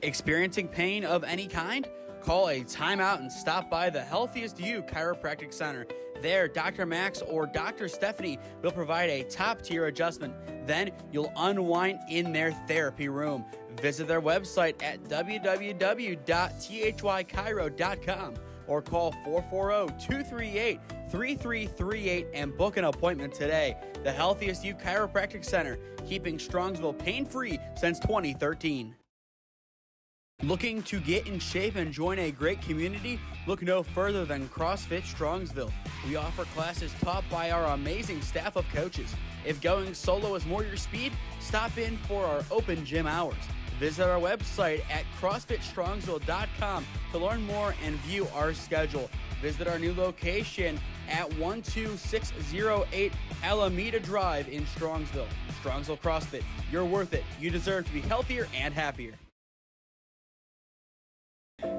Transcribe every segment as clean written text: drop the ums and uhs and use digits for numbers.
Experiencing pain of any kind? Call a timeout and stop by the Healthiest You Chiropractic Center. There, Dr. Max or Dr. Stephanie will provide a top-tier adjustment. Then you'll unwind in their therapy room. Visit their website at www.thychiro.com or call 440-238-3338 and book an appointment today. The Healthiest You Chiropractic Center, keeping Strongsville pain-free since 2013. Looking to get in shape and join a great community? Look no further than CrossFit Strongsville. We offer classes taught by our amazing staff of coaches. If going solo is more your speed, stop in for our open gym hours. Visit our website at CrossFitStrongsville.com to learn more and view our schedule. Visit our new location at 12608 Alameda Drive in Strongsville. Strongsville CrossFit, you're worth it. You deserve to be healthier and happier.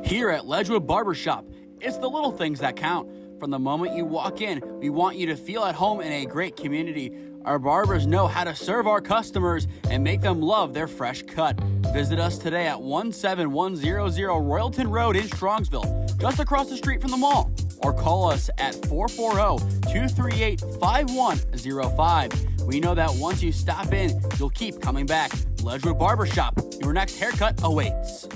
Here at Ledgewood Barbershop, it's the little things that count. From the moment you walk in, we want you to feel at home in a great community. Our barbers know how to serve our customers and make them love their fresh cut. Visit us today at 17100 Royalton Road in Strongsville, just across the street from the mall. Or call us at 440-238-5105. We know that once you stop in, you'll keep coming back. Ledgewood Barbershop, your next haircut awaits.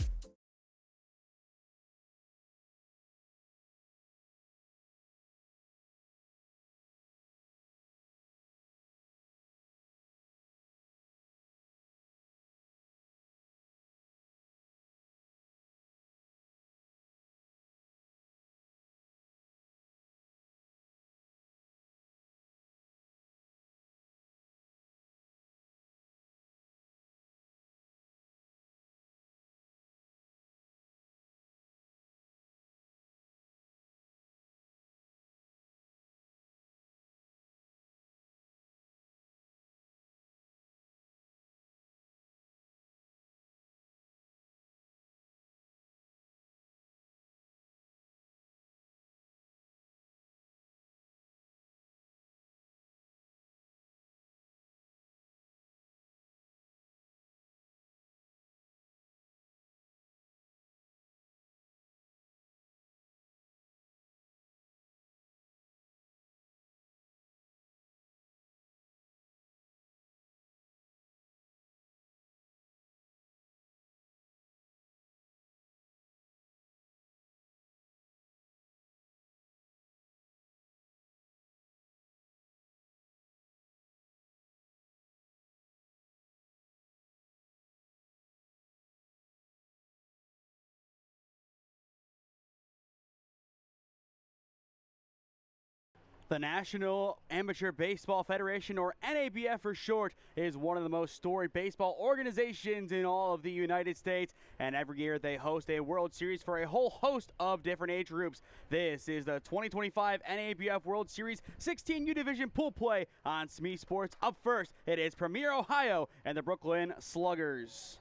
The National Amateur Baseball Federation, or NABF for short, is one of the most storied baseball organizations in all of the United States, and every year they host a World Series for a whole host of different age groups. This is the 2025 NABF World Series 16U Division pool play on SmeeSports. Up first, it is Premier Ohio and the Brooklyn Sluggers.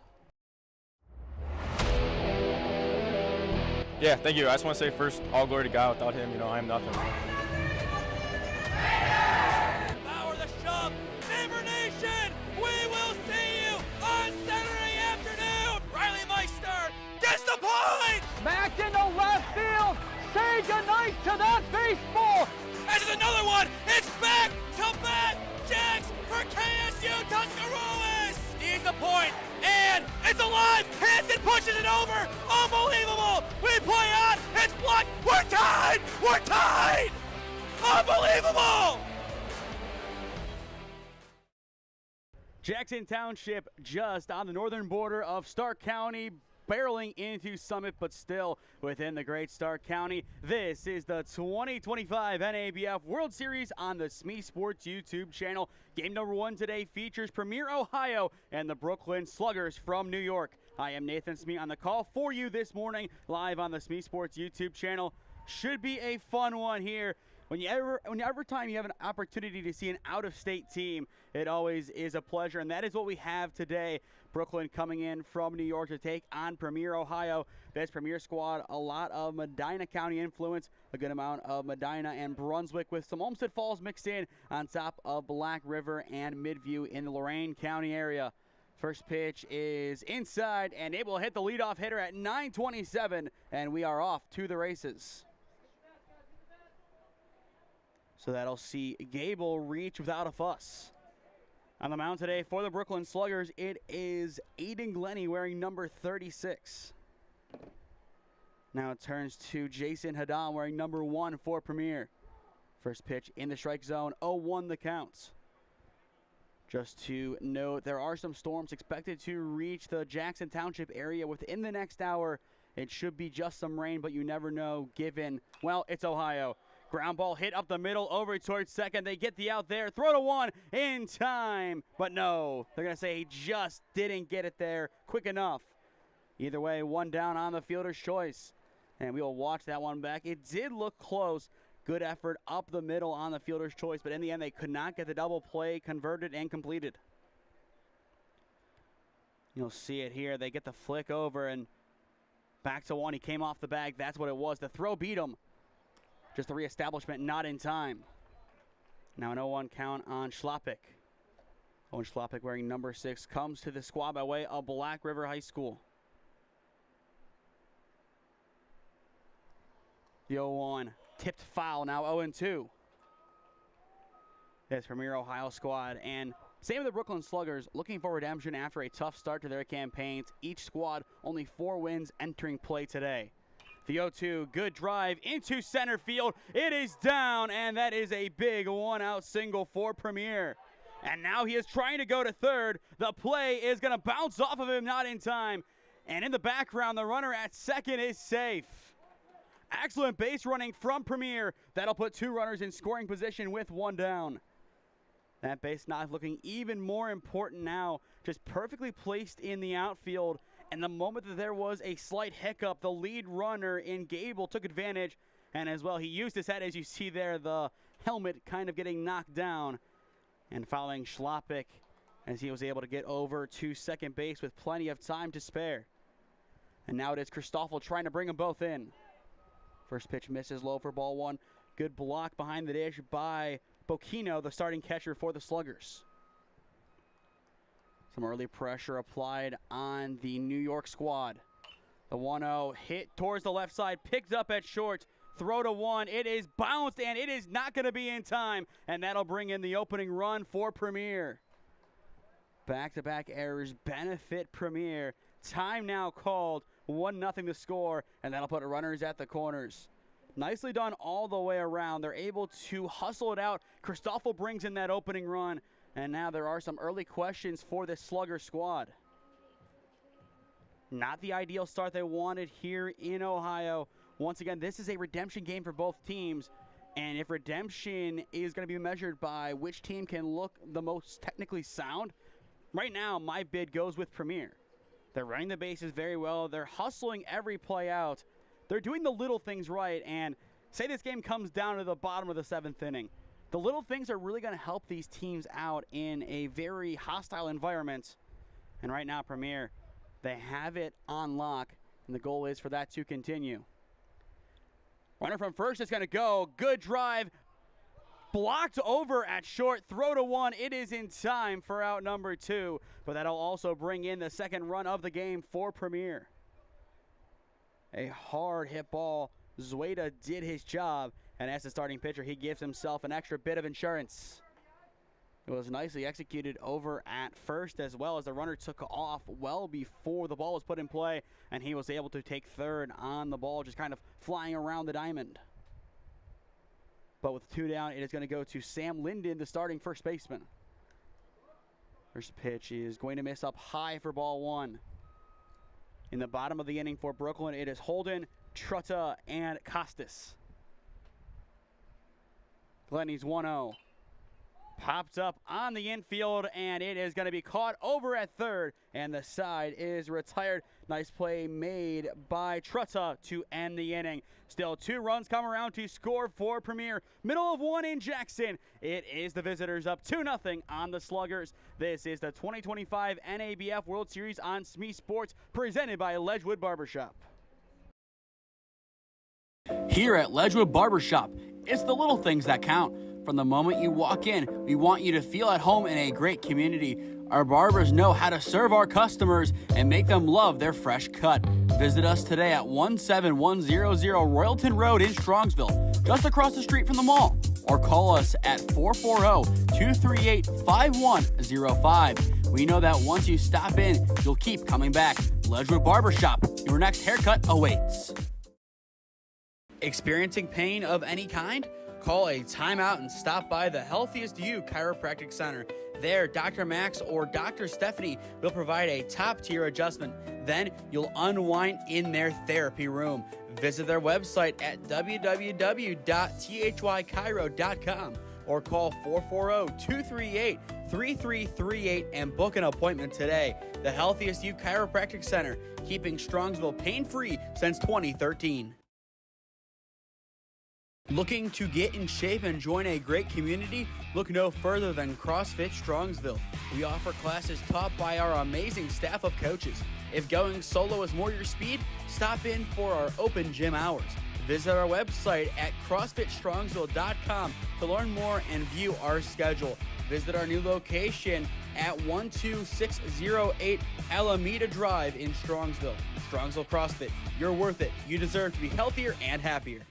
Yeah, thank you. I just want to say first, all glory to God. Without him, I am nothing. Power the shove, Neighbor Nation, we will see you on Saturday afternoon. Riley Meister gets the point. Back into left field, say goodnight to that baseball. And there's another one, it's back to back Jacks for KSU Tuscarawas. Needs the point, and it's alive. Hanson pushes it over, unbelievable. We play on, it's blocked, we're tied. Unbelievable! Jackson Township, just on the northern border of Stark County, barreling into Summit, but still within the great Stark County. This is the 2025 NABF World Series on the SmeeSports YouTube channel. Game number one today features Premier Ohio and the Brooklyn Sluggers from New York. I am Nathan Smee on the call for you this morning, live on the SmeeSports YouTube channel. Should be a fun one here. Whenever time you have an opportunity to see an out-of-state team, it always is a pleasure, and that is what we have today. Brooklyn coming in from New York to take on Premier Ohio. This Premier squad, a lot of Medina County influence, a good amount of Medina and Brunswick with some Olmsted Falls mixed in on top of Black River and Midview in the Lorain County area. First pitch is inside, and it will hit the leadoff hitter at 9:27, and we are off to the races. So that'll see Gable reach without a fuss. On the mound today for the Brooklyn Sluggers, it is Aiden Glennie wearing number 36. Now it turns to Jason Haddam wearing number 1 for Premier. First pitch in the strike zone, 0-1 the counts. Just to note, there are some storms expected to reach the Jackson Township area within the next hour. It should be just some rain, but you never know given, well, it's Ohio. Ground ball hit up the middle, over towards second. They get the out there, throw to 1 in time. But no, they're going to say he just didn't get it there quick enough. Either way, 1 down on the fielder's choice. And we will watch that one back. It did look close. Good effort up the middle on the fielder's choice, but in the end, they could not get the double play converted and completed. You'll see it here. They get the flick over and back to 1. He came off the bag. That's what it was. The throw beat him. Just the reestablishment not in time. Now an 0-1 count on Schlappick. Owen Schlappick wearing number 6 comes to the squad by way of Black River High School. The 0-1 tipped foul, now 0-2. It's Premier Ohio squad, and same with the Brooklyn Sluggers, looking for redemption after a tough start to their campaigns. Each squad only 4 wins entering play today. The 0-2, good drive into center field. It is down, and that is a big 1-out single for Premier. And now he is trying to go to third. The play is going to bounce off of him, not in time. And in the background, the runner at second is safe. Excellent base running from Premier. That'll put 2 runners in scoring position with 1 down. That base knock looking even more important now. Just perfectly placed in the outfield. And the moment that there was a slight hiccup, the lead runner in Gable took advantage. And as well, he used his head, as you see there, the helmet kind of getting knocked down. And following Schlappick as he was able to get over to second base with plenty of time to spare. And now it is Christoffel trying to bring them both in. First pitch misses low for ball 1. Good block behind the dish by Bocchino, the starting catcher for the Sluggers. Some early pressure applied on the New York squad. The 1-0 hit towards the left side, picked up at short. Throw to 1. It is bounced, and it is not going to be in time. And that'll bring in the opening run for Premier. Back-to-back errors benefit Premier. Time now called. 1-0 the score, and that'll put runners at the corners. Nicely done all the way around. They're able to hustle it out. Christoffel brings in that opening run, and now there are some early questions for this Slugger squad. Not the ideal start they wanted here in Ohio. Once again, this is a redemption game for both teams, and if redemption is going to be measured by which team can look the most technically sound, right now my bid goes with Premier. They're running the bases very well. They're hustling every play out. They're doing the little things right. And say this game comes down to the bottom of the 7th inning. The little things are really going to help these teams out in a very hostile environment. And right now, Premier, they have it on lock. And the goal is for that to continue. Runner from first is going to go. Good drive. Blocked over at short, throw to 1. It is in time for out number 2, but that'll also bring in the second run of the game for Premier. A hard hit ball. Zueda did his job, and as the starting pitcher, he gives himself an extra bit of insurance. It was nicely executed over at first, as well as the runner took off well before the ball was put in play, and he was able to take third on the ball, just kind of flying around the diamond. But with 2 down, it is going to go to Sam Linden, the starting first baseman. First pitch is going to miss up high for ball 1. In the bottom of the inning for Brooklyn, it is Holden, Trutta, and Costas. Glennie's 1-0. Popped up on the infield, and it is going to be caught over at third, and the side is retired. Nice play made by Trutta to end the inning. Still 2 runs come around to score for Premier. Middle of 1 in Jackson. It is the visitors up 2-0 on the Sluggers. This is the 2025 NABF World Series on SmeeSports, presented by Ledgewood Barbershop. Here at Ledgewood Barbershop, it's the little things that count. From the moment you walk in, we want you to feel at home in a great community. Our barbers know how to serve our customers and make them love their fresh cut. Visit us today at 17100 Royalton Road in Strongsville, just across the street from the mall. Or call us at 440-238-5105. We know that once you stop in, you'll keep coming back. Ledgewood Barbershop, your next haircut awaits. Experiencing pain of any kind? Call a timeout and stop by the Healthiest You Chiropractic Center. There, Dr. Max or Dr. Stephanie will provide a top-tier adjustment. Then you'll unwind in their therapy room. Visit their website at www.thychiro.com or call 440-238-3338 and book an appointment today. The Healthiest You Chiropractic Center, keeping Strongsville pain-free since 2013. Looking to get in shape and join a great community? Look no further than CrossFit Strongsville. We offer classes taught by our amazing staff of coaches. If going solo is more your speed, stop in for our open gym hours. Visit our website at CrossFitStrongsville.com to learn more and view our schedule. Visit our new location at 12608 Alameda Drive in Strongsville. Strongsville CrossFit, you're worth it. You deserve to be healthier and happier.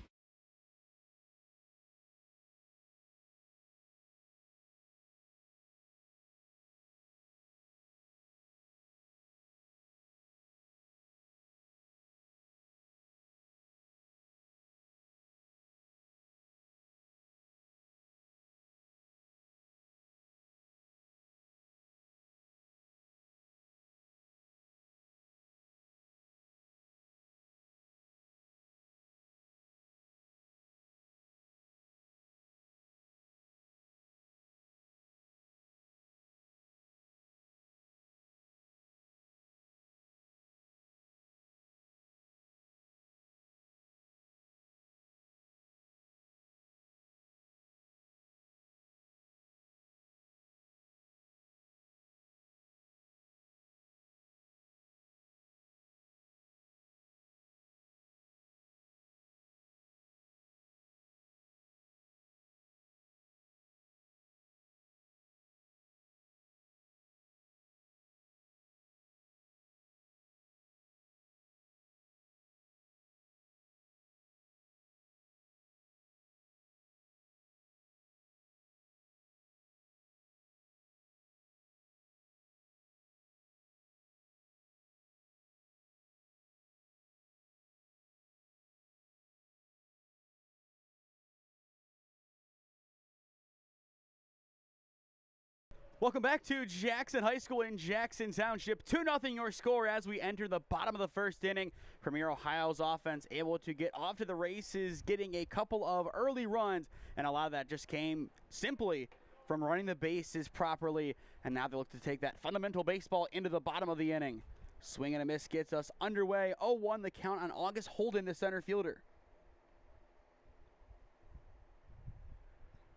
Welcome back to Jackson High School in Jackson Township. 2-0 your score as we enter the bottom of the first inning. Premier Ohio's offense able to get off to the races, getting a couple of early runs, and a lot of that just came simply from running the bases properly, and now they look to take that fundamental baseball into the bottom of the inning. Swing and a miss gets us underway. 0-1 the count on August Holden, the center fielder.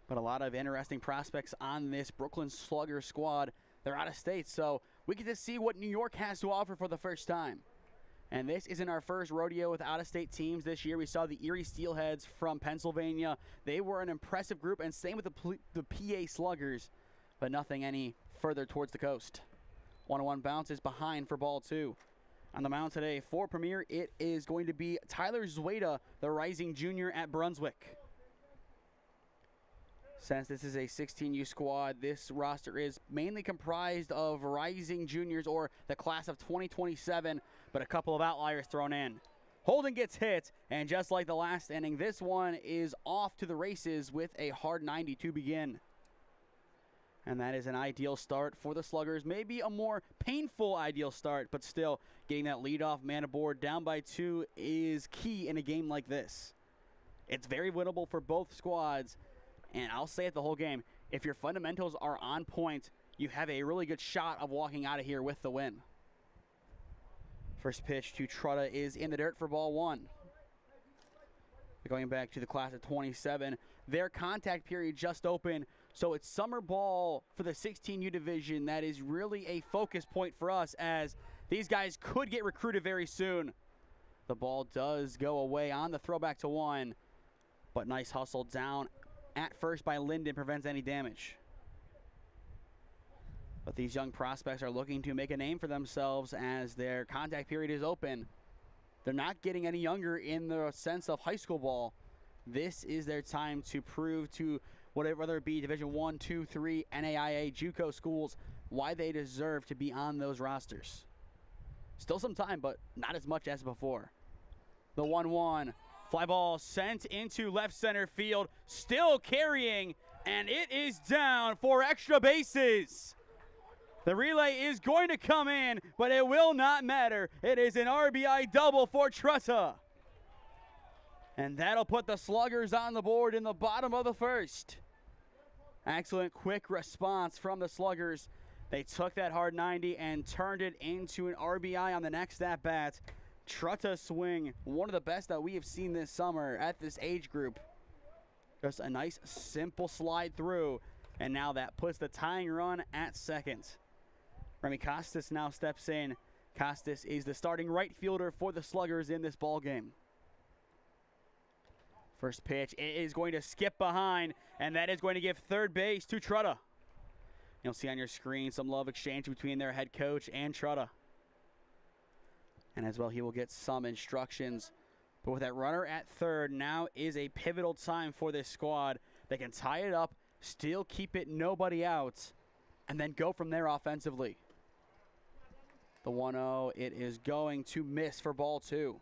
But a lot of interesting prospects on this Brooklyn Sluggers squad. They're out of state, so we get to see what New York has to offer for the first time. And this isn't our first rodeo with out-of-state teams this year. We saw the Erie Steelheads from Pennsylvania. They were an impressive group, and same with the PA Sluggers, but nothing any further towards the coast. 1-1 bounces behind for ball two. On the mound today for Premier, it is going to be Tyler Zueda, the rising junior at Brunswick. Since this is a 16U squad, this roster is mainly comprised of rising juniors or the class of 2027, but a couple of outliers thrown in. Holden gets hit, and just like the last inning, this one is off to the races with a hard 90 to begin. And that is an ideal start for the Sluggers. Maybe a more painful ideal start, but still getting that leadoff man aboard down by 2 is key in a game like this. It's very winnable for both squads. And I'll say it the whole game, if your fundamentals are on point, you have a really good shot of walking out of here with the win. First pitch to Trutta is in the dirt for ball one. Going back to the class of 27, their contact period just opened, so it's summer ball for the 16U division. That is really a focus point for us, as these guys could get recruited very soon. The ball does go away on the throwback to one, but nice hustle down at first by Linden prevents any damage. But these young prospects are looking to make a name for themselves as their contact period is open. They're not getting any younger in the sense of high school ball. This is their time to prove to whether it be Division I, II, III, NAIA, JUCO schools, why they deserve to be on those rosters. Still some time, but not as much as before. The 1-1. Fly ball sent into left center field. Still carrying, and it is down for extra bases. The relay is going to come in, but it will not matter. It is an RBI double for Trutta. And that'll put the Sluggers on the board in the bottom of the first. Excellent quick response from the Sluggers. They took that hard 90 and turned it into an RBI on the next at-bat. Trutta swing, one of the best that we have seen this summer at this age group. Just a nice, simple slide through, and now that puts the tying run at second. Remy Costas now steps in. Costas is the starting right fielder for the Sluggers in this ball game. First pitch, it is going to skip behind, and that is going to give third base to Trutta. You'll see on your screen some love exchange between their head coach and Trutta. And as well, he will get some instructions. But with that runner at third, now is a pivotal time for this squad. They can tie it up, still keep it nobody out, and then go from there offensively. The 1-0, it is going to miss for ball two.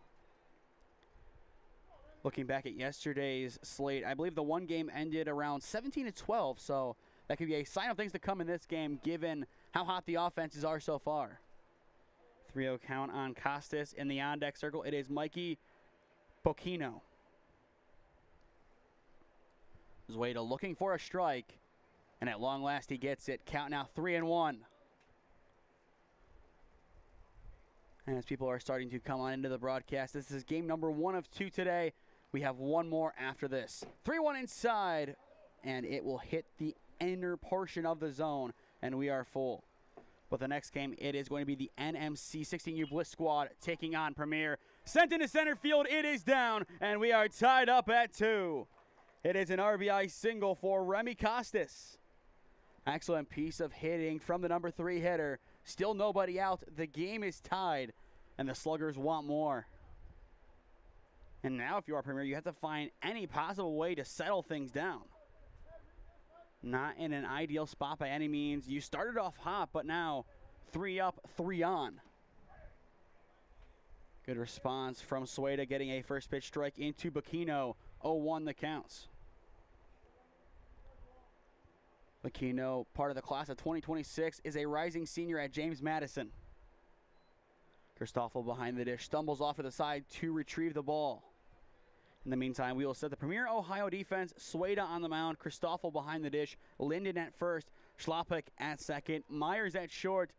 Looking back at yesterday's slate, I believe the one game ended around 17-12, so that could be a sign of things to come in this game given how hot the offenses are so far. 3-0 count on Costas. In the on-deck circle, it is Mikey Bocchino. Zueda looking for a strike, and at long last he gets it. Count now 3-1. And as people are starting to come on into the broadcast, this is game number 1 of 2 today. We have one more after this. 3-1 inside, and it will hit the inner portion of the zone, and we are full. But the next game, it is going to be the NMC 16U Bliss squad taking on Premier. Sent into center field, it is down, and we are tied up at 2. It is an RBI single for Remy Costas. Excellent piece of hitting from the number 3 hitter. Still nobody out. The game is tied, and the Sluggers want more. And now if you are Premier, you have to find any possible way to settle things down. Not in an ideal spot by any means. You started off hot, but now 3 up, 3 on. Good response from Sueda, getting a first pitch strike into Bocchino. 0-1 the counts. Bocchino, part of the class of 2026, is a rising senior at James Madison. Christoffel behind the dish, stumbles off to the side to retrieve the ball. In the meantime, we will set the Premier Ohio defense. Sueda on the mound, Christoffel behind the dish, Linden at first, Schlapik at second, Myers at short,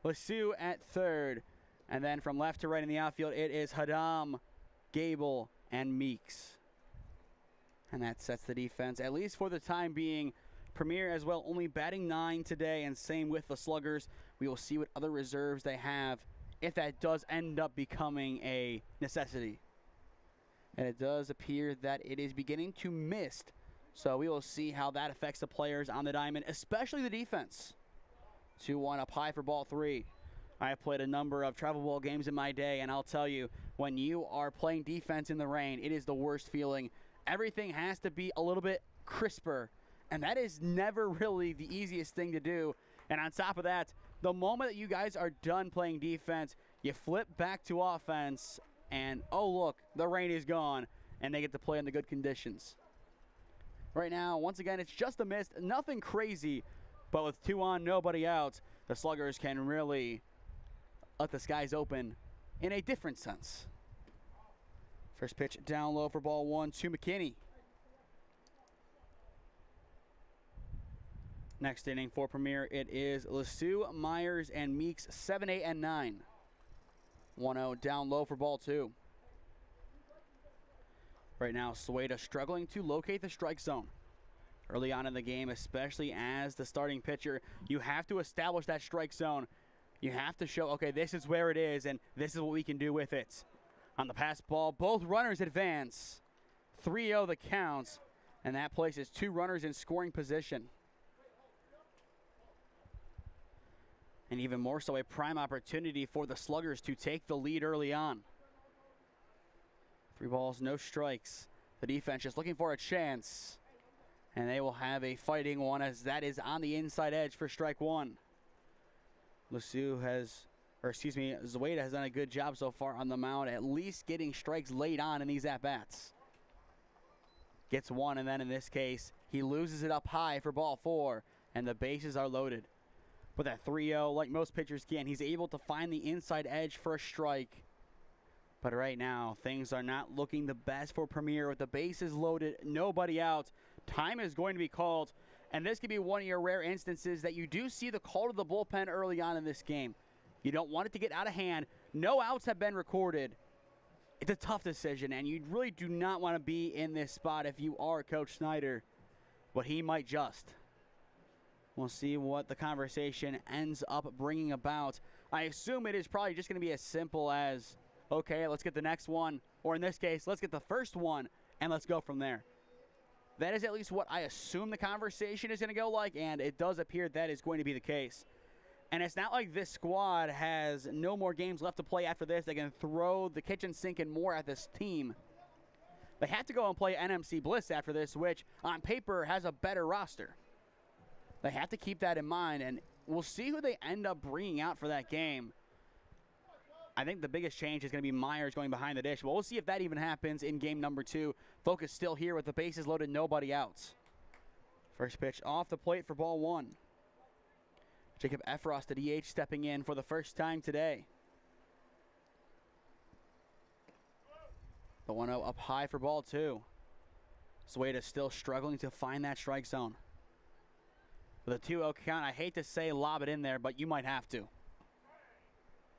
Lassou at third. And then from left to right in the outfield, it is Hadam, Gable, and Meeks. And that sets the defense, at least for the time being. Premier as well, only batting 9 today, and same with the Sluggers. We will see what other reserves they have if that does end up becoming a necessity. And it does appear that it is beginning to mist. So we will see how that affects the players on the diamond, especially the defense. 2-1 up high for ball 3. I have played a number of travel ball games in my day, and I'll tell you, when you are playing defense in the rain, it is the worst feeling. Everything has to be a little bit crisper, and that is never really the easiest thing to do. And on top of that, the moment that you guys are done playing defense, you flip back to offense, and oh look, the rain is gone, and they get to play in the good conditions. Right now, once again, it's just a mist, nothing crazy, but with 2 on, nobody out, the Sluggers can really let the skies open in a different sense. First pitch down low for ball 1 to McKinney. Next inning for Premier, it is Lassou, Myers, and Meeks, 7, 8, and 9. 1-0 down low for ball 2. Right now, Sueda struggling to locate the strike zone. Early on in the game, especially as the starting pitcher, you have to establish that strike zone. You have to show, okay, this is where it is, and this is what we can do with it. On the pass ball, both runners advance. 3-0 the counts, and that places 2 runners in scoring position. And even more so, a prime opportunity for the Sluggers to take the lead early on. 3 balls, no strikes. The defense just looking for a chance. And they will have a fighting one, as that is on the inside edge for strike 1. Zueda has done a good job so far on the mound, at least getting strikes late on in these at-bats. Gets one, and then in this case, he loses it up high for ball 4, and the bases are loaded. With that 3-0, like most pitchers can, he's able to find the inside edge for a strike. But right now, things are not looking the best for Premier. With the bases loaded, nobody out. Time is going to be called, and this could be one of your rare instances that you do see the call to the bullpen early on in this game. You don't want it to get out of hand. No outs have been recorded. It's a tough decision, and you really do not want to be in this spot if you are Coach Snyder, but he might just. We'll see what the conversation ends up bringing about. I assume it is probably just going to be as simple as, okay, let's get the next one, or in this case, let's get the first one, and let's go from there. That is at least what I assume the conversation is going to go like, and it does appear that is going to be the case. And it's not like this squad has no more games left to play after this. They can throw the kitchen sink and more at this team. They have to go and play NMC Bliss after this, which on paper has a better roster. They have to keep that in mind, and we'll see who they end up bringing out for that game. I think the biggest change is going to be Myers going behind the dish. But we'll see if that even happens in game number 2. Focus still here with the bases loaded, nobody outs. First pitch off the plate for ball 1. Jacob Efros, the DH, stepping in for the first time today. The 1-0 up high for ball 2. Zueda still struggling to find that strike zone. With a 2-0 count, I hate to say lob it in there, but you might have to.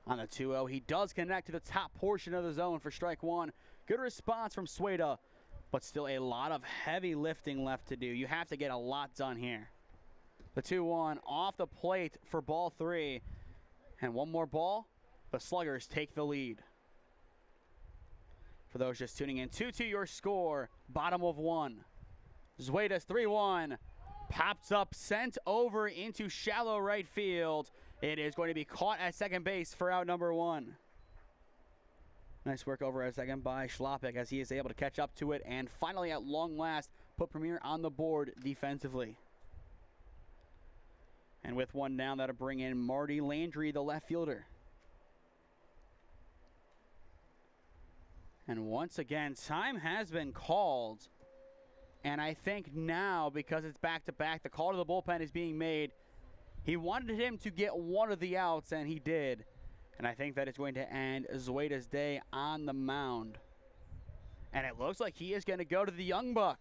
On the 2-0, he does connect to the top portion of the zone for strike 1. Good response from Zueda, but still a lot of heavy lifting left to do. You have to get a lot done here. The 2-1 off the plate for ball 3. And one more ball, the Sluggers take the lead. For those just tuning in, 2-2 your score, bottom of 1. Zueda's 3-1. Pops up, sent over into shallow right field. It is going to be caught at second base for out number 1. Nice work over at second by Schlappick as he is able to catch up to it and finally at long last put Premier on the board defensively. And with one down, that'll bring in Marty Landry, the left fielder. And once again, time has been called. And I think now, because it's back-to-back, the call to the bullpen is being made. He wanted him to get one of the outs, and he did. And I think that is going to end Zueda's day on the mound. And it looks like he is going to go to the young buck.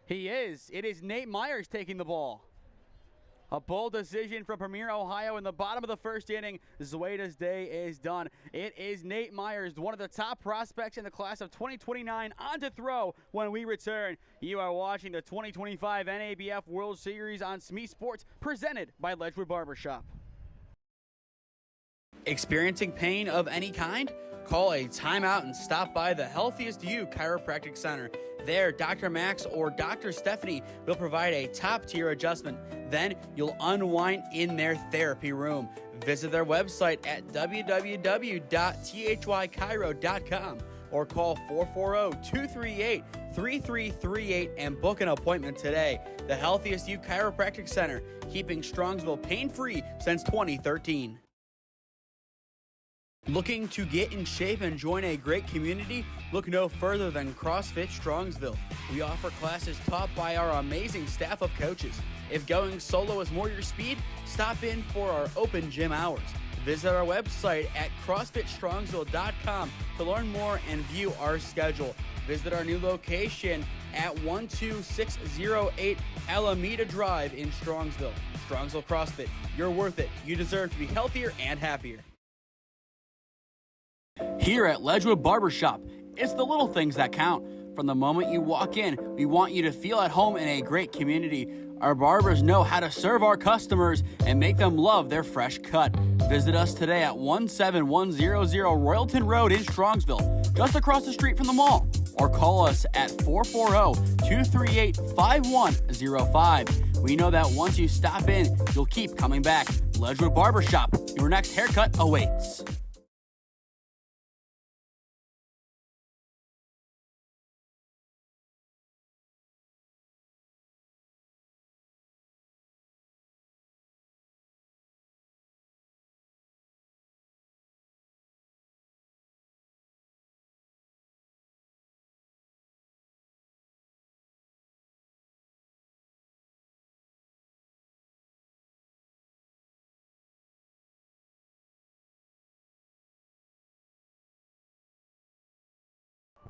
He is. It is Nate Myers taking the ball. A bold decision from Premier, Ohio in the bottom of the first inning. Zueda's day is done. It is Nate Myers, one of the top prospects in the class of 2029, on to throw when we return. You are watching the 2025 NABF World Series on SmeeSports, presented by Ledgewood Barbershop. Experiencing pain of any kind? Call a timeout and stop by the Healthiest You Chiropractic Center. There, Dr. Max or Dr. Stephanie will provide a top-tier adjustment. Then you'll unwind in their therapy room. Visit their website at www.thychiro.com or call 440-238-3338 and book an appointment today. The Healthiest You Chiropractic Center, keeping Strongsville pain-free since 2013. Looking to get in shape and join a great community? Look no further than CrossFit Strongsville. We offer classes taught by our amazing staff of coaches. If going solo is more your speed, stop in for our open gym hours. Visit our website at CrossFitStrongsville.com to learn more and view our schedule. Visit our new location at 12608 Alameda Drive in Strongsville. Strongsville CrossFit, you're worth it. You deserve to be healthier and happier. Here at Ledgewood Barbershop, it's the little things that count. From the moment you walk in, we want you to feel at home in a great community. Our barbers know how to serve our customers and make them love their fresh cut. Visit us today at 17100 Royalton Road in Strongsville, just across the street from the mall. Or call us at 440-238-5105. We know that once you stop in, you'll keep coming back. Ledgewood Barbershop. Your next haircut awaits.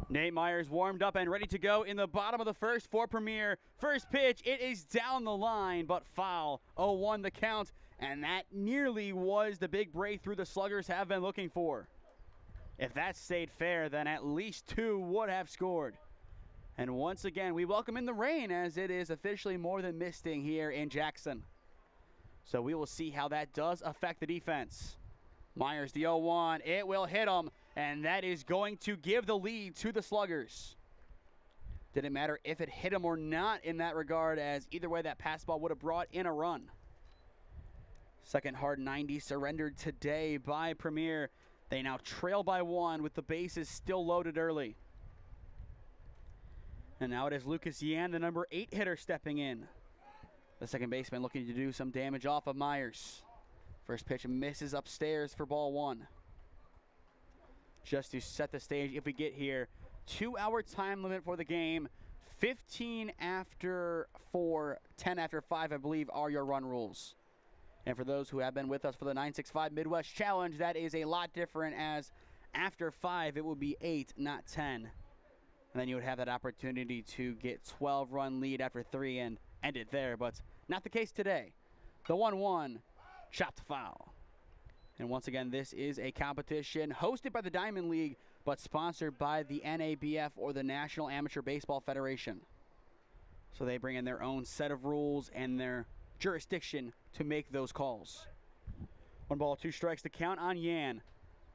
Nate Myers warmed up and ready to go in the bottom of the first for Premier. First pitch, it is down the line, but foul. 0-1 the count, and that nearly was the big breakthrough the Sluggers have been looking for. If that stayed fair, then at least 2 would have scored. And once again, we welcome in the rain as it is officially more than misting here in Jackson. So we will see how that does affect the defense. Myers, the 0-1, it will hit him. And that is going to give the lead to the Sluggers. Didn't matter if it hit him or not in that regard, as either way that pass ball would have brought in a run. Second hard 90 surrendered today by Premier. They now trail by 1 with the bases still loaded early. And now it is Lucas Yan, the number 8 hitter, stepping in. The second baseman looking to do some damage off of Myers. First pitch misses upstairs for ball 1. Just to set the stage, if we get here, 2-hour time limit for the game. 15 after 4, 10 after 5, I believe, are your run rules. And for those who have been with us for the 965 Midwest Challenge, that is a lot different, as after 5, it would be 8, not 10. And then you would have that opportunity to get 12-run lead after 3 and end it there, but not the case today. The 1-1, chopped foul. And once again, this is a competition hosted by the Diamond League, but sponsored by the NABF, or the National Amateur Baseball Federation. So they bring in their own set of rules and their jurisdiction to make those calls. 1 ball, 2 strikes to count on Yan.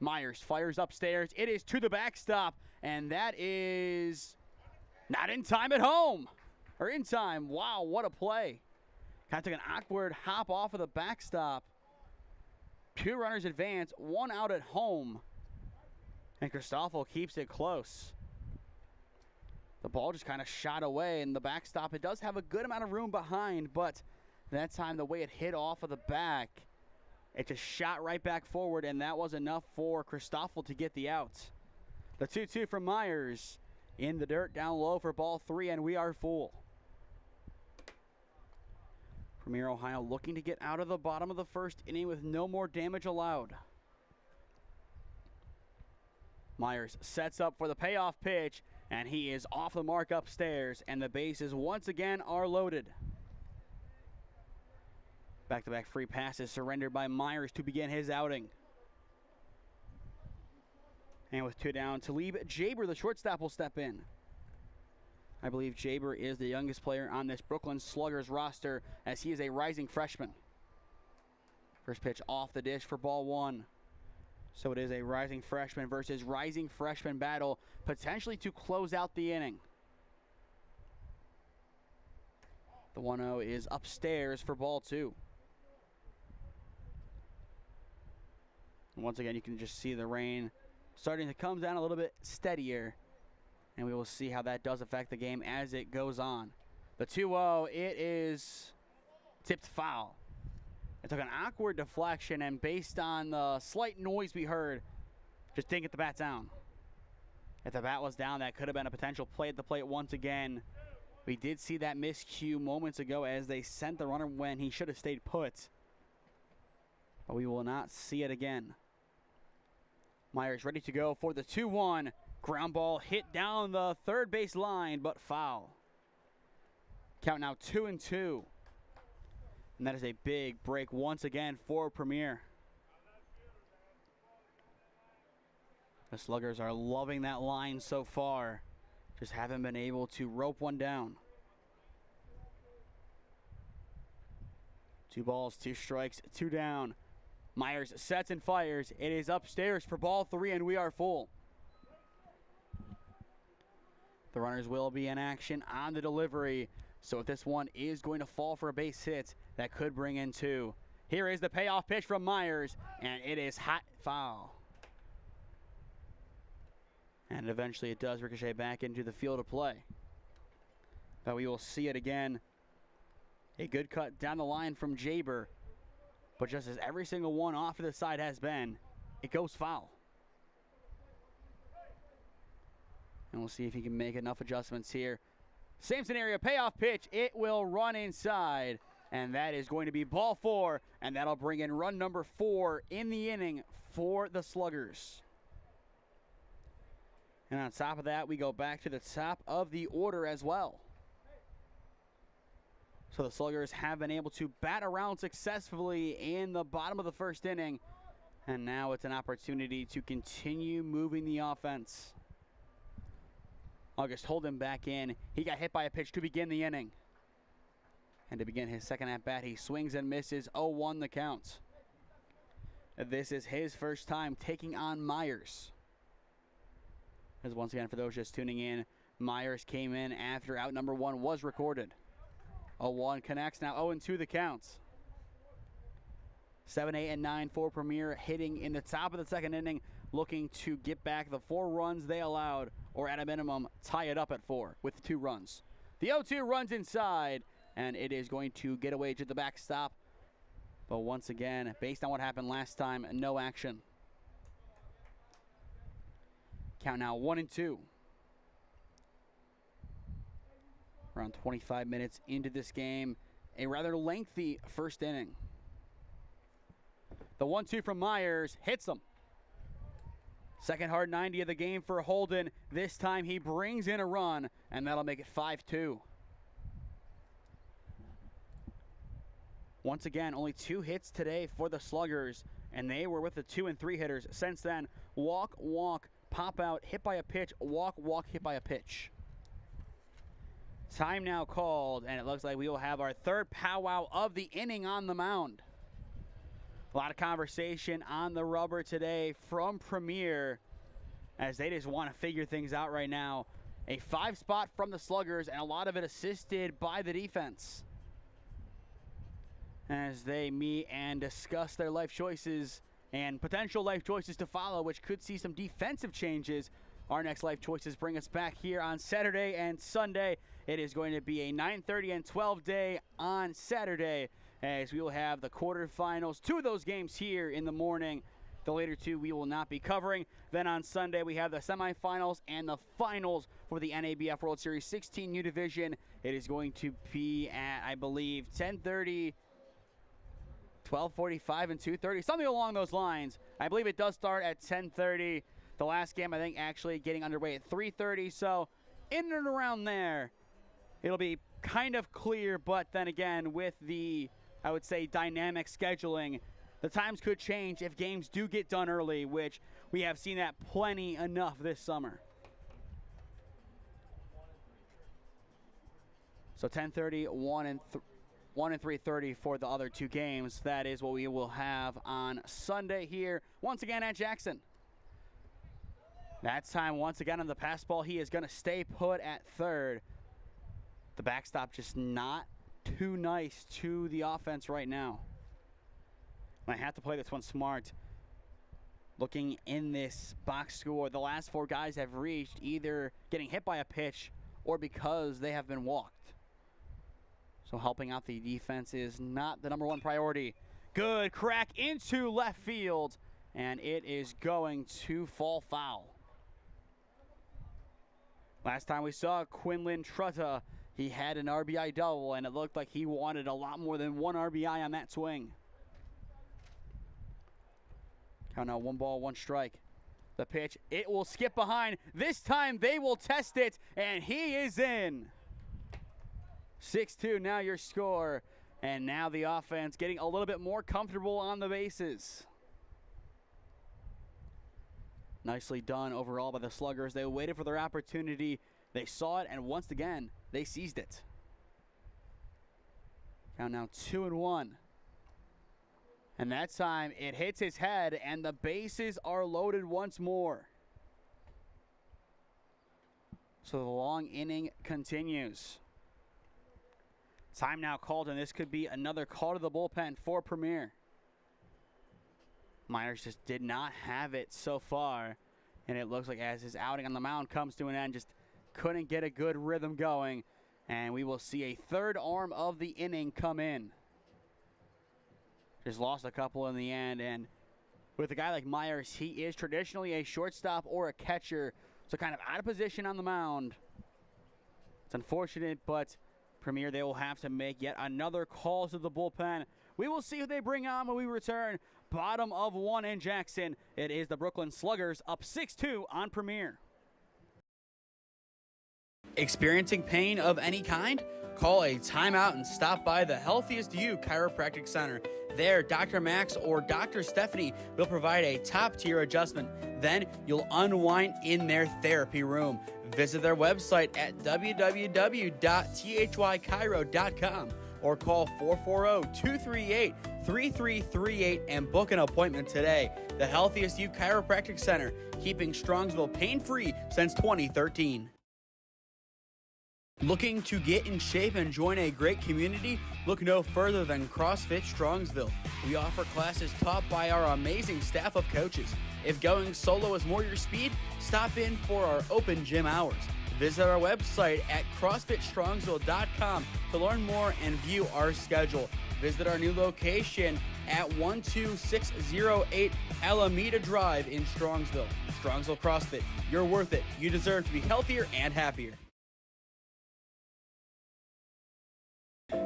Myers fires upstairs. It is to the backstop, and that is not in time at home. Or in time. Wow, what a play. Kind of took an awkward hop off of the backstop. 2 runners advance, 1 out at home. And Christoffel keeps it close. The ball just kind of shot away, and the backstop, it does have a good amount of room behind, but that time the way it hit off of the back, it just shot right back forward, and that was enough for Christoffel to get the out. The 2-2 from Myers in the dirt down low for ball 3, and we are full. Premier Ohio looking to get out of the bottom of the first inning with no more damage allowed. Myers sets up for the payoff pitch, and he is off the mark upstairs, and the bases once again are loaded. Back-to-back free passes surrendered by Myers to begin his outing. And with 2 down, Talib Jaber, the shortstop, will step in. I believe Jaber is the youngest player on this Brooklyn Sluggers roster, as he is a rising freshman. First pitch off the dish for ball 1. So it is a rising freshman versus rising freshman battle, potentially to close out the inning. The 1-0 is upstairs for ball 2. And once again, you can just see the rain starting to come down a little bit steadier. And we will see how that does affect the game as it goes on. The 2-0, it is tipped foul. It took an awkward deflection, and based on the slight noise we heard, just didn't get the bat down. If the bat was down, that could have been a potential play at the plate once again. We did see that miscue moments ago as they sent the runner when he should have stayed put. But we will not see it again. Myers ready to go for the 2-1. Ground ball hit down the third base line, but foul. Count now 2-2. And that is a big break once again for Premier. The Sluggers are loving that line so far. Just haven't been able to rope one down. 2 balls, 2 strikes, 2 down. Myers sets and fires. It is upstairs for ball 3, and we are full. The runners will be in action on the delivery. So if this one is going to fall for a base hit, that could bring in 2. Here is the payoff pitch from Myers, and it is hot foul. And eventually it does ricochet back into the field of play. But we will see it again. A good cut down the line from Jaber. But just as every single one off to the side has been, it goes foul. And we'll see if he can make enough adjustments here. Same scenario, payoff pitch. It will run inside. And that is going to be ball 4. And that'll bring in run number 4 in the inning for the Sluggers. And on top of that, we go back to the top of the order as well. So the Sluggers have been able to bat around successfully in the bottom of the first inning. And now it's an opportunity to continue moving the offense. August Holden back in. He got hit by a pitch to begin the inning. And to begin his second at-bat, he swings and misses. 0-1 the count. This is his first time taking on Myers. As once again, for those just tuning in, Myers came in after out number 1 was recorded. 0-1 connects, now 0-2 the counts. 7, 8, and 9 for Premier hitting in the top of the second inning, looking to get back the 4 runs they allowed, or at a minimum, tie it up at 4 with 2 runs. The 0-2 runs inside, and it is going to get away to the backstop. But once again, based on what happened last time, no action. Count now 1-2. Around 25 minutes into this game, a rather lengthy first inning. The 1-2 from Myers hits him. Second hard 90 of the game for Holden. This time he brings in a run, and that'll make it 5-2. Once again, only 2 hits today for the Sluggers, and they were with the 2 and 3 hitters. Since then, walk, walk, pop out, hit by a pitch, walk, walk, hit by a pitch. Time now called, and it looks like we will have our third powwow of the inning on the mound. A lot of conversation on the rubber today from Premier as they just want to figure things out right now. A 5 spot from the Sluggers, and a lot of it assisted by the defense. As they meet and discuss their life choices and potential life choices to follow, which could see some defensive changes. Our next life choices bring us back here on Saturday and Sunday. It is going to be a 9:30 and 12 day on Saturday, as we will have the quarterfinals. 2 of those games here in the morning. The later 2 we will not be covering. Then on Sunday we have the semifinals and the finals for the NABF World Series 16U division. It is going to be at, I believe, 10:30. 12:45 and 2:30, something along those lines. I believe it does start at 10:30. The last game, I think, actually getting underway at 3:30. So in and around there, it'll be kind of clear. But then again, with the, I would say, dynamic scheduling, the times could change if games do get done early, which we have seen that plenty enough this summer. So 10:30, 1 and 3:30 for the other 2 games. That is what we will have on Sunday here, once again at Jackson. That time, once again on the pass ball, he is going to stay put at third. The backstop just not too nice to the offense right now. I have to play this one smart. Looking in this box score, the last 4 guys have reached either getting hit by a pitch or because they have been walked. So helping out the defense is not the #1 priority. Good crack into left field, and it is going to fall foul. Last time we saw Quinlan Trutta, he had an RBI double, and it looked like he wanted a lot more than 1 RBI on that swing. Count now 1 ball, 1 strike. The pitch, it will skip behind. This time they will test it, and he is in. 6-2 now your score, and now the offense getting a little bit more comfortable on the bases. Nicely done overall by the Sluggers. They waited for their opportunity, they saw it, and once again they seized it. Count now 2-1, and that time it hits his head, and the bases are loaded once more. So the long inning continues. Time now called, and this could be another call to the bullpen for Premier. Myers just did not have it so far, and it looks like as his outing on the mound comes to an end, just couldn't get a good rhythm going, and we will see a third arm of the inning come in. Just lost a couple in the end, and with a guy like Myers, he is traditionally a shortstop or a catcher, so kind of out of position on the mound. It's unfortunate, but Premier, they will have to make yet another call to the bullpen. We will see who they bring on when we return. Bottom of one in Jackson. It is the Brooklyn Sluggers up 6-2 on Premier. Experiencing pain of any kind? Call a timeout and stop by the Healthiest You Chiropractic Center. There, Dr. Max or Dr. Stephanie will provide a top-tier adjustment. Then you'll unwind in their therapy room. Visit their website at www.thychiro.com or call 440-238-3338 and book an appointment today. The Healthiest You Chiropractic Center, keeping Strongsville pain-free since 2013. Looking to get in shape and join a great community? Look no further than CrossFit Strongsville. We offer classes taught by our amazing staff of coaches. If going solo is more your speed, stop in for our open gym hours. Visit our website at CrossFitStrongsville.com to learn more and view our schedule. Visit our new location at 12608 Alameda Drive in Strongsville. Strongsville CrossFit, you're worth it. You deserve to be healthier and happier.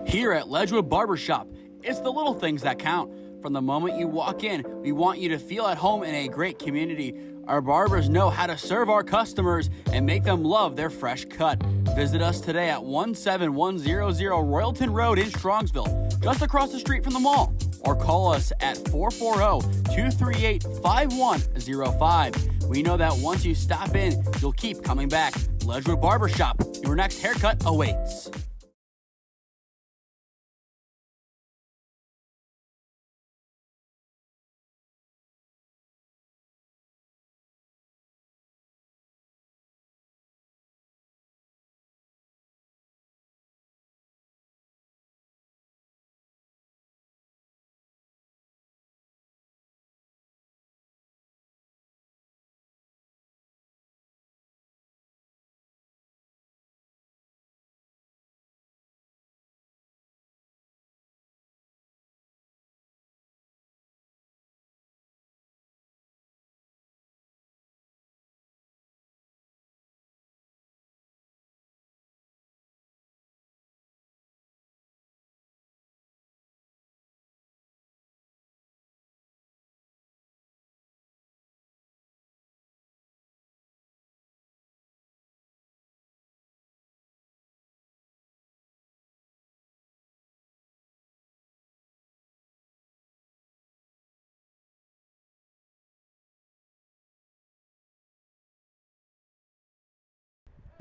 Here at Ledgewood Barbershop, it's the little things that count. From the moment you walk in, we want you to feel at home in a great community. Our barbers know how to serve our customers and make them love their fresh cut. Visit us today at 17100 Royalton Road in Strongsville, just across the street from the mall. Or call us at 440-238-5105. We know that once you stop in, you'll keep coming back. Ledgewood Barbershop, your next haircut awaits.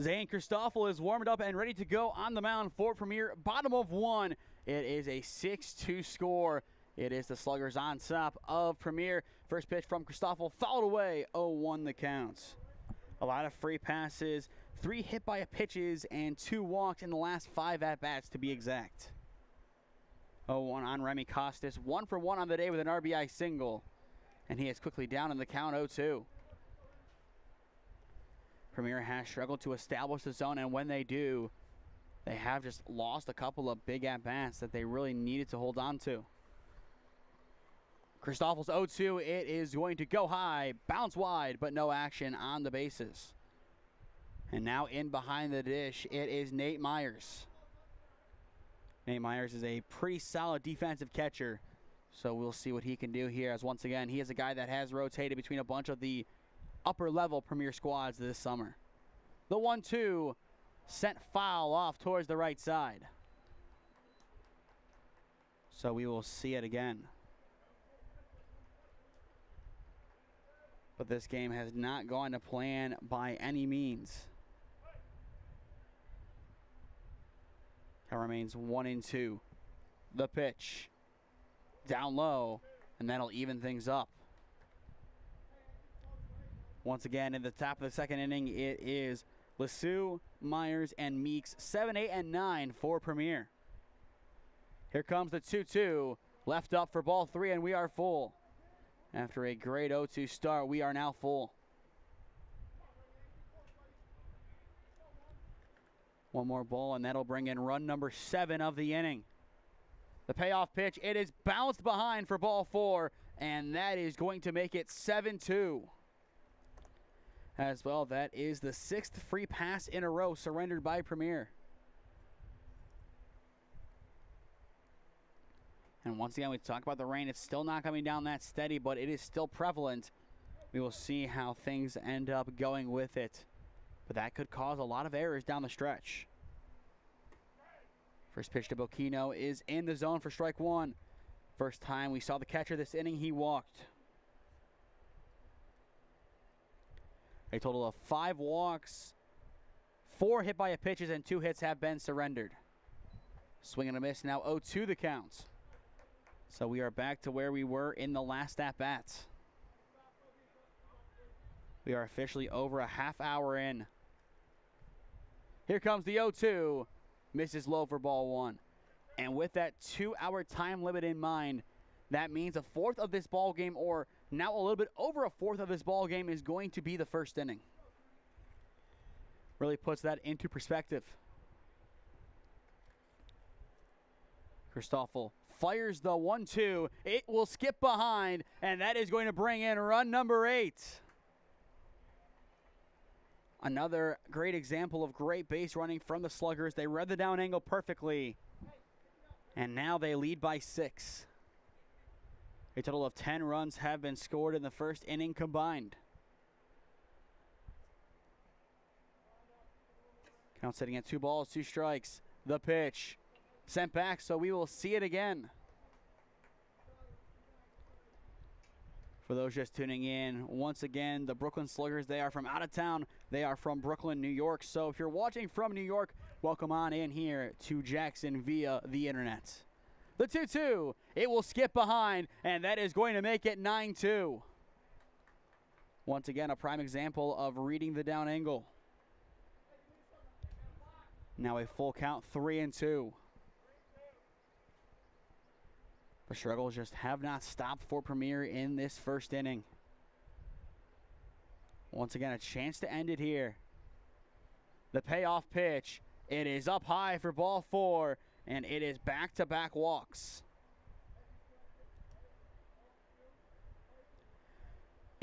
Zane Christoffel is warmed up and ready to go on the mound for Premier. Bottom of one. It is a 6-2 score. It is the Sluggers on top of Premier. First pitch from Christoffel, fouled away, 0-1 the counts. A lot of free passes, 3 hit by pitches, and 2 walks in the last 5 at-bats to be exact. 0-1 on Remy Costas, 1 for 1 on the day with an RBI single. And he is quickly down in the count, 0-2. Premier has struggled to establish the zone, and when they do, they have just lost a couple of big at-bats that they really needed to hold on to. Christoffel's 0-2, it is going to go high, bounce wide, but no action on the bases. And now in behind the dish, it is Nate Myers. Nate Myers is a pretty solid defensive catcher, so we'll see what he can do here, as once again, he is a guy that has rotated between a bunch of the upper-level Premier squads this summer. The 1-2 sent foul off towards the right side. So we will see it again. But this game has not gone to plan by any means. It remains 1-2. The pitch. Down low, and that'll even things up. Once again, in the top of the second inning, it is Lassou, Myers, and Meeks, 7, 8, and 9 for Premier. Here comes the 2-2, left up for ball 3, and we are full. After a great 0-2 start, we are now full. One more ball, and that'll bring in run number 7 of the inning. The payoff pitch, it is bounced behind for ball 4, and that is going to make it 7-2. As well, that is the 6th free pass in a row surrendered by Premier. And once again, we talk about the rain. It's still not coming down that steady, but it is still prevalent. We will see how things end up going with it. But that could cause a lot of errors down the stretch. First pitch to Bocchino is in the zone for strike 1. First time we saw the catcher this inning, he walked. A total of 5 walks, 4 hit by pitches, and 2 hits have been surrendered. Swing and a miss, now 0-2 the count. So we are back to where we were in the last at-bat. We are officially over a half hour in. Here comes the 0-2. Misses low for ball 1. And with that 2-hour time limit in mind, that means a fourth of this ball game, or now a little bit over a fourth of this ball game, is going to be the first inning. Really puts that into perspective. Christoffel fires the 1-2. It will skip behind, and that is going to bring in run number 8. Another great example of great base running from the Sluggers. They read the down angle perfectly, and now they lead by 6. A total of 10 runs have been scored in the first inning combined. Count sitting at 2 balls, 2 strikes. The pitch sent back, so we will see it again. For those just tuning in, once again, the Brooklyn Sluggers, they are from out of town. They are from Brooklyn, New York. So if you're watching from New York, welcome on in here to Jackson via the internet. The 2-2, it will skip behind, and that is going to make it 9-2. Once again, a prime example of reading the down angle. Now a full count, 3-2. The struggles just have not stopped for Premier in this first inning. Once again, a chance to end it here. The payoff pitch, it is up high for ball 4, and it is back-to-back walks.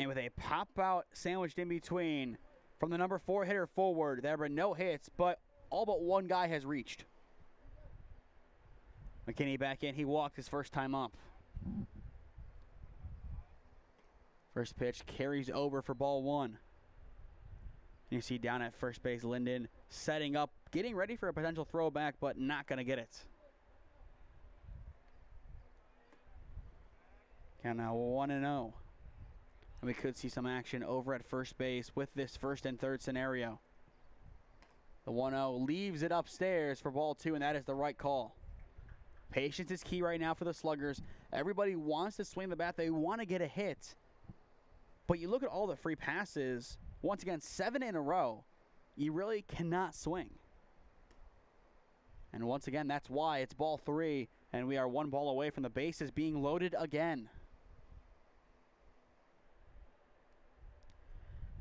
And with a pop-out sandwiched in between from the number 4 hitter forward, there were no hits, but all but one guy has reached. McKinney back in. He walked his first time up. First pitch carries over for ball 1. You see down at first base, Linden setting up, getting ready for a potential throwback, but not going to get it. Count now 1-0. And we could see some action over at first base with this first and third scenario. The 1-0 leaves it upstairs for ball 2, and that is the right call. Patience is key right now for the Sluggers. Everybody wants to swing the bat. They want to get a hit. But you look at all the free passes, once again, 7 in a row. You really cannot swing. And once again, that's why it's ball 3, and we are 1 ball away from the bases being loaded again.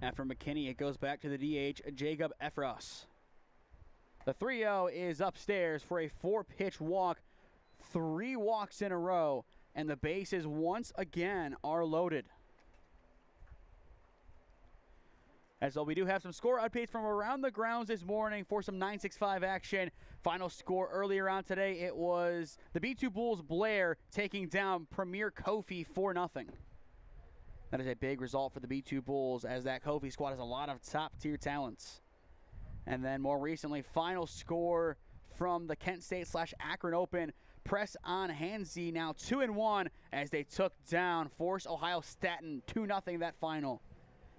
After McKinney, it goes back to the DH, Jacob Efros. The 3-0 is upstairs for a 4-pitch walk. 3 walks in a row, and the bases once again are loaded. As well, we do have some score updates from around the grounds this morning for some 9-6-5 action. Final score earlier on today, it was the B2 Bulls Blair taking down Premier Kofi 4-0. That is a big result for the B2 Bulls, as that Kofi squad has a lot of top-tier talents. And then more recently, final score from the Kent State/Akron Open. Press on Hansy now 2-1 as they took down Force Ohio Staten 2-0 that final.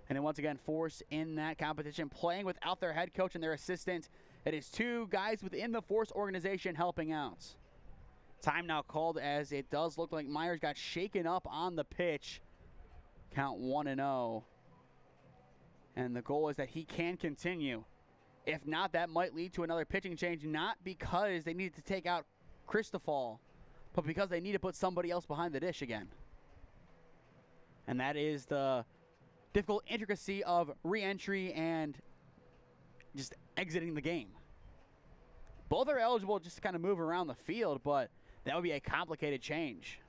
And then once again, Force in that competition playing without their head coach and their assistant. It is 2 guys within the Force organization helping out. Time now called, as it does look like Myers got shaken up on the pitch. Count 1-0. And the goal is that he can continue. If not, that might lead to another pitching change, not because they needed to take out Christoffel, but because they need to put somebody else behind the dish again. And that is the difficult intricacy of re-entry and just exiting the game. Both are eligible just to kind of move around the field, but that would be a complicated change.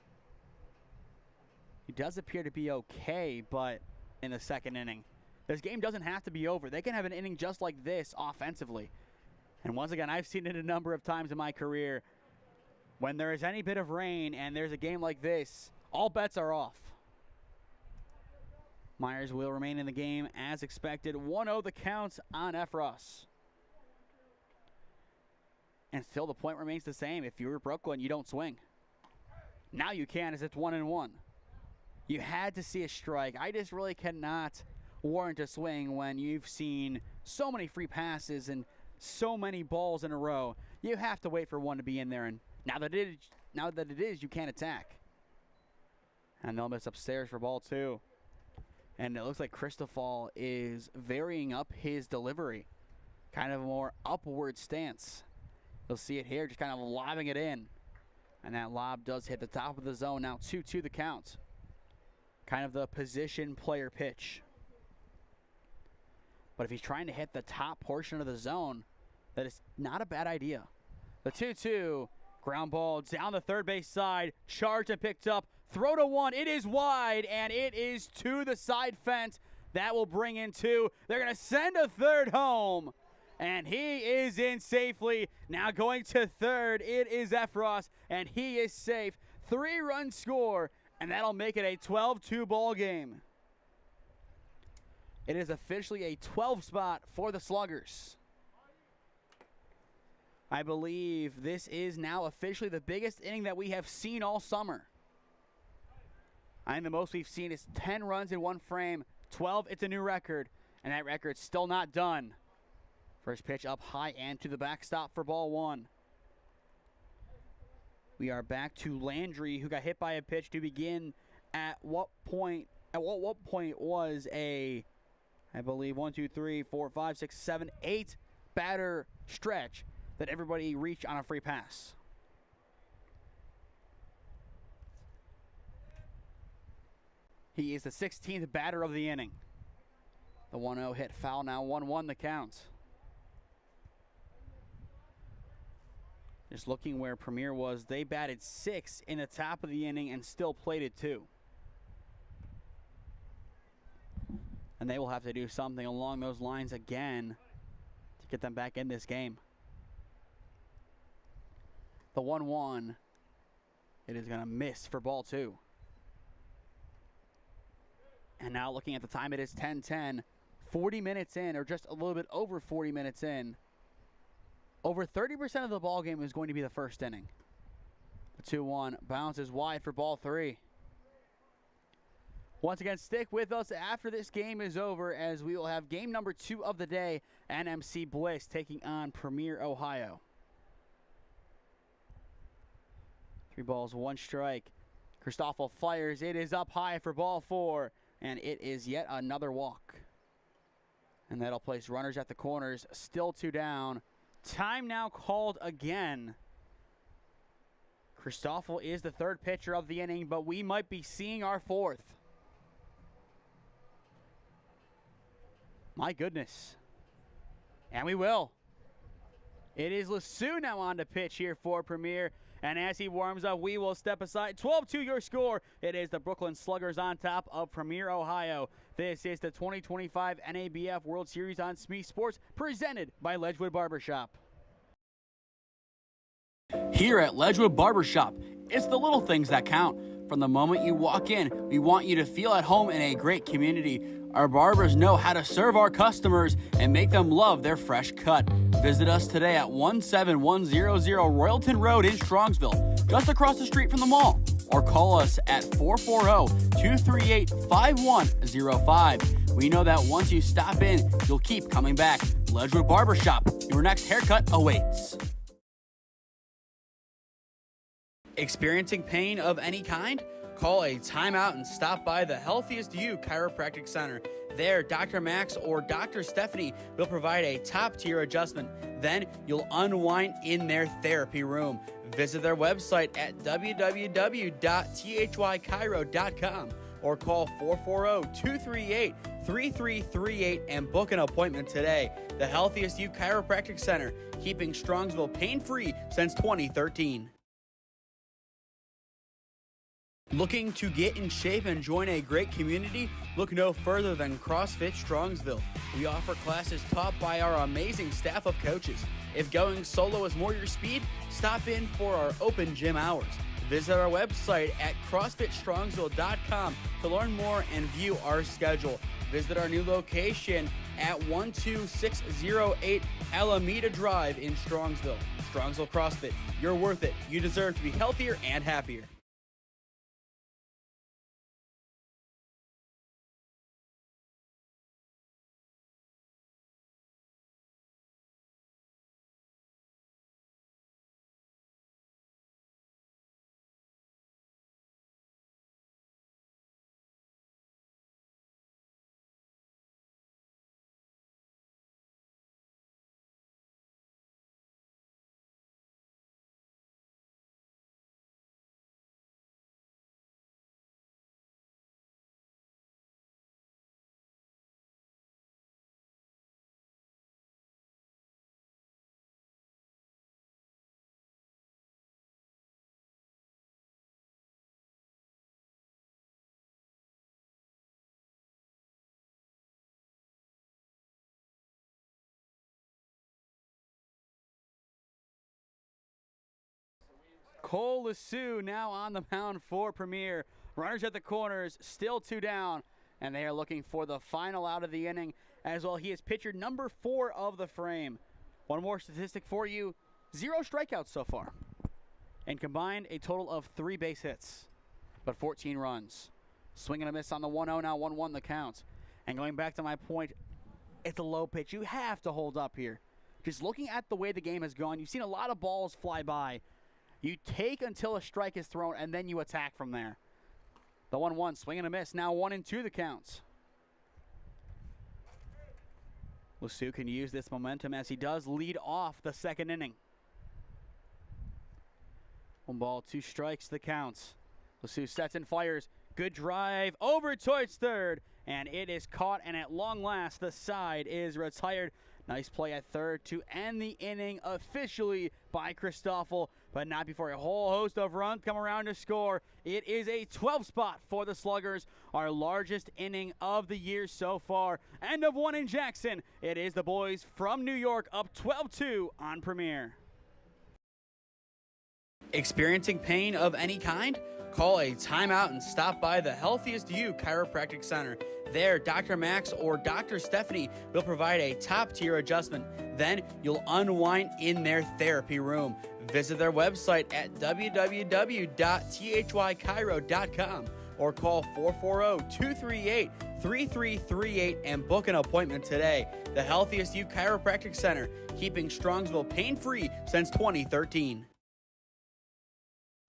He does appear to be okay, but in the second inning. This game doesn't have to be over. They can have an inning just like this offensively. And once again, I've seen it a number of times in my career. When there is any bit of rain and there's a game like this, all bets are off. Myers will remain in the game as expected. 1-0 the count on Efros. And still the point remains the same. If you're Brooklyn, you don't swing. Now you can, as it's 1-1. You had to see a strike. I just really cannot warrant a swing when you've seen so many free passes and so many balls in a row. You have to wait for one to be in there, and now that it is, you can't attack. And they'll miss upstairs for ball 2. And it looks like Christopher is varying up his delivery. Kind of a more upward stance. You'll see it here, just kind of lobbing it in. And that lob does hit the top of the zone. Now 2-2 the count. Kind of the position player pitch. But if he's trying to hit the top portion of the zone, that is not a bad idea. The 2-2, ground ball down the third base side, charged and picked up, throw to one, it is wide, and it is to the side fence. That will bring in 2. They're going to send a third home, and he is in safely. Now going to third, it is Efros, and he is safe. 3-run score, and that'll make it a 12-2 ball game. It is officially a 12 spot for the Sluggers. I believe this is now officially the biggest inning that we have seen all summer. I think the most we've seen is 10 runs in one frame. 12, it's a new record, and that record's still not done. First pitch up high and to the backstop for ball 1. We are back to Landry, who got hit by a pitch to begin at what point was a, I believe, 1, 2, 3, 4, 5, 6, 7, 8 batter stretch that everybody reached on a free pass. He is the 16th batter of the inning. The 1-0 hit foul, now 1-1 the count. Just looking where Premier was, they batted 6 in the top of the inning and still played it 2. And they will have to do something along those lines again to get them back in this game. The 1-1, it is going to miss for ball 2. And now looking at the time, it is 10-10. 40 minutes in, or just a little bit over 40 minutes in. Over 30% of the ball game is going to be the first inning. The 2-1 bounces wide for ball 3. Once again, stick with us after this game is over, as we will have game number 2 of the day, NMC Bliss taking on Premier Ohio. 3 balls, 1 strike. Christoffel fires. It is up high for ball 4, and it is yet another walk. And that'll place runners at the corners. Still 2 down. Time now called again. Christoffel is the 3rd pitcher of the inning, but we might be seeing our 4th. My goodness. And we will. It is Lassou now on to pitch here for Premier. And as he warms up, we will step aside. 12-2 your score. It is the Brooklyn Sluggers on top of Premier Ohio. This is the 2025 NABF World Series on SmeeSports, presented by Ledgewood Barbershop. Here at Ledgewood Barbershop, it's the little things that count. From the moment you walk in, we want you to feel at home in a great community. Our barbers know how to serve our customers and make them love their fresh cut. Visit us today at 17100 Royalton Road in Strongsville, just across the street from the mall. Or call us at 440-238-5105. We know that once you stop in, you'll keep coming back. Ledgewood Barbershop, your next haircut awaits. Experiencing pain of any kind? Call a timeout and stop by the Healthiest You Chiropractic Center. There, Dr. Max or Dr. Stephanie will provide a top-tier adjustment. Then you'll unwind in their therapy room. Visit their website at www.thychiro.com or call 440-238-3338 and book an appointment today. The Healthiest You Chiropractic Center, keeping Strongsville pain-free since 2013. Looking to get in shape and join a great community? Look no further than CrossFit Strongsville. We offer classes taught by our amazing staff of coaches. If going solo is more your speed, stop in for our open gym hours. Visit our website at CrossFitStrongsville.com to learn more and view our schedule. Visit our new location at 12608 Alameda Drive in Strongsville. Strongsville CrossFit, you're worth it. You deserve to be healthier and happier. Cole Lasue now on the mound for Premier. Runners at the corners, still 2 down, and they are looking for the final out of the inning as well. He is pitcher number 4 of the frame. One more statistic for you, 0 strikeouts so far, and combined a total of 3 base hits, but 14 runs. Swing and a miss on the 1-0, now 1-1 the count. And going back to my point, it's a low pitch. You have to hold up here. Just looking at the way the game has gone, you've seen a lot of balls fly by. You take until a strike is thrown, and then you attack from there. The 1-1, swing and a miss. Now 1-2 the counts. Lasue can use this momentum as he does lead off the second inning. 1 ball, 2 strikes the counts. Lasue sets and fires. Good drive over towards third, and it is caught, and at long last, the side is retired. Nice play at third to end the inning officially by Christoffel, but not before a whole host of runs come around to score. It is a 12 spot for the Sluggers, our largest inning of the year so far. End of 1 in Jackson. It is the boys from New York up 12-2 on Premier. Experiencing pain of any kind? Call a timeout and stop by the Healthiest You Chiropractic Center. There, Dr. Max or Dr. Stephanie will provide a top-tier adjustment. Then you'll unwind in their therapy room. Visit their website at www.thychiro.com or call 440-238-3338 and book an appointment today. The Healthiest You Chiropractic Center, keeping Strongsville pain-free since 2013.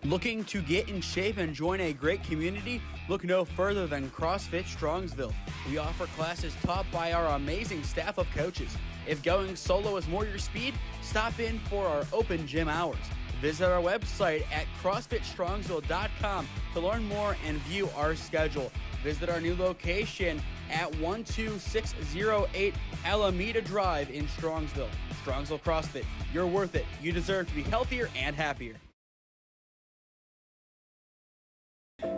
Looking to get in shape and join a great community? Look no further than CrossFit Strongsville. We offer classes taught by our amazing staff of coaches. If going solo is more your speed, stop in for our open gym hours. Visit our website at CrossFitStrongsville.com to learn more and view our schedule. Visit our new location at 12608 Alameda Drive in Strongsville. Strongsville CrossFit, you're worth it. You deserve to be healthier and happier.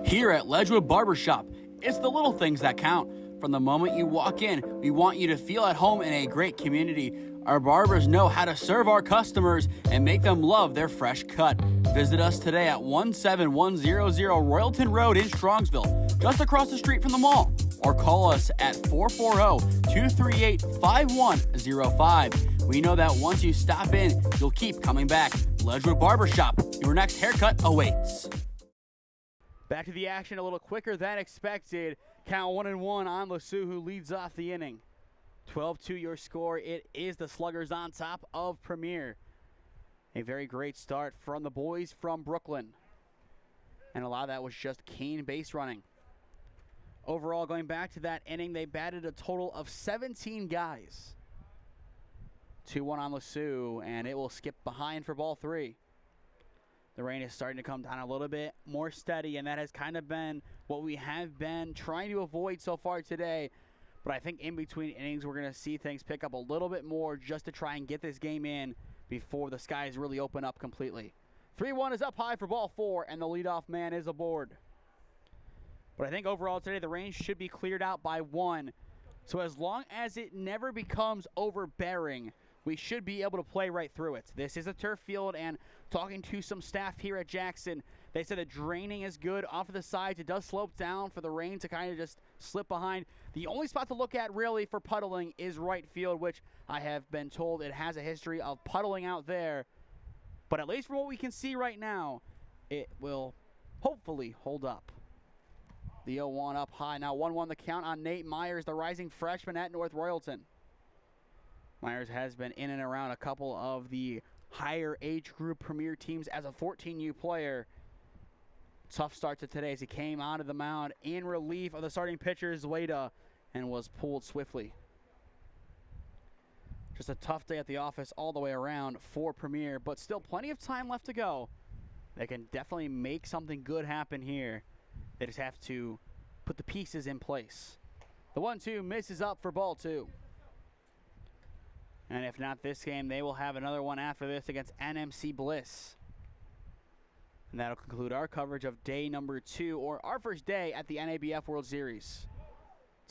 Here at Ledgewood Barbershop, it's the little things that count. From the moment you walk in, we want you to feel at home in a great community. Our barbers know how to serve our customers and make them love their fresh cut. Visit us today at 17100 Royalton Road in Strongsville, just across the street from the mall. Or call us at 440-238-5105. We know that once you stop in, you'll keep coming back. Ledgewood Barbershop, your next haircut awaits. Back to the action a little quicker than expected. Count 1-1 on Lasue, who leads off the inning. 12-2 your score. It is the Sluggers on top of Premier. A very great start from the boys from Brooklyn. And a lot of that was just keen base running. Overall, going back to that inning, they batted a total of 17 guys. 2-1 on Lasue, and it will skip behind for ball 3. The rain is starting to come down a little bit more steady, and that has kind of been what we have been trying to avoid so far today. But I think in between innings, we're going to see things pick up a little bit more just to try and get this game in before the skies really open up completely. 3-1 is up high for ball 4, and the leadoff man is aboard. But I think overall today, the rain should be cleared out by 1. So as long as it never becomes overbearing, we should be able to play right through it. This is a turf field, and talking to some staff here at Jackson, they said the draining is good off of the sides. It does slope down for the rain to kind of just slip behind. The only spot to look at really for puddling is right field, which I have been told it has a history of puddling out there. But at least from what we can see right now, it will hopefully hold up. The 0-1 up high. Now 1-1 the count on Nate Myers, the rising freshman at North Royalton. Myers has been in and around a couple of the higher age group premier teams as a 14U player. Tough start to today as he came onto the mound in relief of the starting pitcher, Zueda, and was pulled swiftly. Just a tough day at the office all the way around for Premier, but still plenty of time left to go. They can definitely make something good happen here. They just have to put the pieces in place. The 1-2 misses up for ball 2. And if not this game, they will have another one after this against NMC Bliss. And that'll conclude our coverage of day number 2, or our first day at the NABF World Series.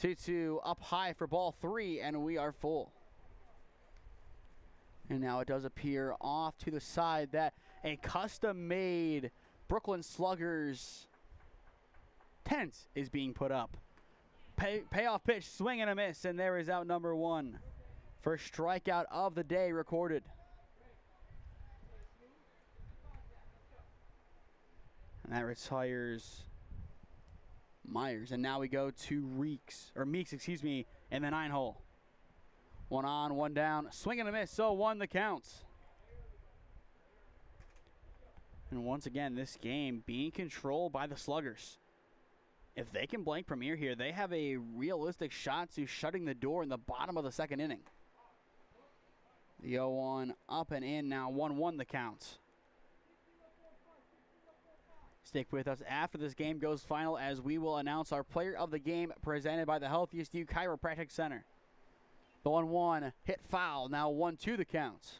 2-2 up high for ball 3, and we are full. And now it does appear off to the side that a custom-made Brooklyn Sluggers tent is being put up. Payoff pitch, swing and a miss, and there is out number 1. First strikeout of the day recorded. And that retires Myers. And now we go to Meeks, in the 9 hole. 1 on, 1 down, swing and a miss, so 1 the count. And once again, this game being controlled by the Sluggers. If they can blank Premier here, they have a realistic shot to shutting the door in the bottom of the 2nd inning. The 0-1 up and in, now 1-1 the count. Stick with us after this game goes final as we will announce our player of the game presented by the Healthiest You Chiropractic Center. The 1-1 hit foul, now 1-2 the count.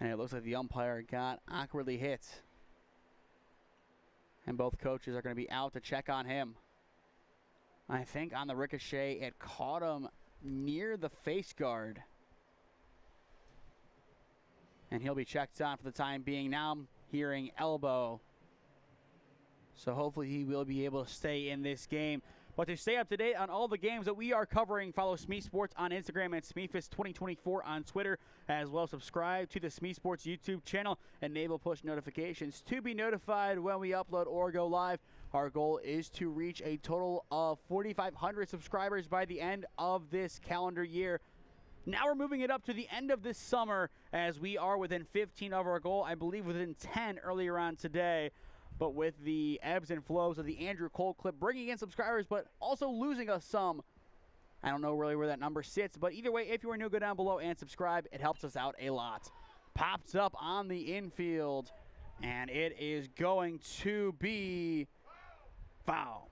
And it looks like the umpire got awkwardly hit. And both coaches are going to be out to check on him. I think on the ricochet, it caught him near the face guard. And he'll be checked on for the time being. Now I'm hearing elbow. So hopefully he will be able to stay in this game. But to stay up to date on all the games that we are covering, follow SmeeSports on Instagram and SmeeFist2024 on Twitter. As well, subscribe to the SmeeSports YouTube channel. Enable push notifications to be notified when we upload or go live. Our goal is to reach a total of 4,500 subscribers by the end of this calendar year. Now we're moving it up to the end of this summer as we are within 15 of our goal. I believe within 10 earlier on today. But with the ebbs and flows of the Andrew Cole clip, bringing in subscribers, but also losing us some. I don't know really where that number sits, but either way, if you are new, go down below and subscribe. It helps us out a lot. Pops up on the infield, and it is going to be foul.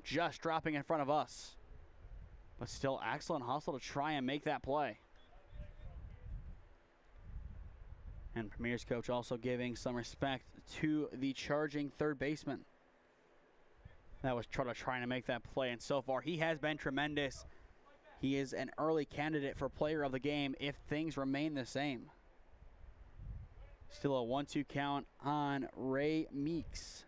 Just dropping in front of us. But still excellent hustle to try and make that play. And Premier's coach also giving some respect to the charging third baseman. That was trying to make that play, and so far he has been tremendous. He is an early candidate for player of the game if things remain the same. Still a 1-2 count on Ray Meeks.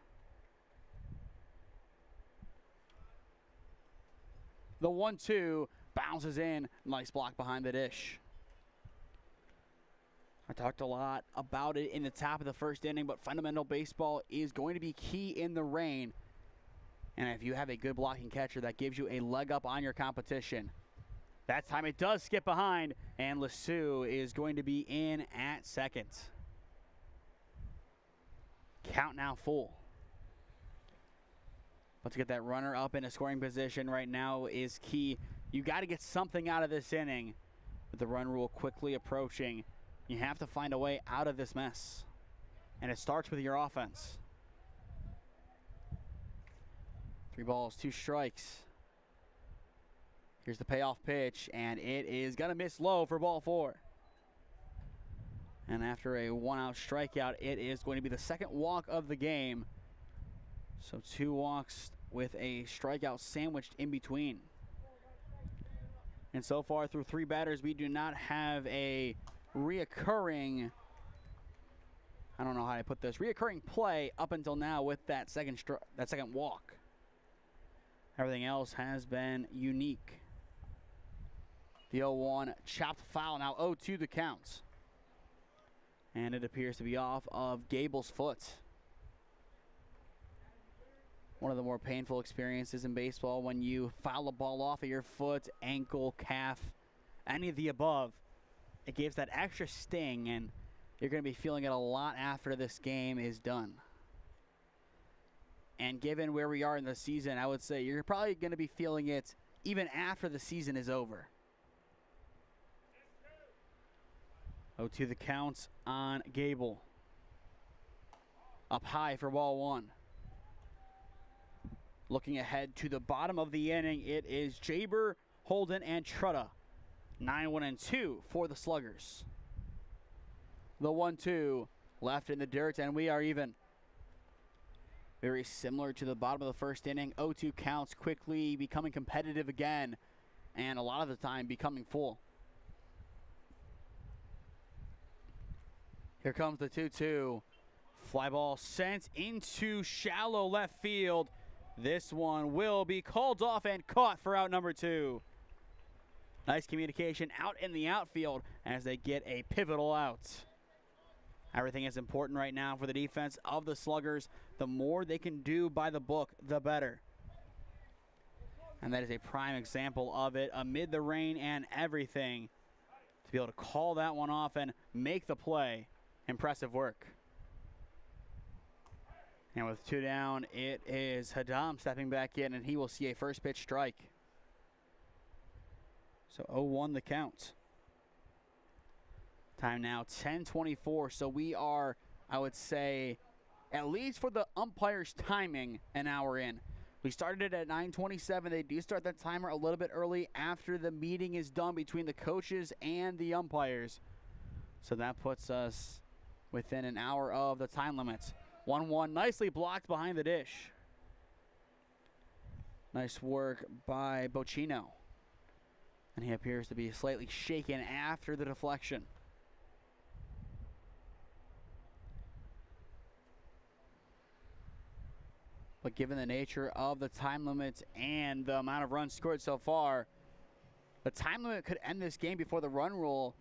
The 1-2 bounces in. Nice block behind the dish. I talked a lot about it in the top of the first inning, but fundamental baseball is going to be key in the rain. And if you have a good blocking catcher, that gives you a leg up on your competition. That time it does skip behind, and Lassou is going to be in at second. Count now full. Let's get that runner up in a scoring position right now is key. You got to get something out of this inning. With the run rule quickly approaching, you have to find a way out of this mess. and it starts with your offense. 3 balls, 2 strikes. Here's the payoff pitch, and it is going to miss low for ball 4. And after a 1-out strikeout, it is going to be the second walk of the game. So 2 walks with a strikeout sandwiched in between. And so far through 3 batters, we do not have a reoccurring, I don't know how to put this, reoccurring play up until now with that second walk. Everything else has been unique. The 0-1 chopped foul, now 0-2 the count. And it appears to be off of Gable's foot. One of the more painful experiences in baseball when you foul a ball off of your foot, ankle, calf, any of the above. It gives that extra sting, and you're going to be feeling it a lot after this game is done. And given where we are in the season, I would say you're probably going to be feeling it even after the season is over. 0-2 the counts on Gable. Up high for ball 1. Looking ahead to the bottom of the inning, it is Jaber, Holden, and Trutta. 9-1-2 for the Sluggers. The 1-2 left in the dirt, and we are even. Very similar to the bottom of the first inning. 0-2 counts, quickly becoming competitive again, and a lot of the time becoming full. Here comes the 2-2. Fly ball sent into shallow left field. This one will be called off and caught for out number 2. Nice communication out in the outfield as they get a pivotal out. Everything is important right now for the defense of the Sluggers. The more they can do by the book, the better. And that is a prime example of it amid the rain and everything. To be able to call that one off and make the play. Impressive work. And with 2 down, it is Hadam stepping back in, and he will see a first pitch strike. So 0-1 the count. Time now 10:24. So we are, I would say, at least for the umpire's timing, an hour in. We started it at 9:27. They do start that timer a little bit early after the meeting is done between the coaches and the umpires. So that puts us within an hour of the time limit. 1-1, nicely blocked behind the dish. Nice work by Bocchino. And he appears to be slightly shaken after the deflection. But given the nature of the time limit and the amount of runs scored so far, the time limit could end this game before the run rule,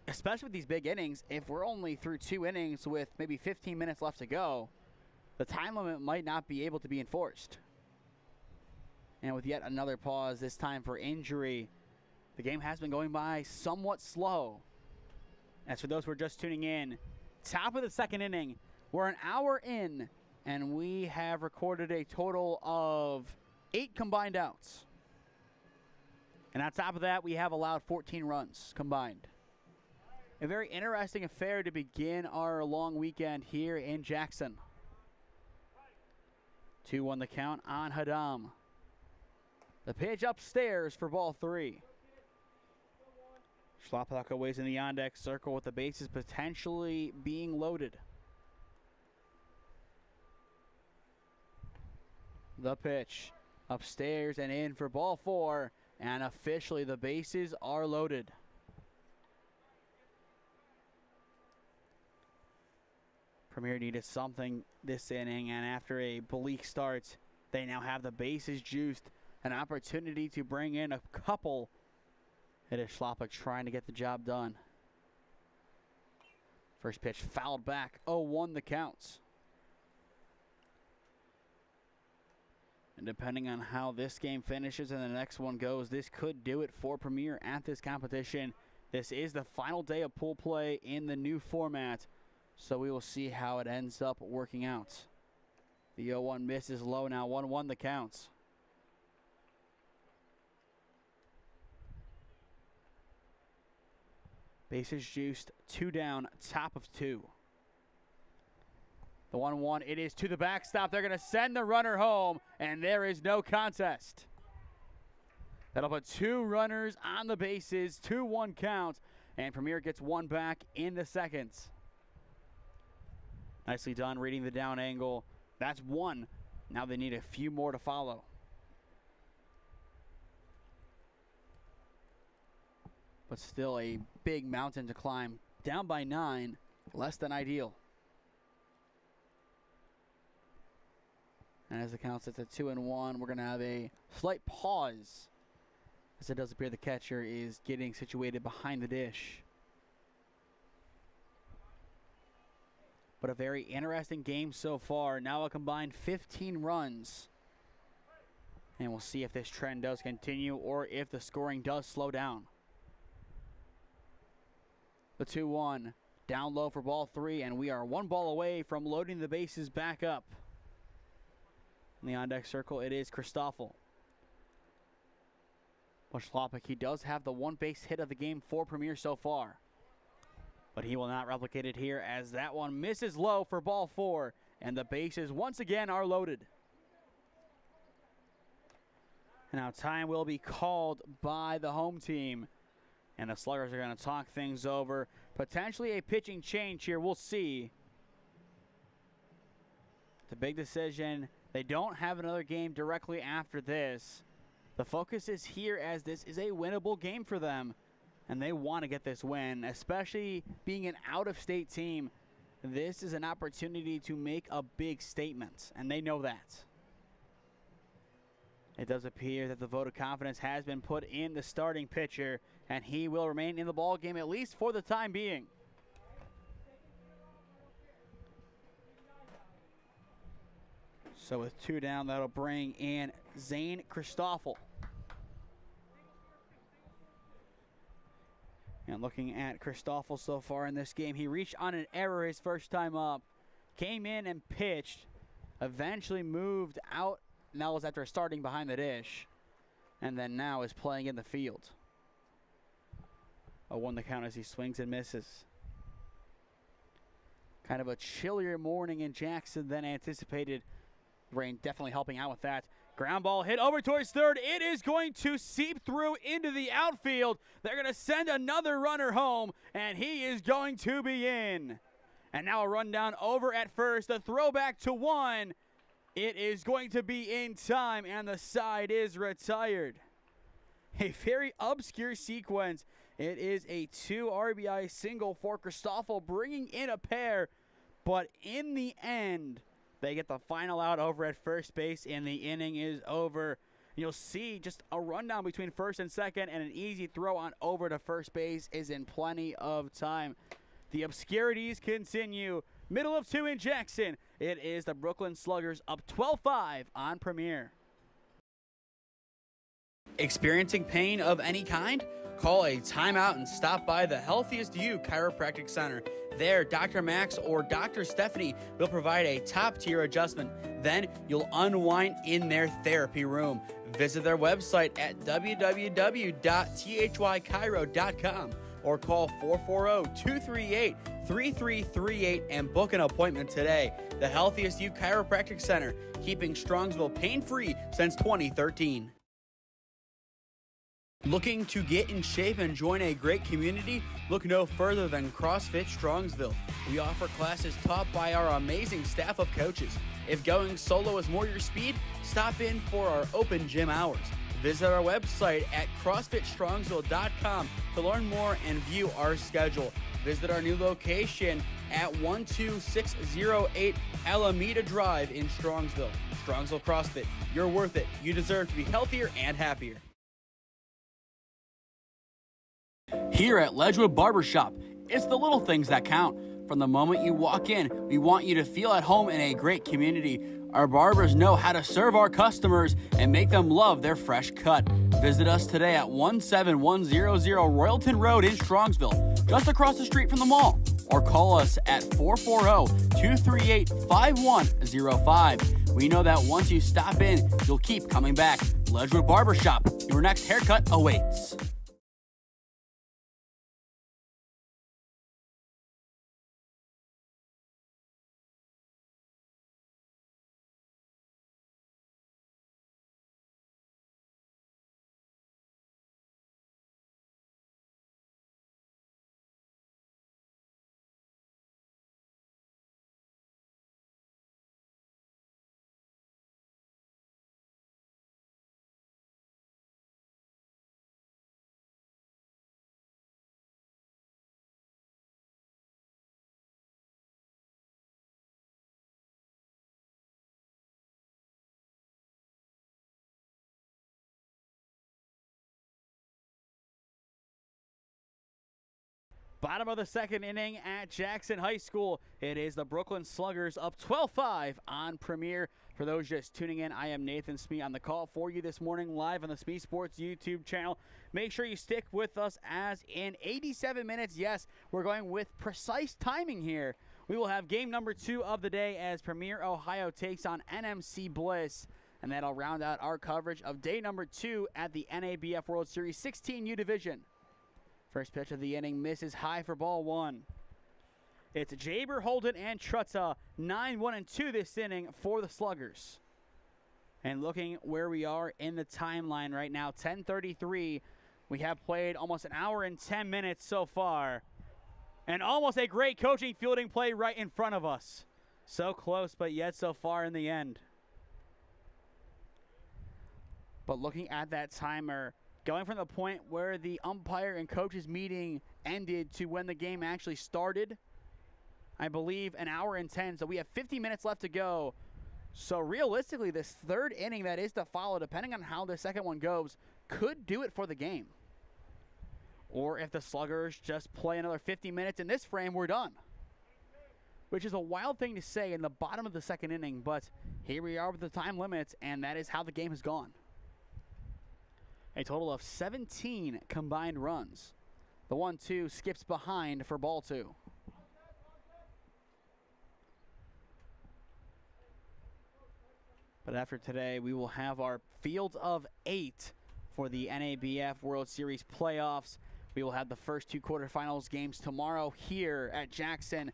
especially with these big innings. If we're only through 2 innings with maybe 15 minutes left to go, the time limit might not be able to be enforced. And with yet another pause, this time for injury, the game has been going by somewhat slow. As for those who are just tuning in, top of the second inning, we're an hour in, and we have recorded a total of 8 combined outs. And on top of that, we have allowed 14 runs combined. A very interesting affair to begin our long weekend here in Jackson. 2-1 the count on Hadam. The pitch upstairs for ball 3. Schlappacher aways in the on-deck circle with the bases potentially being loaded. The pitch upstairs and in for ball 4, and officially the bases are loaded. Premier needed something this inning, and after a bleak start, they now have the bases juiced, an opportunity to bring in a couple. It is Schlappacher trying to get the job done. First pitch fouled back, 0-1 the counts. And depending on how this game finishes and the next one goes, this could do it for Premier at this competition. This is the final day of pool play in the new format, so we will see how it ends up working out. The 0-1 miss is low now, 1-1 the counts. Bases juiced, 2 down, top of 2. The 1-1, it is to the backstop. They're going to send the runner home, and there is no contest. That'll put 2 runners on the bases, 2-1 count, and Premier gets 1 back in the second. Nicely done reading the down angle. That's 1. Now they need a few more to follow. But still a big mountain to climb. Down by 9, less than ideal. And as the count sits at 2-1, we're going to have a slight pause, as it does appear the catcher is getting situated behind the dish. But a very interesting game so far. Now a combined 15 runs. And we'll see if this trend does continue or if the scoring does slow down. The 2-1, down low for ball 3, and we are 1 ball away from loading the bases back up. In the on-deck circle, it is Christoffel. Bushlopic, he does have the 1 base hit of the game for Premier so far. But he will not replicate it here, as that one misses low for ball 4, and the bases once again are loaded. And now time will be called by the home team, and the Sluggers are going to talk things over. Potentially a pitching change here, we'll see. It's a big decision. They don't have another game directly after this. The focus is here, as this is a winnable game for them, and they want to get this win, especially being an out-of-state team. This is an opportunity to make a big statement, and they know that. It does appear that the vote of confidence has been put in the starting pitcher, and he will remain in the ball game at least for the time being. So with 2 down, that'll bring in Zane Christoffel. And looking at Christoffel so far in this game, he reached on an error his first time up, came in and pitched, eventually moved out, and that was after starting behind the dish, and then now is playing in the field. 0-1 the count as he swings and misses. Kind of a chillier morning in Jackson than anticipated. Rain definitely helping out with that. Ground ball hit over towards third. It is going to seep through into the outfield. They're going to send another runner home, and he is going to be in. And now a rundown over at first. The throwback to 1. It is going to be in time, and the side is retired. A very obscure sequence. It is a 2 RBI single for Christoffel, bringing in a pair, but in the end, they get the final out over at first base, and the inning is over. You'll see just a rundown between first and second, and an easy throw on over to first base is in plenty of time. The obscurities continue. Middle of 2 in Jackson. It is the Brooklyn Sluggers up 12-5 on Premier. Experiencing pain of any kind? Call a timeout and stop by the Healthiest You Chiropractic Center. There, Dr. Max or Dr. Stephanie will provide a top-tier adjustment. Then you'll unwind in their therapy room. Visit their website at www.thychiro.com or call 440-238-3338 and book an appointment today. The Healthiest You Chiropractic Center, keeping Strongsville pain-free since 2013. Looking to get in shape and join a great community? Look no further than CrossFit Strongsville. We offer classes taught by our amazing staff of coaches. If going solo is more your speed, stop in for our open gym hours. Visit our website at CrossFitStrongsville.com to learn more and view our schedule. Visit our new location at 12608 Alameda Drive in Strongsville. Strongsville CrossFit, you're worth it. You deserve to be healthier and happier. Here at Ledgewood Barbershop, it's the little things that count. From the moment you walk in, we want you to feel at home in a great community. Our barbers know how to serve our customers and make them love their fresh cut. Visit us today at 17100 Royalton Road in Strongsville, just across the street from the mall. Or call us at 440-238-5105. We know that once you stop in, you'll keep coming back. Ledgewood Barbershop, your next haircut awaits. Bottom of the second inning at Jackson High School. It is the Brooklyn Sluggers up 12-5 on Premier. For those just tuning in, I am Nathan Smee on the call for you this morning live on the SmeeSports YouTube channel. Make sure you stick with us as in 87 minutes. Yes, we're going with precise timing here. We will have game number 2 of the day as Premier Ohio takes on NMC Bliss. And that'll round out our coverage of day number 2 at the NABF World Series 16U Division. First pitch of the inning misses high for ball 1. It's Jaber, Holden, and Trutta, 9-1-2 this inning for the Sluggers. And looking where we are in the timeline right now, 10:33. We have played almost an hour and 10 minutes so far. And almost a great coaching fielding play right in front of us. So close, but yet so far in the end. But looking at that timer, going from the point where the umpire and coaches meeting ended to when the game actually started, I believe an hour and 10. So we have 50 minutes left to go. So realistically, this third inning that is to follow, depending on how the second one goes, could do it for the game. Or if the Sluggers just play another 50 minutes in this frame, we're done. Which is a wild thing to say in the bottom of the second inning, but here we are with the time limits, and that is how the game has gone. A total of 17 combined runs. The 1-2 skips behind for ball 2. But after today, we will have our field of 8 for the NABF World Series playoffs. We will have the first 2 quarterfinals games tomorrow here at Jackson.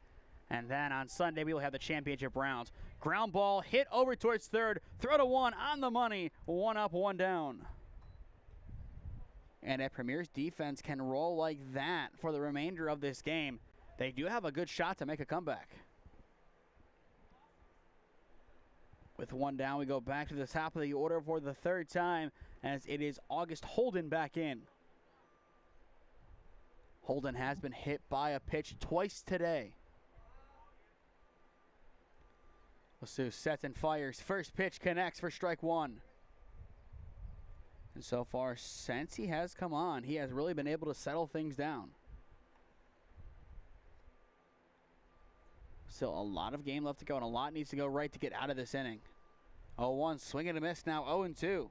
And then on Sunday, we will have the championship rounds. Ground ball hit over towards third. Throw to 1 on the money. 1 up, 1 down. And if Premier's defense can roll like that for the remainder of this game, they do have a good shot to make a comeback. With 1 down, we go back to the top of the order for the third time as it is August Holden back in. Holden has been hit by a pitch twice today. Lasu sets and fires. First pitch connects for strike 1. And so far, since he has come on, he has really been able to settle things down. Still a lot of game left to go, and a lot needs to go right to get out of this inning. 0-1, swing and a miss, now 0-2.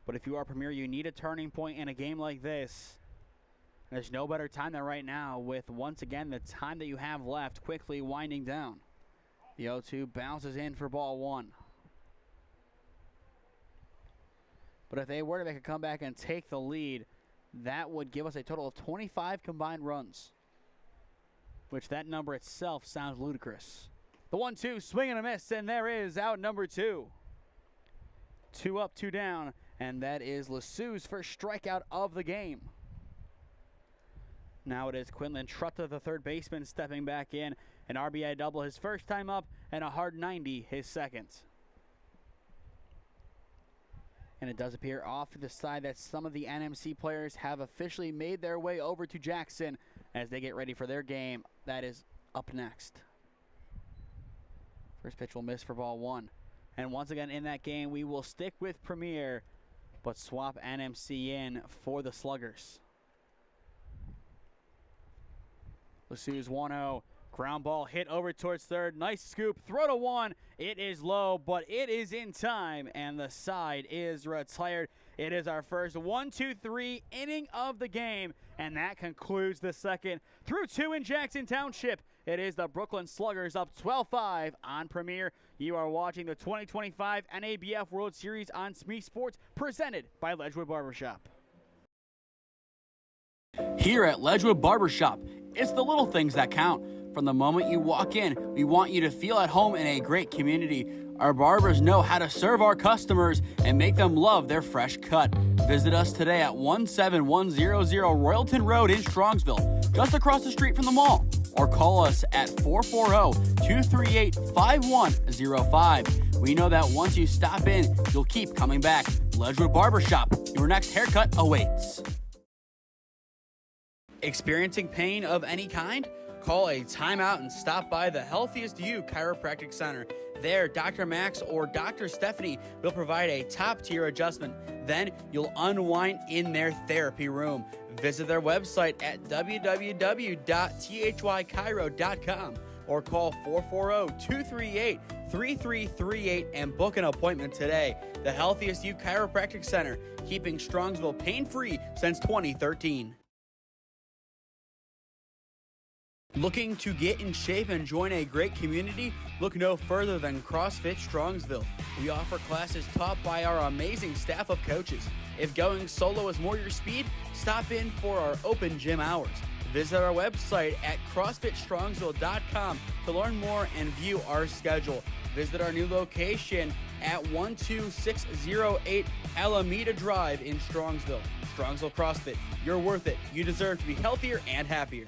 But if you are Premier, you need a turning point in a game like this. There's no better time than right now with, once again, the time that you have left quickly winding down. The 0-2 bounces in for ball 1. But if they were to make a comeback and take the lead, that would give us a total of 25 combined runs, which that number itself sounds ludicrous. The 1-2, swing and a miss, and there is out number 2. 2 up, 2 down, and that is Lasu's first strikeout of the game. Now it is Quinlan Trutta, the third baseman, stepping back in. An RBI double his first time up, and a hard 90 his second. And it does appear off to the side that some of the NMC players have officially made their way over to Jackson as they get ready for their game that is up next. First pitch will miss for ball 1. And once again in that game, we will stick with Premier, but swap NMC in for the Sluggers. Lasu's 1-0. Ground ball hit over towards third. Nice scoop. Throw to 1. It is low, but it is in time, and the side is retired. It is our first 1-2-3 inning of the game, and that concludes the second. Through 2 in Jackson Township, it is the Brooklyn Sluggers up 12-5 on Premier. You are watching the 2025 NABF World Series on SmeeSports, presented by Ledgewood Barbershop. Here at Ledgewood Barbershop, it's the little things that count. From the moment you walk in, we want you to feel at home in a great community. Our barbers know how to serve our customers and make them love their fresh cut. Visit us today at 17100 Royalton Road in Strongsville, just across the street from the mall. Or call us at 440-238-5105. We know that once you stop in, you'll keep coming back. Ledgewood Barbershop, your next haircut awaits. Experiencing pain of any kind? Call a timeout and stop by the Healthiest You Chiropractic Center. There, Dr. Max or Dr. Stephanie will provide a top-tier adjustment. Then you'll unwind in their therapy room. Visit their website at www.thychiro.com or call 440-238-3338 and book an appointment today. The Healthiest You Chiropractic Center, keeping Strongsville pain-free since 2013. Looking to get in shape and join a great community? Look no further than CrossFit Strongsville. We offer classes taught by our amazing staff of coaches. If going solo is more your speed, stop in for our open gym hours. Visit our website at CrossFitStrongsville.com to learn more and view our schedule. Visit our new location at 12608 Alameda Drive in Strongsville. Strongsville CrossFit, you're worth it. You deserve to be healthier and happier.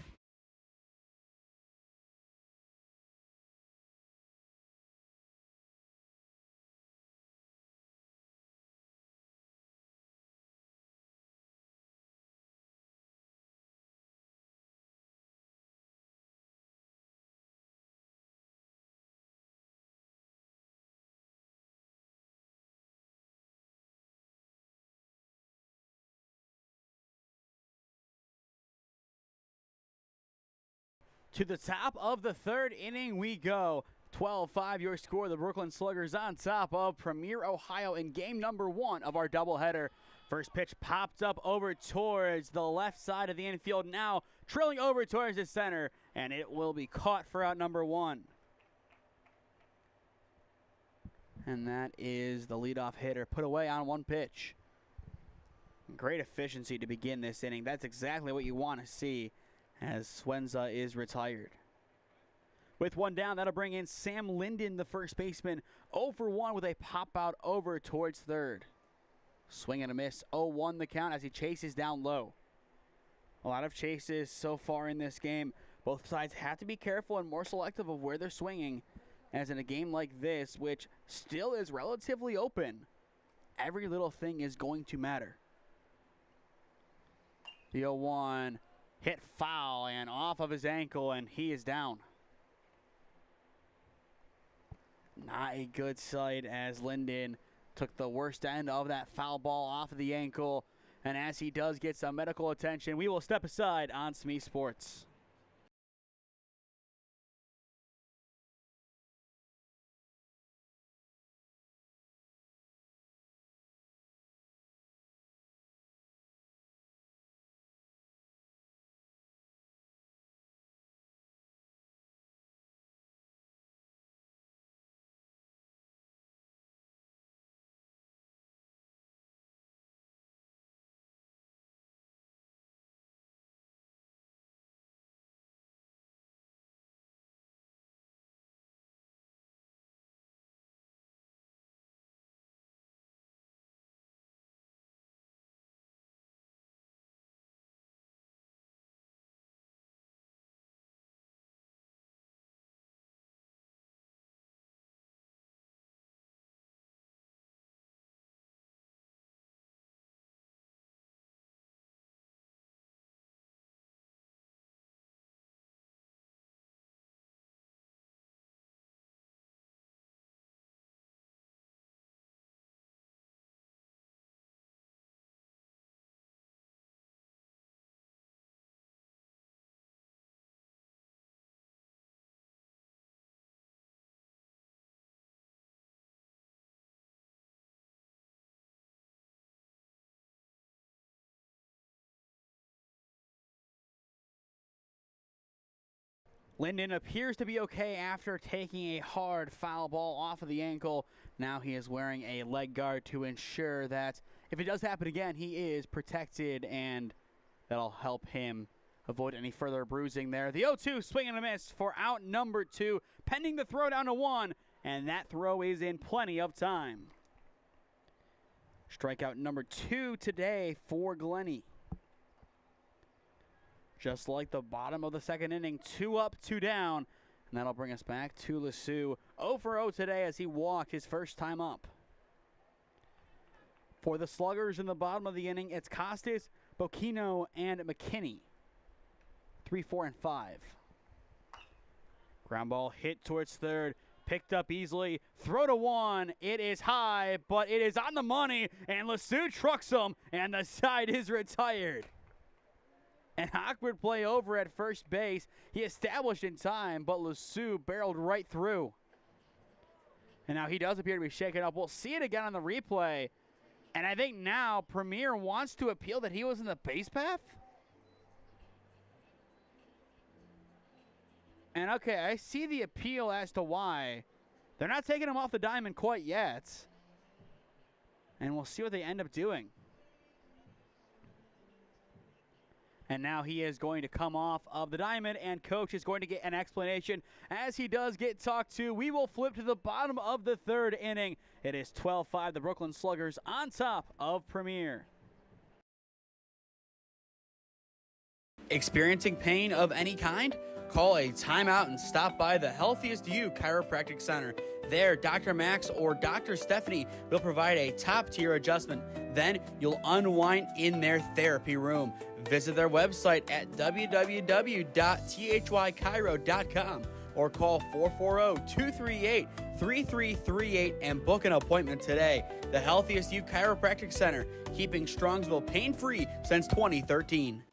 To the top of the third inning we go. 12-5 your score. The Brooklyn Sluggers on top of Premier, Ohio in game number 1 of our doubleheader. First pitch popped up over towards the left side of the infield, now trailing over towards the center, and it will be caught for out number 1. And that is the leadoff hitter put away on 1 pitch. Great efficiency to begin this inning. That's exactly what you want to see, as Swenza is retired. With 1 down, that'll bring in Sam Linden, the first baseman, 0 for 1 with a pop out over towards third. Swing and a miss, 0-1 the count as he chases down low. A lot of chases so far in this game. Both sides have to be careful and more selective of where they're swinging, as in a game like this, which still is relatively open, every little thing is going to matter. The 0-1 hit foul and off of his ankle, and he is down. Not a good sight, as Linden took the worst end of that foul ball off of the ankle. And as he does get some medical attention, we will step aside on SmeeSports. Linden appears to be okay after taking a hard foul ball off of the ankle. Now he is wearing a leg guard to ensure that if it does happen again, he is protected, and that'll help him avoid any further bruising there. The 0-2 swing and a miss for out number 2, pending the throw down to 1, and that throw is in plenty of time. Strikeout number 2 today for Glennie. Just like the bottom of the second inning, 2 up, 2 down. And that'll bring us back to LeSue. 0 for 0 today as he walked his first time up. For the Sluggers in the bottom of the inning, it's Costas, Bocchino, and McKinney. 3, 4, and 5. Ground ball hit towards third. Picked up easily. Throw to 1. It is high, but it is on the money. And LeSue trucks him, and the side is retired. An awkward play over at first base. He established in time, but LeSue barreled right through. And now he does appear to be shaken up. We'll see it again on the replay. And I think now Premier wants to appeal that he was in the base path. And okay, I see the appeal as to why. They're not taking him off the diamond quite yet. And we'll see what they end up doing. And now he is going to come off of the diamond, and coach is going to get an explanation. As he does get talked to, we will flip to the bottom of the third inning. It is 12-5, the Brooklyn Sluggers on top of Premier. Experiencing pain of any kind? Call a timeout and stop by the Healthiest You Chiropractic Center. There, Dr. Max or Dr. Stephanie will provide a top-tier adjustment. Then you'll unwind in their therapy room. Visit their website at www.thychiro.com or call 440-238-3338 and book an appointment today. The Healthiest You Chiropractic Center, keeping Strongsville pain-free since 2013.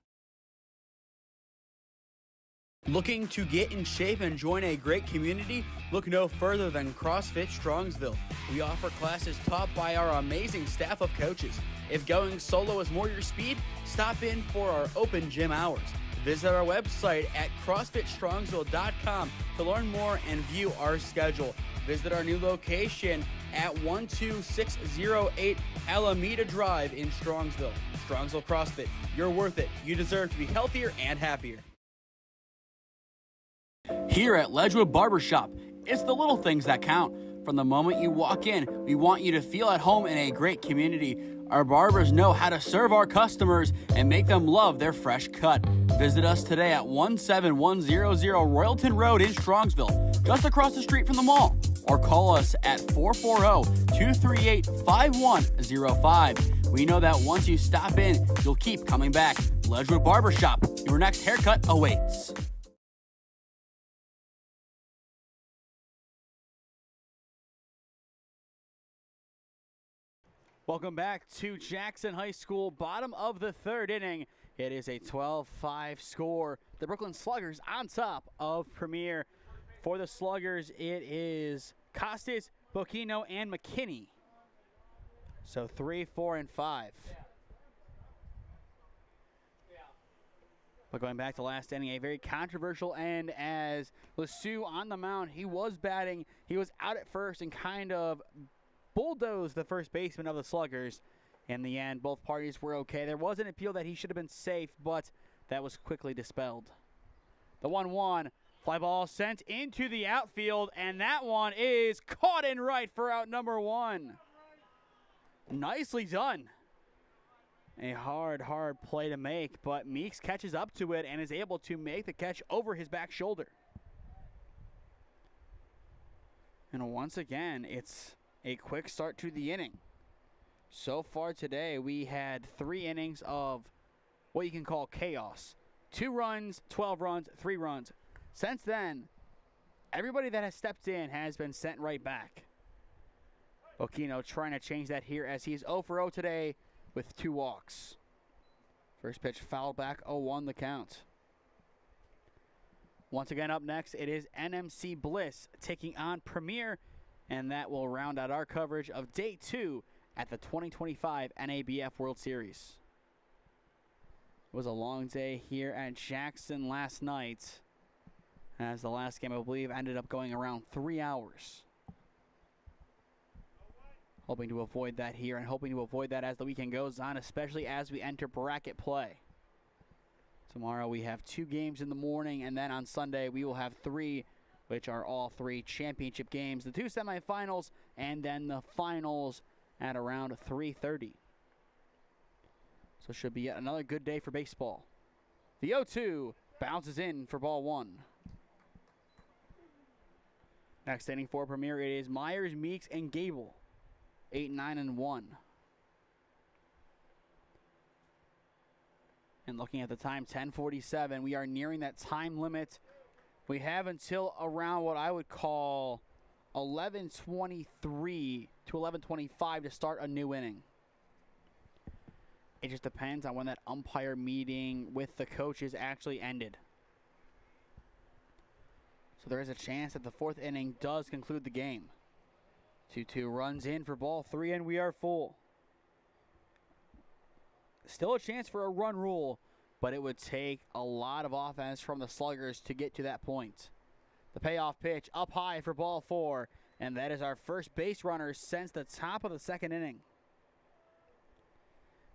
Looking to get in shape and join a great community? Look no further than CrossFit Strongsville. We offer classes taught by our amazing staff of coaches. If going solo is more your speed, stop in for our open gym hours. Visit our website at CrossFitStrongsville.com to learn more and view our schedule. Visit our new location at 12608 Alameda Drive in Strongsville. Strongsville CrossFit, you're worth it. You deserve to be healthier and happier. Here at Ledgewood Barbershop, it's the little things that count. From the moment you walk in, we want you to feel at home in a great community. Our barbers know how to serve our customers and make them love their fresh cut. Visit us today at 17100 Royalton Road in Strongsville, just across the street from the mall. Or call us at 440-238-5105. We know that once you stop in, you'll keep coming back. Ledgewood Barbershop, your next haircut awaits. Welcome back to Jackson High School, bottom of the third inning. It is a 12-5 score. The Brooklyn Sluggers on top of Premier. For the Sluggers, it is Costas, Bocchino, and McKinney. So 3, 4, and 5. But going back to last inning, a very controversial end as LeSue on the mound. He was batting. He was out at first and kind of bulldozed the first baseman of the Sluggers. In the end, both parties were okay. There was an appeal that he should have been safe, but that was quickly dispelled. The 1-1, fly ball sent into the outfield, and that one is caught in right for out number 1. Nicely done. A hard play to make, but Meeks catches up to it and is able to make the catch over his back shoulder. And once again, it's a quick start to the inning. So far today, we had 3 innings of what you can call chaos. 2 runs, 12 runs, 3 runs. Since then, everybody that has stepped in has been sent right back. Bocchino trying to change that here as he's 0 for 0 today with 2 walks. First pitch fouled back, 0-1 the count. Once again up next, it is NMC Bliss taking on Premier, and that will round out our coverage of Day 2 at the 2025 NABF World Series. It was a long day here at Jackson last night, as the last game, I believe, ended up going around 3 hours. Hoping to avoid that here and hoping to avoid that as the weekend goes on, especially as we enter bracket play. Tomorrow we have 2 games in the morning, and then on Sunday we will have 3, which are all 3 championship games, the 2 semifinals, and then the finals at around 3:30. So it should be yet another good day for baseball. The 0-2 bounces in for ball 1. Next inning for Premier, it is Myers, Meeks, and Gable. 8, 9, and 1. And looking at the time, 10:47. We are nearing that time limit. We have until around what I would call 11:23 to 11:25 to start a new inning. It just depends on when that umpire meeting with the coaches actually ended. So there is a chance that the 4th inning does conclude the game. 2-2 runs in for ball 3, and we are full. Still a chance for a run rule, but it would take a lot of offense from the Sluggers to get to that point. The payoff pitch up high for ball 4, and that is our first base runner since the top of the 2nd inning.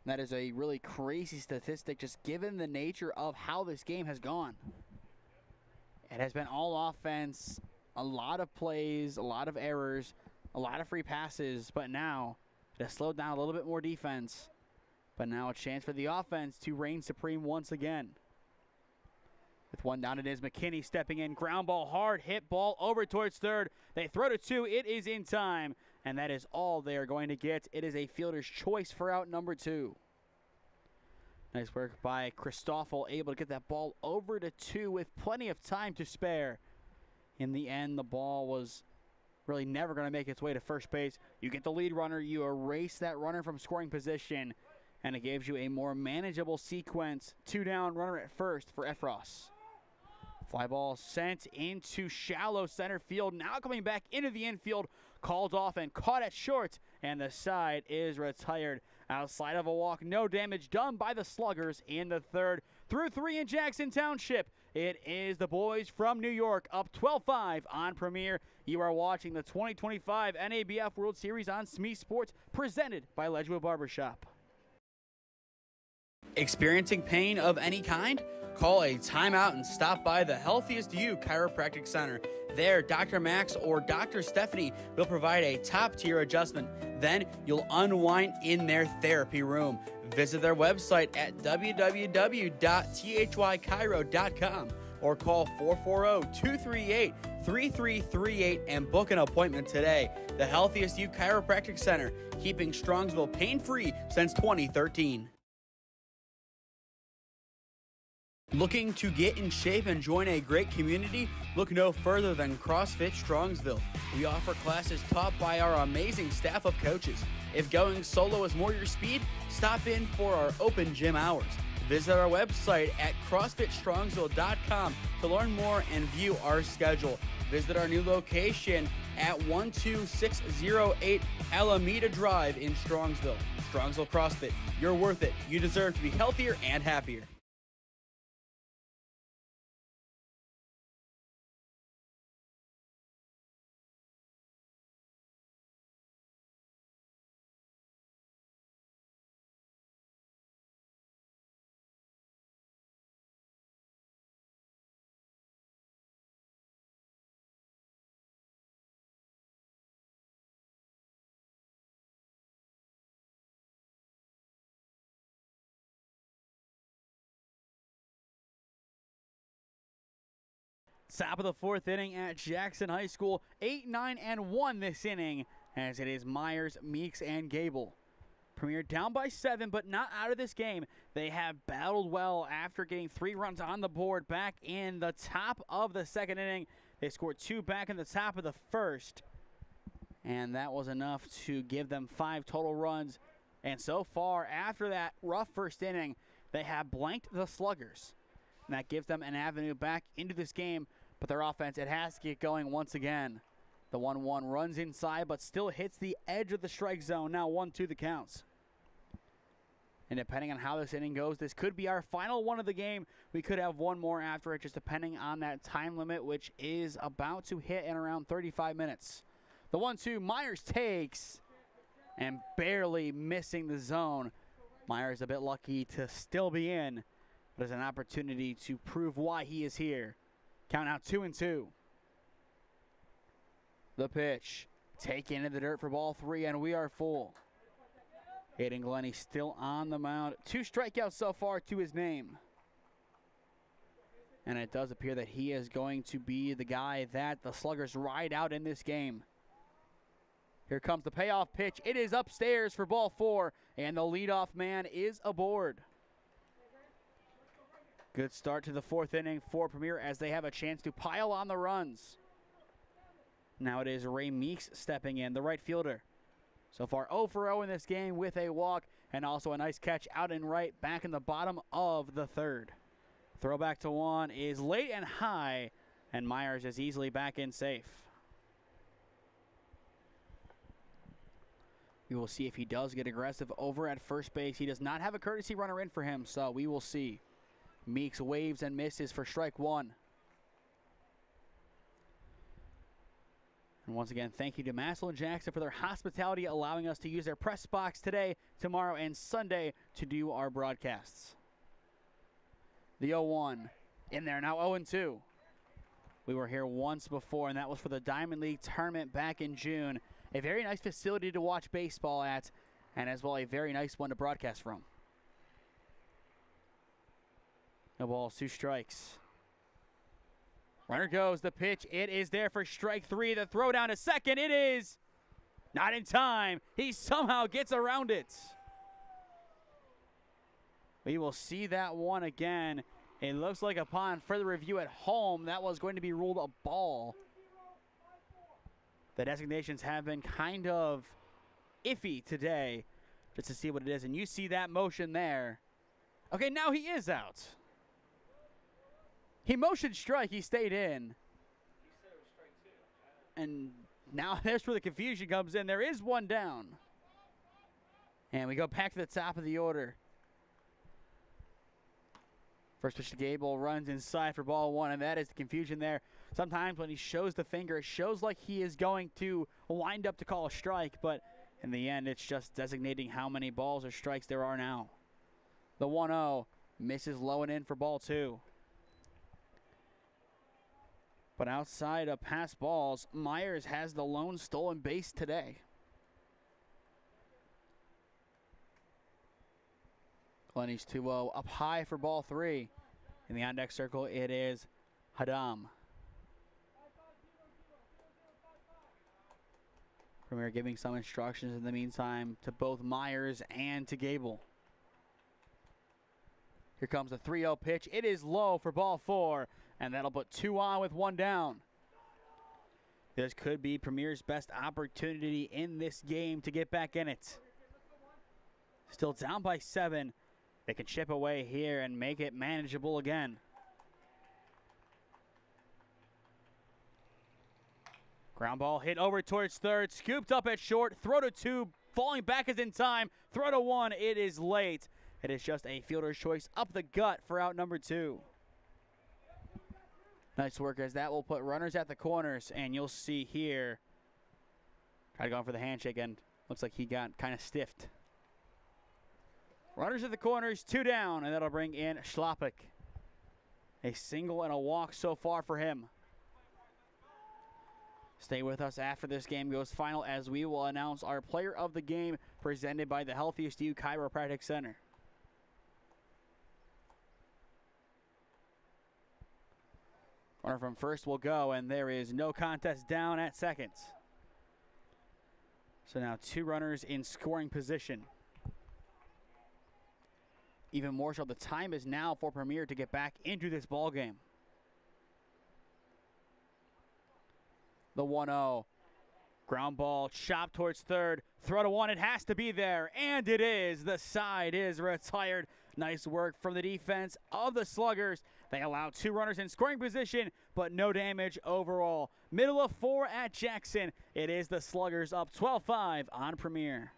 That is a really crazy statistic just given the nature of how this game has gone. It has been all offense, a lot of plays, a lot of errors, a lot of free passes, but now it has slowed down a little bit more defense. But now a chance for the offense to reign supreme once again. With one down, it is McKinney stepping in. Ground ball, hard hit ball over towards third. They throw to 2. It is in time. And that is all they are going to get. It is a fielder's choice for out number 2. Nice work by Christoffel, able to get that ball over to 2 with plenty of time to spare. In the end, the ball was really never going to make its way to first base. You get the lead runner. You erase that runner from scoring position. And it gives you a more manageable sequence. 2 down, runner at first for Efros. Fly ball sent into shallow center field. Now coming back into the infield. Called off and caught at short. And the side is retired. Outside of a walk, no damage done by the Sluggers in the 3rd. Through 3 in Jackson Township. It is the boys from New York up 12-5 on Premier. You are watching the 2025 NABF World Series on SmeeSports, presented by Ledgewood Barbershop. Experiencing pain of any kind? Call a timeout and stop by the Healthiest You Chiropractic Center. There, Dr. Max or Dr. Stephanie will provide a top-tier adjustment. Then you'll unwind in their therapy room. Visit their website at www.thychiro.com or call 440-238-3338 and book an appointment today. The Healthiest You Chiropractic Center, keeping Strongsville pain-free since 2013. Looking to get in shape and join a great community? Look no further than CrossFit Strongsville. We offer classes taught by our amazing staff of coaches. If going solo is more your speed, stop in for our open gym hours. Visit our website at CrossFitStrongsville.com to learn more and view our schedule. Visit our new location at 12608 Alameda Drive in Strongsville. Strongsville CrossFit, you're worth it. You deserve to be healthier and happier. Top of the 4th inning at Jackson High School. 8-9-1 this inning, as it is Myers, Meeks, and Gable. Premier down by 7, but not out of this game. They have battled well after getting 3 runs on the board back in the top of the 2nd inning. They scored 2 back in the top of the 1st, and that was enough to give them 5 total runs. And so far, after that rough 1st inning, they have blanked the Sluggers. And that gives them an avenue back into this game. But their offense, it has to get going once again. The 1-1 runs inside, but still hits the edge of the strike zone. Now 1-2 the counts. And depending on how this inning goes, this could be our final one of the game. We could have one more after it, just depending on that time limit, which is about to hit in around 35 minutes. The 1-2, Myers takes, and barely missing the zone. Myers a bit lucky to still be in. There's an opportunity to prove why he is here. Count out 2-2. The pitch taken into the dirt for ball 3, and we are full. Aiden Glennie still on the mound. 2 strikeouts so far to his name. And it does appear that he is going to be the guy that the Sluggers ride out in this game. Here comes the payoff pitch. It is upstairs for ball 4, and the leadoff man is aboard. Good start to the 4th inning for Premier as they have a chance to pile on the runs. Now it is Ray Meeks stepping in, the right fielder. So far 0 for 0 in this game with a walk. and also a nice catch out and right back in the bottom of the third. Throwback to one is late and high, and Myers is easily back in safe. We will see if he does get aggressive over at first base. He does not have a courtesy runner in for him, so we will see. Meeks waves and misses for strike one. And once again, thank you to Massillon Jackson for their hospitality, allowing us to use their press box today, tomorrow, and Sunday to do our broadcasts. The 0-1 in there, now 0-2. We were here once before, and that was for the Diamond League tournament back in June. A very nice facility to watch baseball at, and as well a very nice one to broadcast from. No balls, 2 strikes. Runner goes, the pitch, it is there for strike 3. The throw down to second, it is not in time. He somehow gets around it. We will see that one again. It looks like upon further review at home, that was going to be ruled a ball. The designations have been kind of iffy today, just to see what it is. And you see that motion there. Okay, now he is out. He motioned strike, he stayed in. And now there's where the confusion comes in. There is one down. And we go back to the top of the order. First pitch to Gable, runs inside for ball one, and that is the confusion there. Sometimes when he shows the finger, it shows like he is going to wind up to call a strike, but in the end, it's just designating how many balls or strikes there are now. The 1-0 misses low and in for ball two. But outside of pass balls, Myers has the lone stolen base today. Lenny's 2-0 up high for ball three. In the on-deck circle, it is Hadam. Premier giving some instructions in the meantime to both Myers and to Gable. Here comes the 3-0 pitch. It is low for ball four, and that'll put 2 on with 1 down. This could be Premier's best opportunity in this game to get back in it. Still down by 7. They can chip away here and make it manageable again. Ground ball hit over towards third, scooped up at short, throw to 2, falling back is in time, throw to 1, it is late. It is just a fielder's choice up the gut for out number 2. Nice work, as that will put runners at the corners, and you'll see here, tried going for the handshake, and looks like he got kind of stiffed. Runners at the corners, 2 down, and that'll bring in Schlappick. A single and a walk so far for him. Stay with us after this game goes final, as we will announce our player of the game presented by the Healthiest You Chiropractic Center. Runner from first will go, and there is no contest down at second. So now 2 runners in scoring position. Even more so, the time is now for Premier to get back into this ball game. The 1-0. Ground ball chopped towards third. Throw to 1. It has to be there. And it is. The side is retired. Nice work from the defense of the Sluggers. They allow 2 runners in scoring position, but no damage overall. Middle of 4 at Jackson. It is the Sluggers up 12-5 on Premier.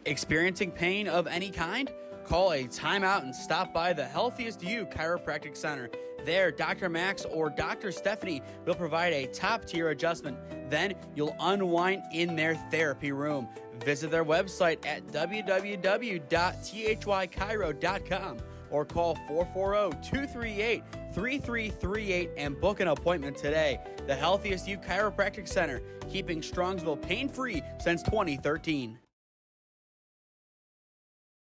Experiencing pain of any kind? Call a timeout and stop by the Healthiest You Chiropractic Center. There, Dr. Max or Dr. Stephanie will provide a top-tier adjustment. Then you'll unwind in their therapy room. Visit their website at www.thychiro.com or call 440-238-3338 and book an appointment today. The Healthiest You Chiropractic Center, keeping Strongsville pain-free since 2013.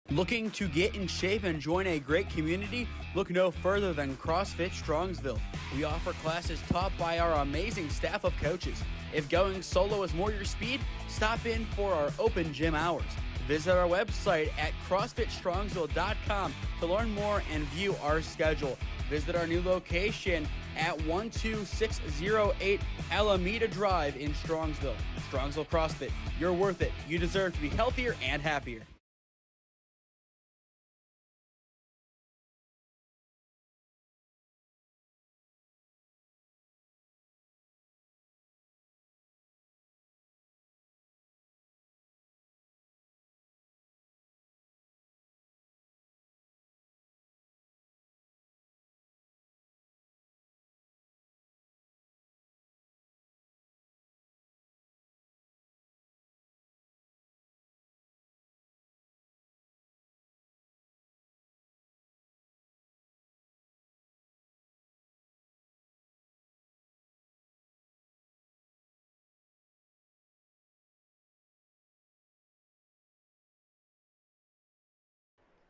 Looking to get in shape and join a great community? Look no further than CrossFit Strongsville. We offer classes taught by our amazing staff of coaches. If going solo is more your speed, stop in for our open gym hours. visit our website at CrossFitStrongsville.com to learn more and view our schedule. Visit our new location at 12608 Alameda Drive in Strongsville. Strongsville CrossFit, you're worth it. You deserve to be healthier and happier.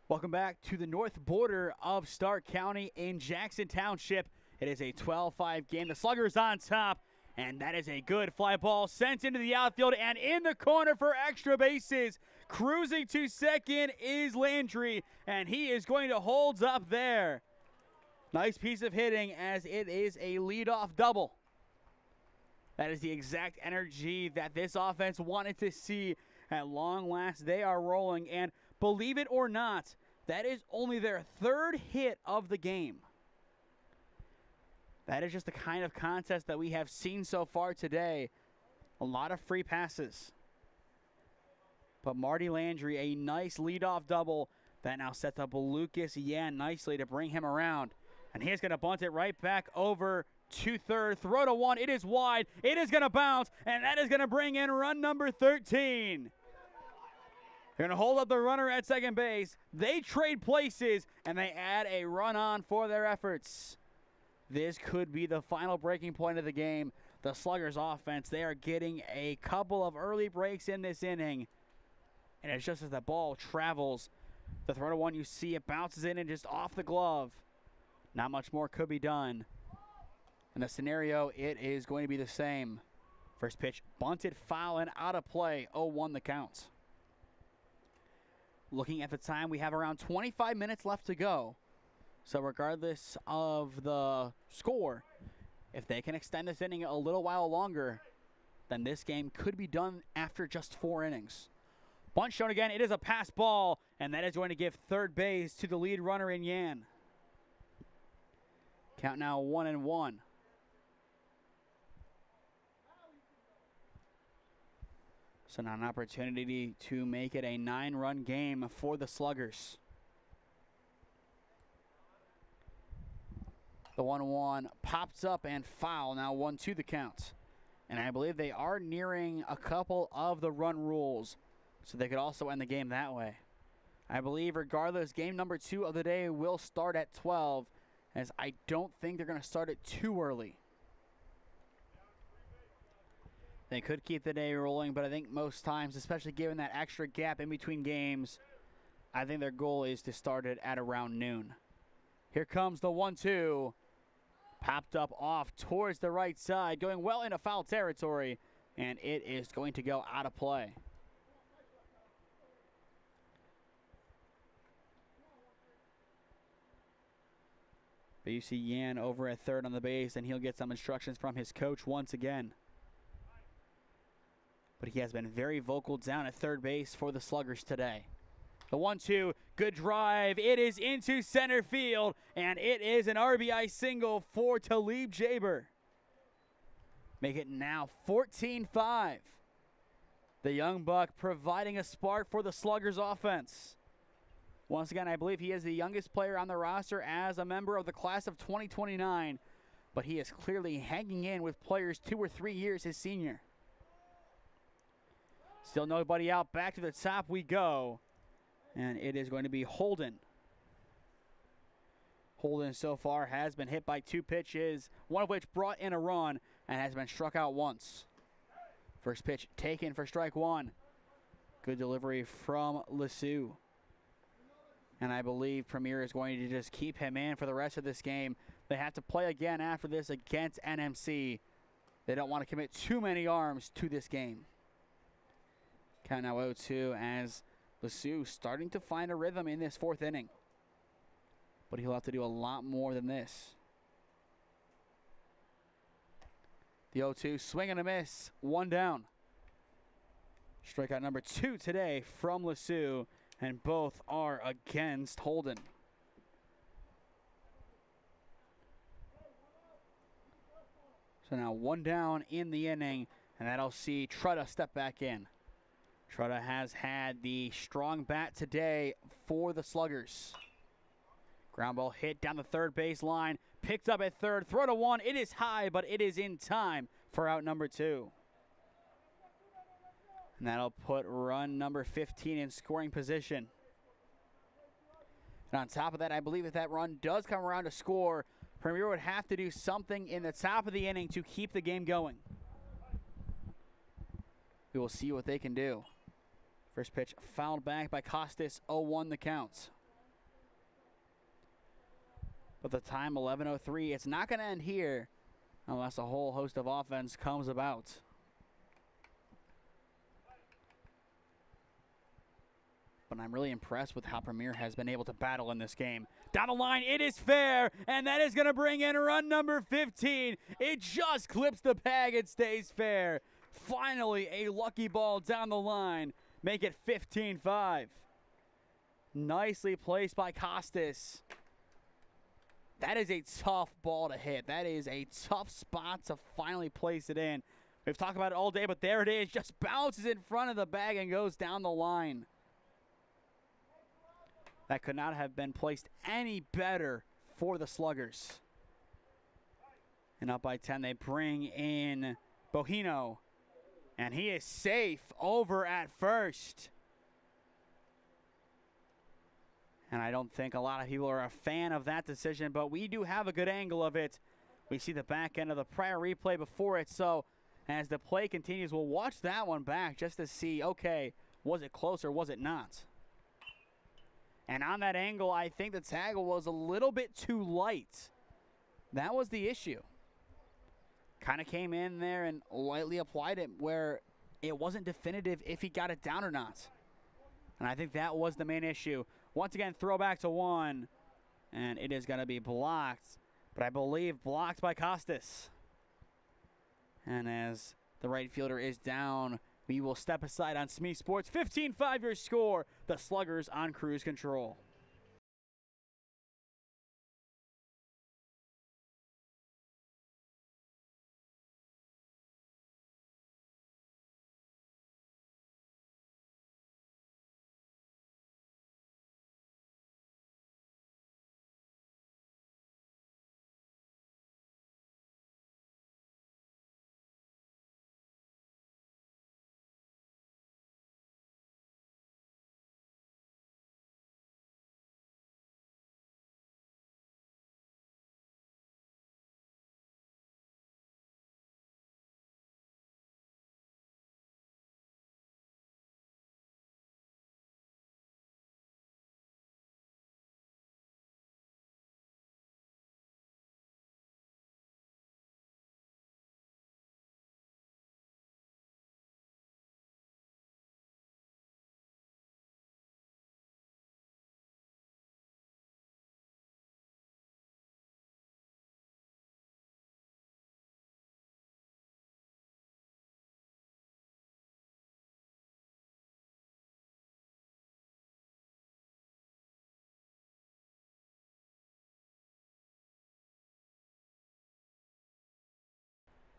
Welcome back to the north border of Stark County in Jackson Township. It is a 12-5 game. The Sluggers on top, and that is a good fly ball sent into the outfield and in the corner for extra bases. Cruising to second is Landry, and he is going to hold up there. Nice piece of hitting as it is a leadoff double. That is the exact energy that this offense wanted to see. At long last, they are rolling, and believe it or not, that is only their third hit of the game. That is just the kind of contest that we have seen so far today. A lot of free passes. But Marty Landry, a nice leadoff double that now sets up Lucas Yan nicely to bring him around. And he's going to bunt it right back over to third. Throw to one. It is wide. It is going to bounce, and that is going to bring in run number 13. They're going to hold up the runner at second base. They trade places, and they add a run on for their efforts. This could be the final breaking point of the game. The Sluggers offense, they are getting a couple of early breaks in this inning. And it's just as the ball travels, the throw to one, you see it bounces in and just off the glove. Not much more could be done. In the scenario, it is going to be the same. First pitch, bunted, foul, and out of play. 0-1 the count. Looking at the time, we have around 25 minutes left to go. So regardless of the score, if they can extend this inning a little while longer, then this game could be done after just 4 innings. Bunt shown again. It is a pass ball, and that is going to give third base to the lead runner in Yan. Count now 1-1. So now an opportunity to make it a 9-run game for the Sluggers. The 1-1 pops up and foul. Now 1-2 the count. And I believe they are nearing a couple of the run rules, so they could also end the game that way. I believe regardless, game number 2 of the day will start at 12, as I don't think they're going to start it too early. They could keep the day rolling, but I think most times, especially given that extra gap in between games, I think their goal is to start it at around noon. Here comes the 1-2. Popped up off towards the right side, going well into foul territory, and it is going to go out of play. But you see Yan over at third on the base, and he'll get some instructions from his coach once again. But he has been very vocal down at third base for the Sluggers today. The 1-2, good drive. It is into center field, and it is an RBI single for Talib Jaber. Make it now 14-5. The young buck providing a spark for the Sluggers offense. Once again, I believe he is the youngest player on the roster as a member of the class of 2029, but he is clearly hanging in with players 2 or 3 years his senior. Still nobody out. Back to the top we go. And it is going to be Holden. Holden so far has been hit by 2 pitches, one of which brought in a run and has been struck out once. First pitch taken for strike 1. Good delivery from Lassou. And I believe Premier is going to just keep him in for the rest of this game. They have to play again after this against NMC. They don't want to commit too many arms to this game. Count now 0-2 as LeSue starting to find a rhythm in this 4th inning. But he'll have to do a lot more than this. The 0-2, swing and a miss, 1 down. Strikeout number 2 today from LeSue, and both are against Holden. So now 1 down in the inning, and that'll see Trutta step back in. Trutta has had the strong bat today for the Sluggers. Ground ball hit down the third base line, picked up at third, throw to 1. It is high, but it is in time for out number 2. And that'll put run number 15 in scoring position. And on top of that, I believe if that run does come around to score, Premier would have to do something in the top of the inning to keep the game going. We will see what they can do. First pitch fouled back by Costas, 0-1 the count. But the time, 11:03. It's not going to end here unless a whole host of offense comes about. But I'm really impressed with how Premier has been able to battle in this game. Down the line, it is fair, and that is going to bring in run number 15. It just clips the bag. It stays fair. Finally, a lucky ball down the line. Make it 15-5. Nicely placed by Costas. That is a tough ball to hit. That is a tough spot to finally place it in. We've talked about it all day, but there it is. Just bounces in front of the bag and goes down the line. That could not have been placed any better for the Sluggers. And up by 10, they bring in Bojino. And he is safe over at first. And I don't think a lot of people are a fan of that decision, but we do have a good angle of it. We see the back end of the prior replay before it, so as the play continues, we'll watch that one back just to see, okay, was it close or was it not? And on that angle, I think the tackle was a little bit too light. That was the issue. Kind of came in there and lightly applied it where it wasn't definitive if he got it down or not. And I think that was the main issue. Once again, throwback to 1, and it is going to be blocked, but I believe blocked by Costas. And as the right fielder is down, we will step aside on SmeeSports. 15-5 your score. The Sluggers on cruise control.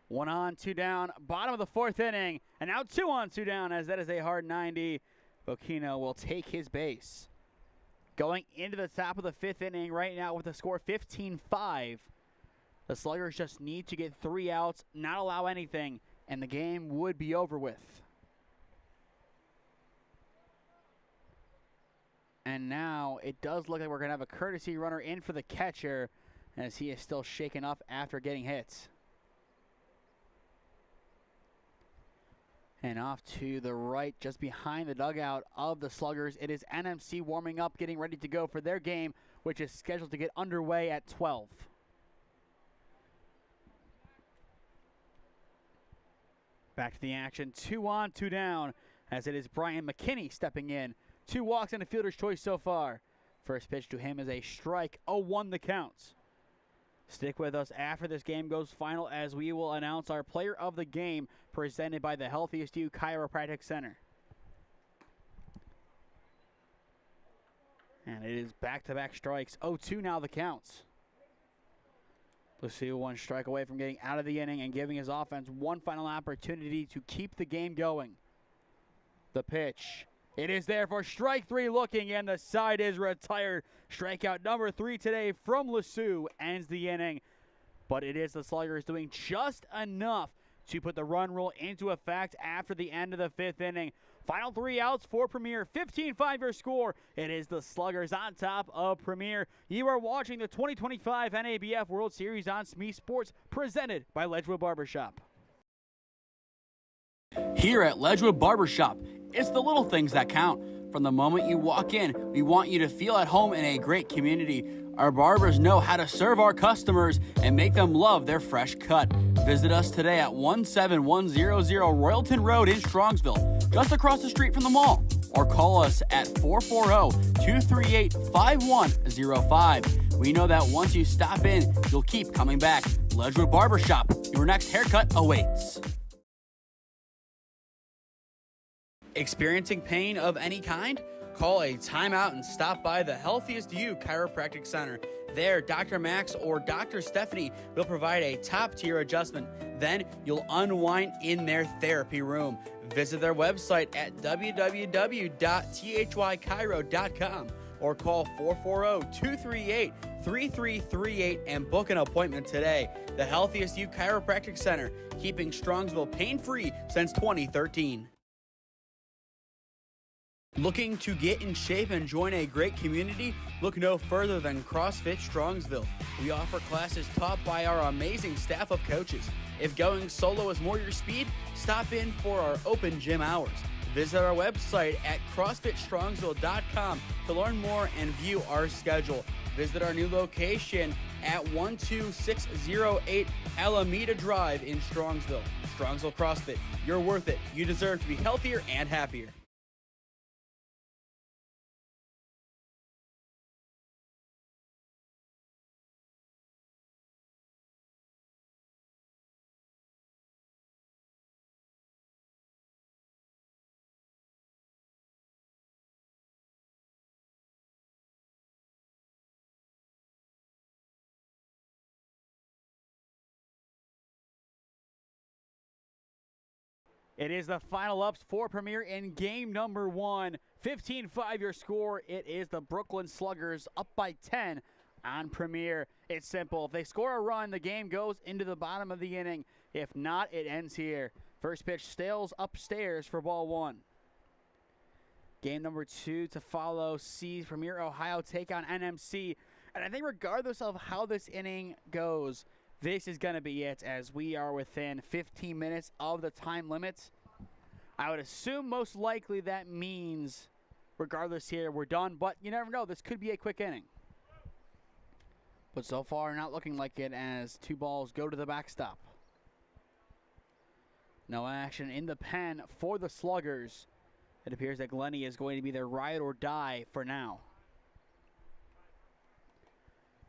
One on, 2 down, bottom of the 4th inning, and now 2 on, 2 down, as that is a hard 90. Bojino will take his base. Going into the top of the 5th inning right now with a score 15-5. The Sluggers just need to get 3 outs, not allow anything, and the game would be over with. And now it does look like we're going to have a courtesy runner in for the catcher, as he is still shaken up after getting hit. And off to the right, just behind the dugout of the Sluggers, it is NMC warming up, getting ready to go for their game, which is scheduled to get underway at 12. Back to the action, 2 on, 2 down, as it is Brian McKinney stepping in 2 walks and a fielder's choice so far. First pitch to him is a strike, 0-1 the counts. Stick with us after this game goes final as we will announce our player of the game presented by the Healthiest You Chiropractic Center. And it is back-to-back strikes, 0-2 now the counts. Lucio 1 strike away from getting out of the inning and giving his offense one final opportunity to keep the game going. The pitch. It is there for strike 3 looking, and the side is retired. Strikeout number 3 today from Lucio ends the inning. But it is the Sluggers doing just enough to put the run rule into effect after the end of the 5th inning. Final 3 outs for Premier. 15-5 your score. It is the Sluggers on top of Premier. You are watching the 2025 NABF World Series on SmeeSports, presented by Ledgewood Barbershop. Here at Ledgewood Barbershop, it's the little things that count. From the moment you walk in, we want you to feel at home in a great community. Our barbers know how to serve our customers and make them love their fresh cut. Visit us today at 17100 Royalton Road in Strongsville, just across the street from the mall. Or call us at 440-238-5105. We know that once you stop in, you'll keep coming back. Ledgewood Barbershop, your next haircut awaits. Experiencing pain of any kind? Call a timeout and stop by the Healthiest You Chiropractic Center. There, Dr. Max or Dr. Stephanie will provide a top-tier adjustment. Then you'll unwind in their therapy room. Visit their website at www.thychiro.com or call 440-238-3338 and book an appointment today. The Healthiest You Chiropractic Center, keeping Strongsville pain-free since 2013. Looking to get in shape and join a great community? Look no further than CrossFit Strongsville. We offer classes taught by our amazing staff of coaches. If going solo is more your speed, stop in for our open gym hours. Visit our website at CrossFitStrongsville.com to learn more and view our schedule. Visit our new location at 12608 Alameda Drive in Strongsville. Strongsville CrossFit, you're worth it. You deserve to be healthier and happier. It is the final ups for Premier in game number 1. 15-5 your score. It is the Brooklyn Sluggers up by 10 on Premier. It's simple. If they score a run, the game goes into the bottom of the inning. If not, it ends here. First pitch sails upstairs for ball 1. Game number 2 to follow sees Premier Ohio take on NMC. And I think regardless of how this inning goes, this is going to be it, as we are within 15 minutes of the time limit. I would assume most likely that means, regardless here, we're done. But you never know. This could be a quick inning. But so far, not looking like it, as 2 balls go to the backstop. No action in the pen for the Sluggers. It appears that Glennie is going to be their ride or die for now.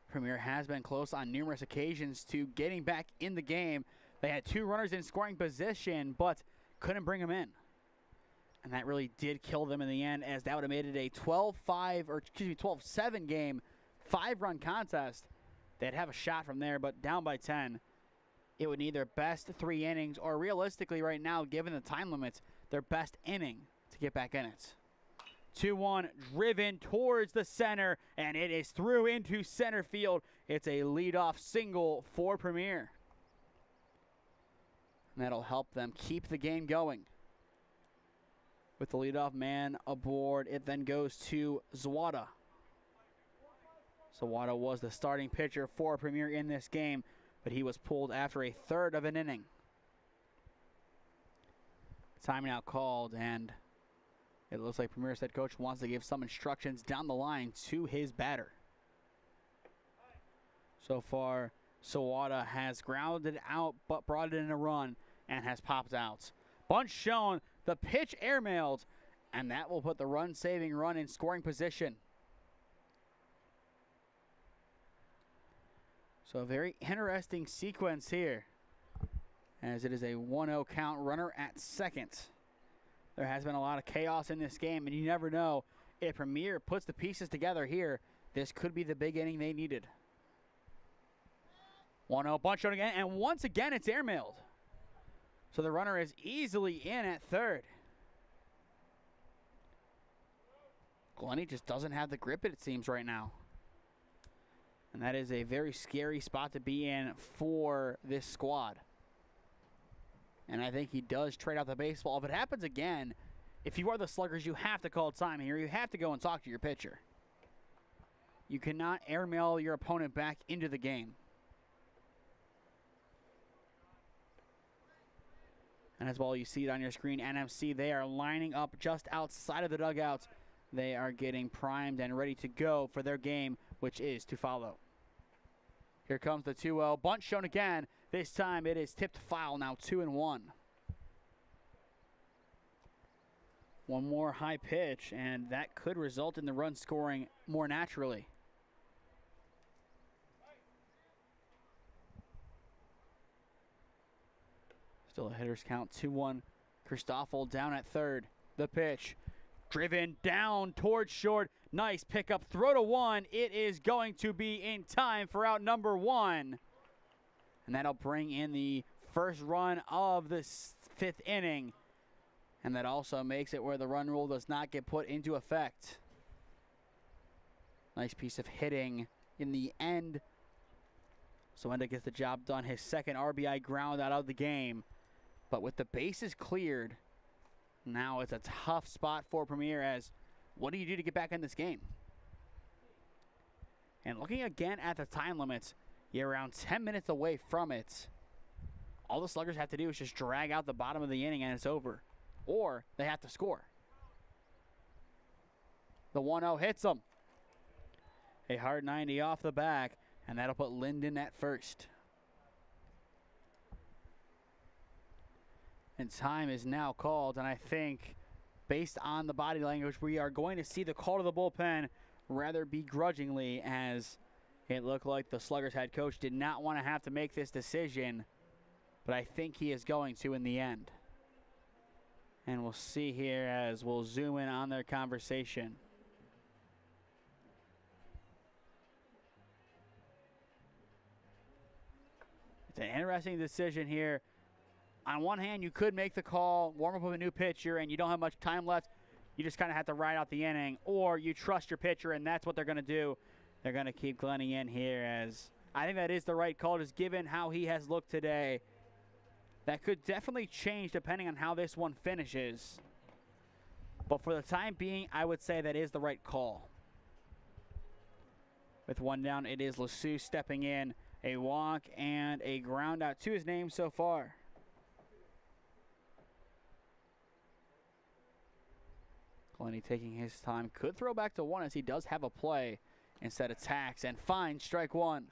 Premier has been close on numerous occasions to getting back in the game. They had 2 runners in scoring position, but couldn't bring them in. And that really did kill them in the end, as that would have made it a 12-7 game, 5-run contest. They'd have a shot from there, but down by 10. It would need their best 3 innings, or realistically right now, given the time limits, their best inning to get back in it. 2-1 driven towards the center, and it is through into center field. It's a leadoff single for Premier. And that'll help them keep the game going. With the leadoff man aboard, it then goes to Zawada. Zawada was the starting pitcher for Premier in this game, but he was pulled after a third of an inning. Timeout called, and it looks like Premier's head coach wants to give some instructions down the line to his batter. So far, Sawada has grounded out but brought in a run and has popped out. Bunt shown, the pitch airmailed, And that will put the run-saving run in scoring position. So a very interesting sequence here, as it is a 1-0 count, runner at second. There has been a lot of chaos in this game, and you never know if Premier puts the pieces together here. This could be the big inning they needed. 1-0 bunch shot again, and once again it's airmailed. So the runner is easily in at third. Glennie just doesn't have the grip it seems right now. And that is a very scary spot to be in for this squad. And I think he does trade out the baseball. If it happens again, if you are the Sluggers, you have to call time here. You have to go and talk to your pitcher. You cannot airmail your opponent back into the game. And as well, you see it on your screen, NMC, they are lining up just outside of the dugouts. They are getting primed and ready to go for their game, which is to follow. Here comes the 2-0. Bunt shown again. This time it is tipped foul, now 2-1. One more high pitch, and that could result in the run scoring more naturally. Still a hitter's count, 2-1. Christoffel down at third. The pitch. Driven down towards short. Nice pickup. Throw to one. It is going to be in time for out number one. And that'll bring in the first run of the fifth inning. And that also makes it where the run rule does not get put into effect. Nice piece of hitting in the end. So Enda gets the job done. His second RBI ground out of the game. But with the bases cleared, now it's a tough spot for Premier, as what do you do to get back in this game? And looking again at the time limits, you're around 10 minutes away from it. All the Sluggers have to do is just drag out the bottom of the inning and it's over. Or they have to score. The 1-0 hits them. A hard 90 off the back, and that'll put Linden at first. And time is now called, and I think based on the body language, we are going to see the call to the bullpen rather begrudgingly, as it looked like the Sluggers head coach did not want to have to make this decision, but I think he is going to in the end. And we'll see here as we'll zoom in on their conversation. It's an interesting decision here. On one hand, you could make the call, warm up with a new pitcher, and you don't have much time left. You just kind of have to ride out the inning. Or you trust your pitcher, and that's what they're going to do. They're going to keep Glennie in here, as I think that is the right call, just given how he has looked today. That could definitely change depending on how this one finishes. But for the time being, I would say that is the right call. With one down, it is LeSue stepping in. A walk and a ground out to his name so far. Glennie taking his time. Could throw back to one, as he does have a play. Instead attacks and finds strike one.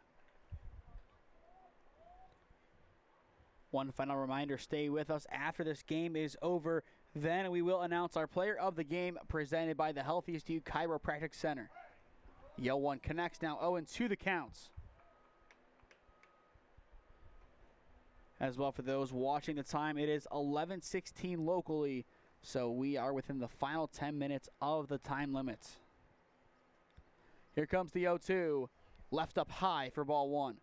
One final reminder, stay with us after this game is over. Then we will announce our player of the game, presented by the Healthiest You Chiropractic Center. The 0-1 connects, now 0-2 the counts. As well, for those watching the time, it is 11:16 locally. So we are within the final 10 minutes of the time limit. Here comes the 0-2. Left up high for ball one.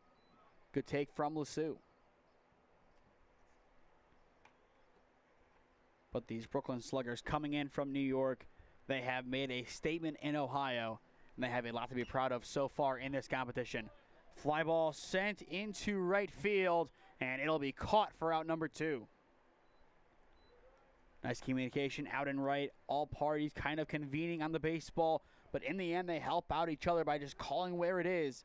Good take from LeSue. But these Brooklyn Sluggers coming in from New York, they have made a statement in Ohio, and they have a lot to be proud of so far in this competition. Fly ball sent into right field, and it'll be caught for out number two. Nice communication out and right. All parties kind of convening on the baseball, but in the end they help out each other by just calling where it is,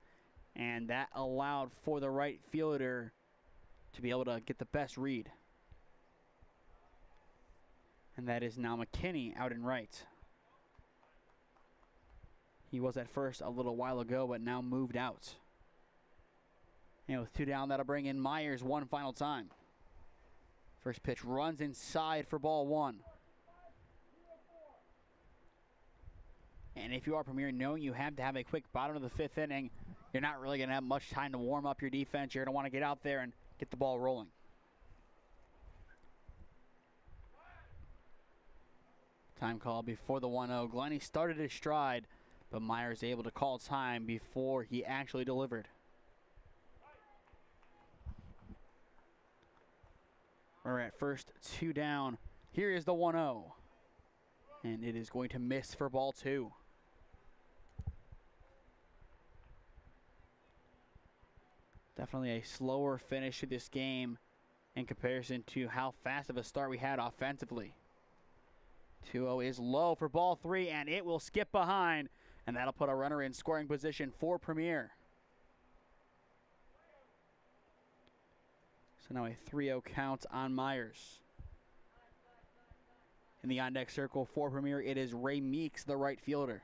and that allowed for the right fielder to be able to get the best read. And that is now McKinney out and right. He was at first a little while ago, but now moved out. And with two down, that'll bring in Myers one final time. First pitch runs inside for ball one. And if you are Premier, knowing you have to have a quick bottom of the 5th inning, you're not really going to have much time to warm up your defense. You're going to want to get out there and get the ball rolling. Time call before the 1-0. Glennie started his stride, but Myers able to call time before he actually delivered. We're at first, 2 down. Here is the 1-0. And it is going to miss for ball 2. Definitely a slower finish to this game in comparison to how fast of a start we had offensively. 2-0 is low for ball 3, and it will skip behind, and that'll put a runner in scoring position for Premier. So now a 3-0 count on Myers. In the on-deck circle for Premier, it is Ray Meeks, the right fielder.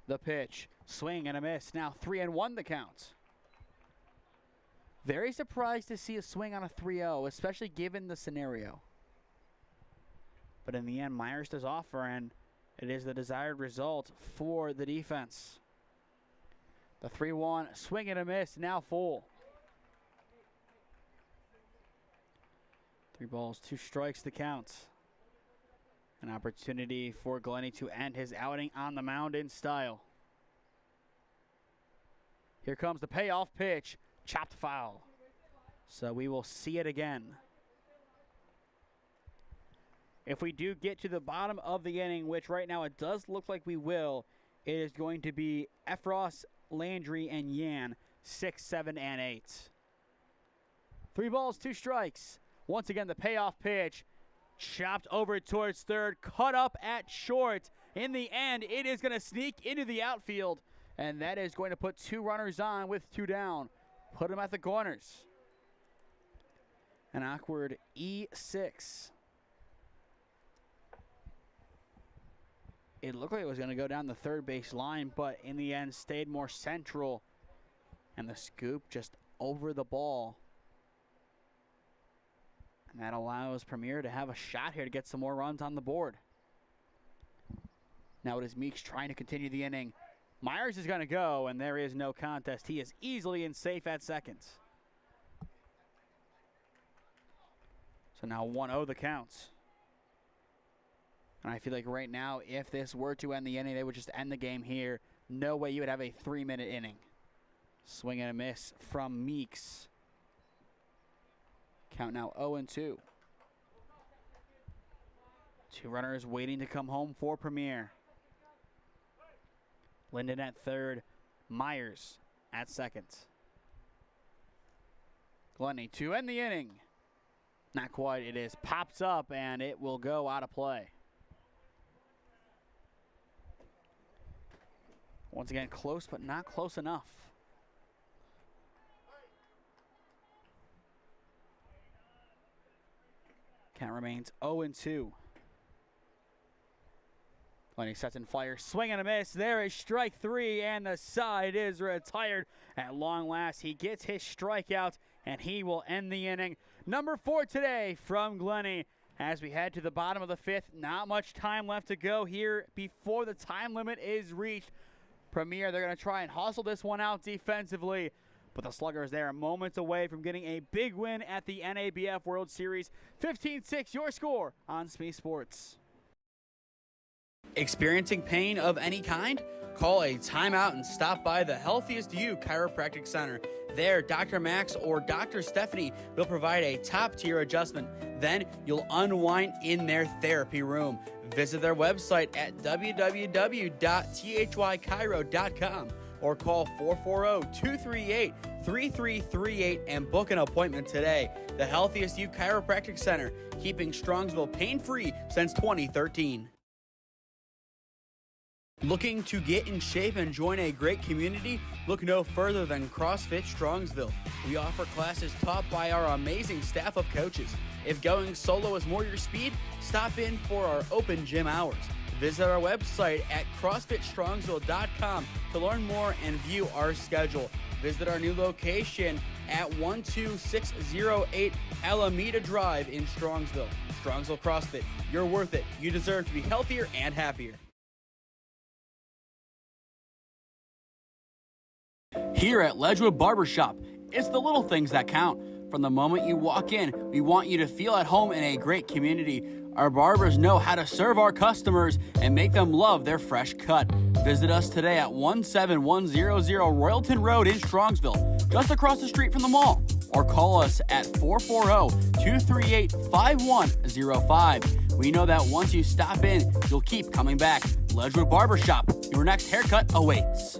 The pitch, swing and a miss. Now 3-1 the count. Very surprised to see a swing on a 3-0, especially given the scenario. But in the end, Myers does offer, and it is the desired result for the defense. The 3-1, swing and a miss, now full. 3 balls, 2 strikes the count. An opportunity for Glennie to end his outing on the mound in style. Here comes the payoff pitch, chopped foul. So we will see it again. If we do get to the bottom of the inning, which right now it does look like we will, it is going to be Efros, Landry, and Yan, 6, 7, and 8. 3 balls, 2 strikes. Once again, the payoff pitch, chopped over towards third, cut up at short. In the end, it is going to sneak into the outfield, and that is going to put 2 runners on with 2 down. Put them at the corners. An awkward E6. It looked like it was going to go down the third base line, but in the end stayed more central. And the scoop just over the ball. And that allows Premier to have a shot here to get some more runs on the board. Now it is Meeks trying to continue the inning. Myers is going to go, and there is no contest. He is easily in safe at second. So now 1-0 the counts. And I feel like right now, if this were to end the inning, they would just end the game here. No way you would have a 3-minute inning. Swing and a miss from Meeks. Count now 0-2. 2 runners waiting to come home for Premier. Linden at third, Myers at second. Glennie to end the inning. Not quite, it is popped up and it will go out of play. Once again, close but not close enough. Count remains 0-2. Glennie sets and fires, swing and a miss. There is strike 3, and the side is retired. At long last, he gets his strikeout, and he will end the inning. Number 4 today from Glennie. As we head to the bottom of the 5th, not much time left to go here before the time limit is reached. Premier, they're going to try and hustle this one out defensively. But the Sluggers there are moments away from getting a big win at the NABF World Series. 15-6 your score on SmeeSports. Experiencing pain of any kind? Call a timeout and stop by the Healthiest You Chiropractic Center. There, Dr. Max or Dr. Stephanie will provide a top-tier adjustment. Then you'll unwind in their therapy room. Visit their website at www.thychiro.com or call 440-238-3338 and book an appointment today. The Healthiest You Chiropractic Center, keeping Strongsville pain-free since 2013. Looking to get in shape and join a great community? Look no further than CrossFit Strongsville. We offer classes taught by our amazing staff of coaches. If going solo is more your speed, stop in for our open gym hours. Visit our website at CrossFitStrongsville.com to learn more and view our schedule. Visit our new location at 12608 Alameda Drive in Strongsville. Strongsville CrossFit. You're worth it. You deserve to be healthier and happier. Here at Ledgewood Barbershop, it's the little things that count. From the moment you walk in, we want you to feel at home in a great community. Our barbers know how to serve our customers and make them love their fresh cut. Visit us today at 17100 Royalton Road in Strongsville, just across the street from the mall. Or call us at 440-238-5105. We know that once you stop in, you'll keep coming back. Ledgewood Barbershop, your next haircut awaits.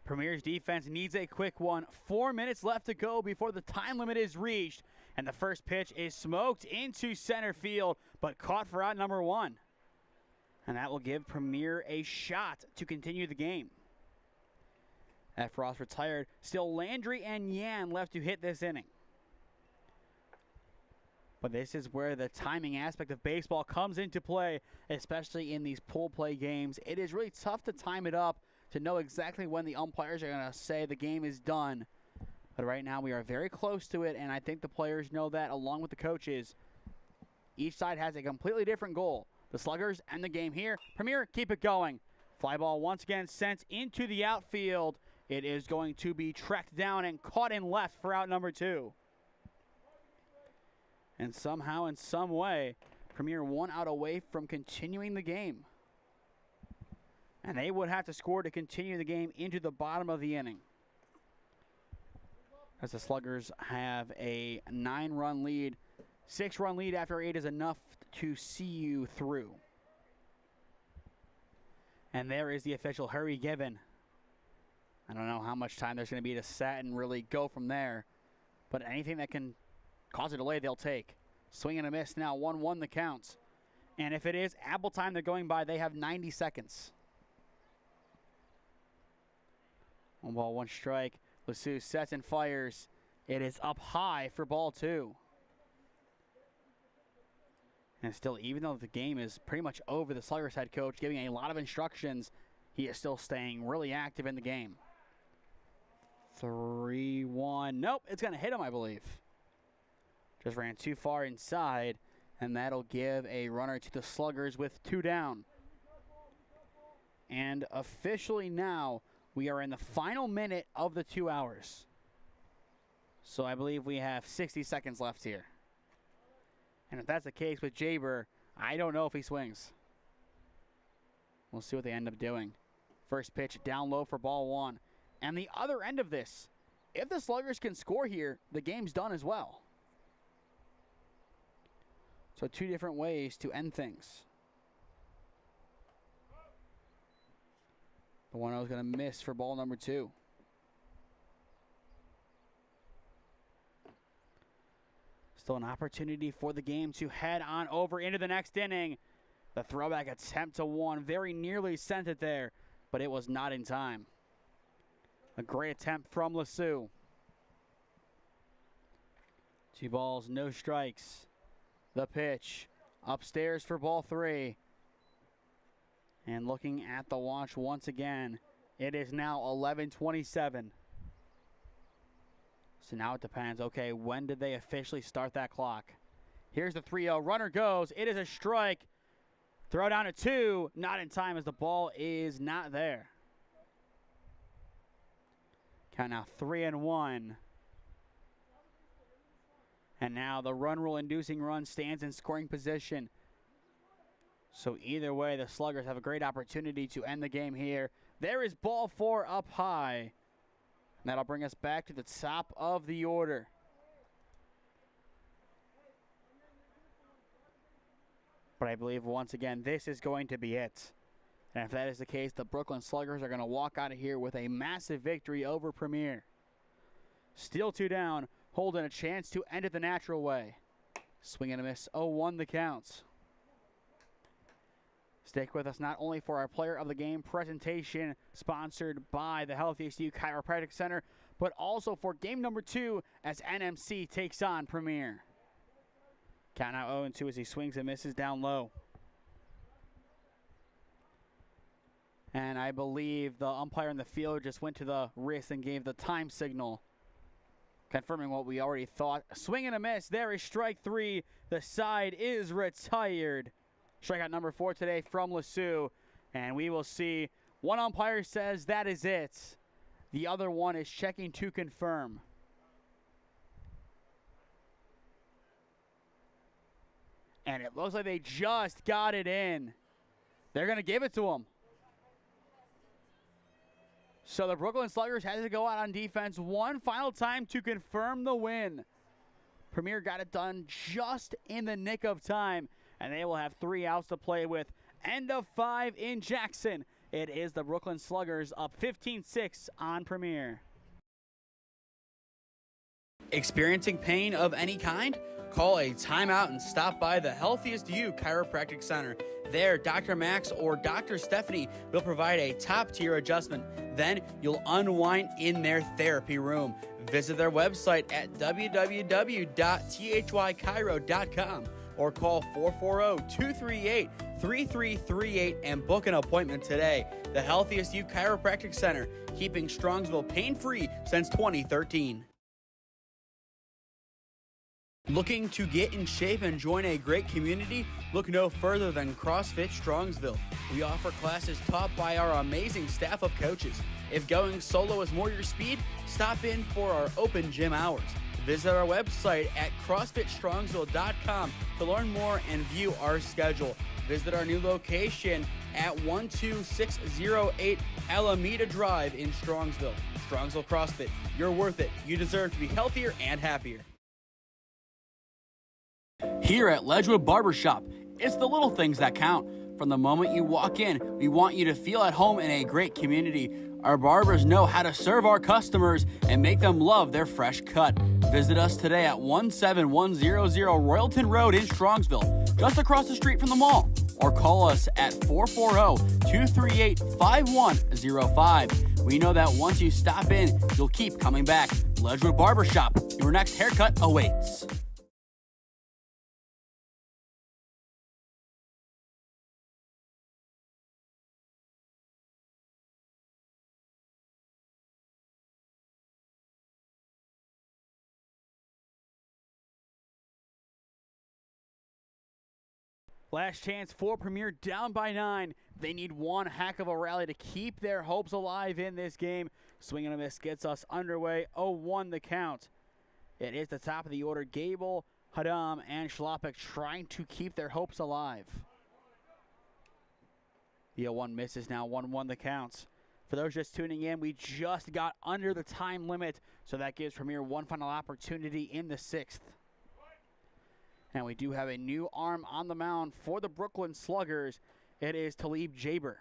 Premier's defense needs a quick one. 4 minutes left to go before the time limit is reached. And the first pitch is smoked into center field, but caught for out number one. And that will give Premier a shot to continue the game. At Frost retired, still Landry and Yan left to hit this inning. But this is where the timing aspect of baseball comes into play, especially in these pool play games. It is really tough to time it up to know exactly when the umpires are going to say the game is done. But right now we are very close to it, and I think the players know that along with the coaches. Each side has a completely different goal. The Sluggers end the game here. Premier, keep it going. Fly ball once again sent into the outfield. It is going to be tracked down and caught in left for out number two. And somehow, in some way, Premier 1 out away from continuing the game. And they would have to score to continue the game into the bottom of the inning. As the Sluggers have a 9-run lead. 6-run lead after 8 is enough to see you through. And there is the official hurry given. I don't know how much time there's going to be to set and really go from there. But anything that can cause a delay, they'll take. Swing and a miss now, 1-1 the counts. And if it is ample time they're going by, they have 90 seconds. 1 ball, 1 strike. LeSue sets and fires. It is up high for ball 2. And still, even though the game is pretty much over, the Sluggers head coach giving a lot of instructions, he is still staying really active in the game. 3-1. Nope, it's going to hit him, I believe. Just ran too far inside, and that'll give a runner to the Sluggers with 2 down. And officially now, we are in the final minute of the 2 hours. So I believe we have 60 seconds left here. And if that's the case with Jaber, I don't know if he swings. We'll see what they end up doing. First pitch down low for ball 1. And the other end of this, if the Sluggers can score here, the game's done as well. So 2 different ways to end things. The 1-0 is going to miss for ball number 2. Still an opportunity for the game to head on over into the next inning. The throwback attempt to 1 very nearly sent it there, but it was not in time. A great attempt from LeSue. 2 balls, no strikes. The pitch upstairs for ball 3. And looking at the watch once again, it is now 11:27. So now it depends. Okay, when did they officially start that clock? Here's the 3-0. Runner goes. It is a strike. Throw down to 2. Not in time as the ball is not there. Count now 3-1. And now the run rule inducing run stands in scoring position. So either way, the Sluggers have a great opportunity to end the game here. There is ball 4 up high. And that'll bring us back to the top of the order. But I believe, once again, this is going to be it. And if that is the case, the Brooklyn Sluggers are going to walk out of here with a massive victory over Premier. Still 2 down, holding a chance to end it the natural way. Swing and a miss, 0-1 the counts. Stick with us not only for our Player of the Game presentation sponsored by the Healthiest You Chiropractic Center, but also for game number 2 as NMC takes on Premier. Count now 0-2 as he swings and misses down low. And I believe the umpire in the field just went to the wrist and gave the time signal, confirming what we already thought. Swing and a miss. There is strike 3. The side is retired. Strikeout number 4 today from LeSue. And we will see. One umpire says that is it. The other one is checking to confirm. And it looks like they just got it in. They're going to give it to him. So the Brooklyn Sluggers had to go out on defense one final time to confirm the win. Premier got it done just in the nick of time, and they will have 3 outs to play with. End of 5 in Jackson. It is the Brooklyn Sluggers up 15-6 on Premier. Experiencing pain of any kind? Call a timeout and stop by the Healthiest You Chiropractic Center. There, Dr. Max or Dr. Stephanie will provide a top-tier adjustment. Then you'll unwind in their therapy room. Visit their website at www.thychiro.com or call 440-238-3338 and book an appointment today. The Healthiest You Chiropractic Center, keeping Strongsville pain-free since 2013. Looking to get in shape and join a great community? Look no further than CrossFit Strongsville. We offer classes taught by our amazing staff of coaches. If going solo is more your speed, stop in for our open gym hours. Visit our website at CrossFitStrongsville.com to learn more and view our schedule. Visit our new location at 12608 Alameda Drive in Strongsville. Strongsville CrossFit, you're worth it. You deserve to be healthier and happier. Here at Ledgewood Barbershop, it's the little things that count. From the moment you walk in, we want you to feel at home in a great community. Our barbers know how to serve our customers and make them love their fresh cut. Visit us today at 17100 Royalton Road in Strongsville, just across the street from the mall. Or call us at 440-238-5105. We know that once you stop in, you'll keep coming back. Ledgewood Barbershop, your next haircut awaits. Last chance for Premier, down by 9. They need one heck of a rally to keep their hopes alive in this game. Swing and a miss gets us underway. 0-1 the count. It is the top of the order. Gable, Hadam, and Schlopek trying to keep their hopes alive. The 0-1 misses now. 1-1 the counts. For those just tuning in, we just got under the time limit, so that gives Premier one final opportunity in the 6th. And we do have a new arm on the mound for the Brooklyn Sluggers. It is Talib Jaber.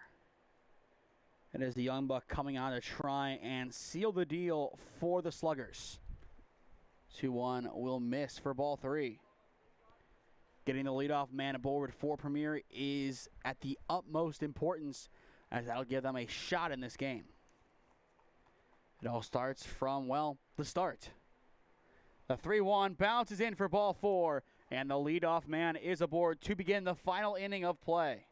It is the young buck coming on to try and seal the deal for the Sluggers. 2-1 will miss for ball 3. Getting the leadoff man aboard for Premier is at the utmost importance, as that'll give them a shot in this game. It all starts from, well, the start. The 3-1 bounces in for ball 4. And the leadoff man is aboard to begin the final inning of play.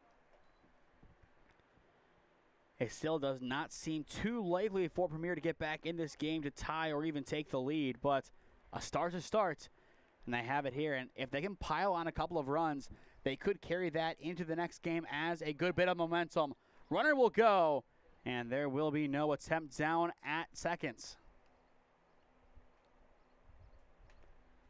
It still does not seem too likely for Premier to get back in this game to tie or even take the lead, but a start's a start, and they have it here. And if they can pile on a couple of runs, they could carry that into the next game as a good bit of momentum. Runner will go, and there will be no attempt down at seconds.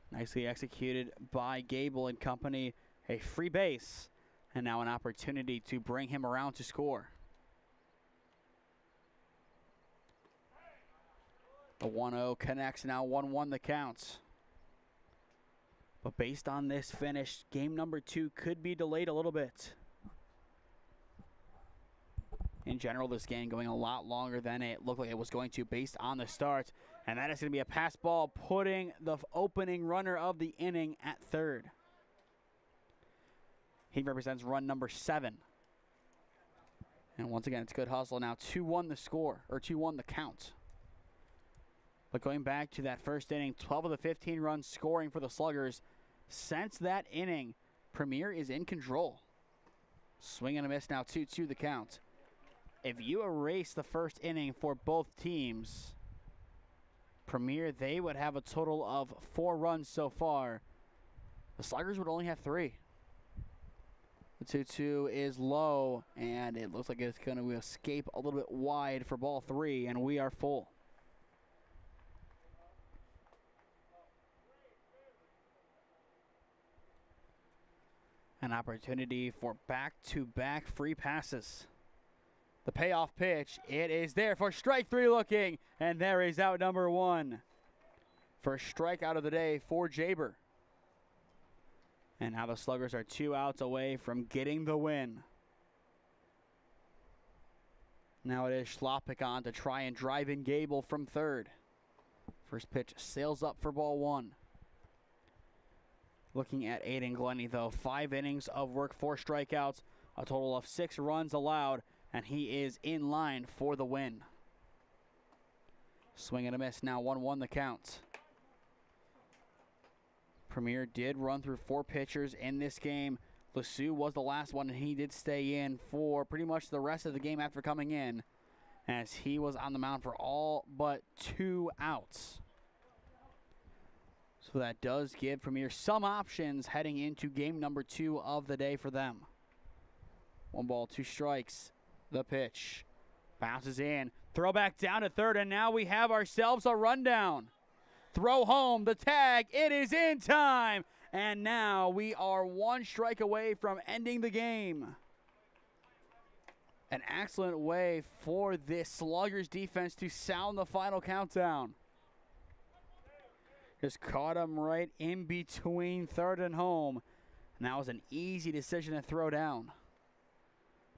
Nicely executed by Gable and company. A free base, and now an opportunity to bring him around to score. The 1-0 connects, now 1-1 the counts. But based on this finish, game number 2 could be delayed a little bit. In general, this game going a lot longer than it looked like it was going to based on the start. And that is going to be a pass ball, putting the opening runner of the inning at third. He represents run number 7. And once again, it's good hustle. Now 2-1 the score, or 2-1 the count. But going back to that first inning, 12 of the 15 runs scoring for the Sluggers. Since that inning, Premier is in control. Swing and a miss now, 2-2 the count. If you erase the first inning for both teams, Premier, they would have a total of 4 runs so far. The Sluggers would only have 3. The 2-2 is low, and it looks like it's going to escape a little bit wide for ball 3, and we are full. An opportunity for back-to-back free passes. The payoff pitch, it is there for strike 3 looking, and there is out number 1. First strikeout of the day for Jaber. And now the Sluggers are 2 outs away from getting the win. Now it is Schlopik on to try and drive in Gable from third. First pitch sails up for ball 1. Looking at Aiden Glennie, though, 5 innings of work, 4 strikeouts, a total of 6 runs allowed, and he is in line for the win. Swing and a miss, now 1-1 the count. Premier did run through 4 pitchers in this game. LeSue was the last one, and he did stay in for pretty much the rest of the game after coming in, as he was on the mound for all but 2 outs. So that does give Premier some options heading into game number 2 of the day for them. 1 ball, 2 strikes. The pitch bounces in. Throw back down to third, and now we have ourselves a rundown. Throw home, the tag, it is in time. And now we are 1 strike away from ending the game. An excellent way for this Sluggers defense to sound the final countdown. Just caught him right in between third and home. And that was an easy decision to throw down.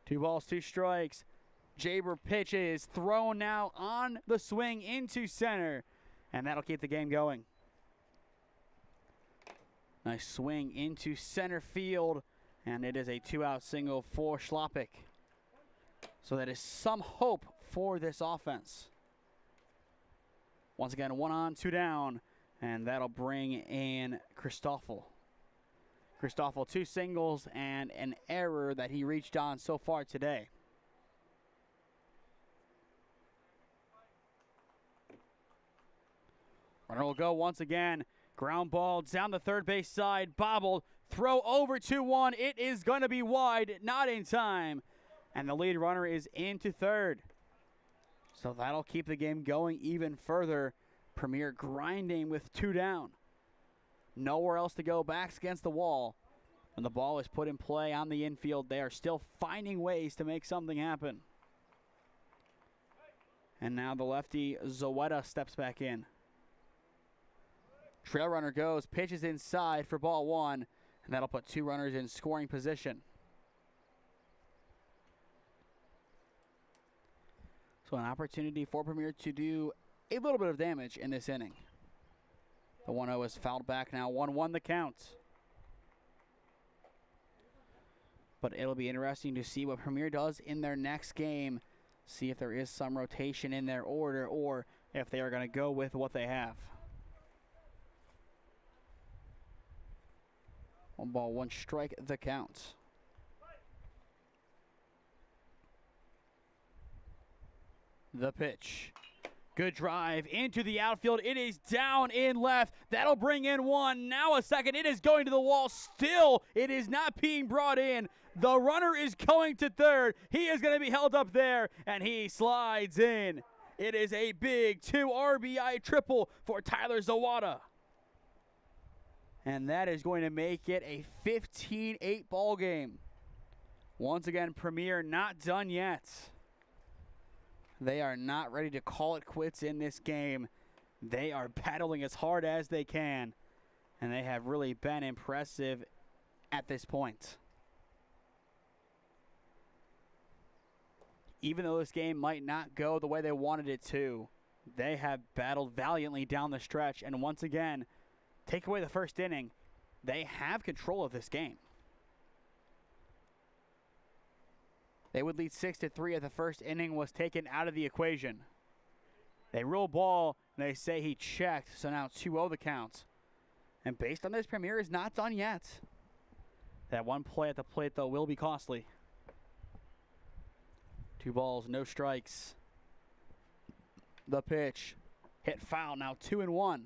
2 balls, 2 strikes. Jaber pitches, thrown now on the swing into center. And that'll keep the game going. Nice swing into center field. And it is a 2-out single for Schlopik. So that is some hope for this offense. Once again, 1 on, 2 down. And that'll bring in Christoffel. Christoffel, 2 singles and an error that he reached on so far today. Runner will go once again. Ground ball down the third base side. Bobbled. Throw over 2-1. It is going to be wide. Not in time. And the lead runner is into third. So that'll keep the game going even further. Premier grinding with 2 down. Nowhere else to go. Backs against the wall. When the ball is put in play on the infield, they are still finding ways to make something happen. And now the lefty Zoetta steps back in. Trail runner goes, pitches inside for ball 1, and that'll put 2 runners in scoring position. So an opportunity for Premier to do a little bit of damage in this inning. The 1-0 is fouled back now, 1-1 the count. But it'll be interesting to see what Premier does in their next game. See if there is some rotation in their order or if they are going to go with what they have. 1 ball, 1 strike, the count. The pitch. Good drive into the outfield. It is down in left. That'll bring in 1. Now a second. It is going to the wall. Still, it is not being brought in. The runner is going to third. He is going to be held up there, and he slides in. It is a big 2 RBI triple for Tyler Zawada. And that is going to make it a 15-8 ball game. Once again, Premier not done yet. They are not ready to call it quits in this game. They are battling as hard as they can. and they have really been impressive at this point. Even though this game might not go the way they wanted it to, they have battled valiantly down the stretch, and once again, take away the first inning, they have control of this game. They would lead 6-3 if the first inning was taken out of the equation. They roll ball, and they say he checked, so now 2-0 the count. And based on this, Premier is not done yet. That one play at the plate, though, will be costly. 2 balls, no strikes. The pitch, hit foul, now 2-1.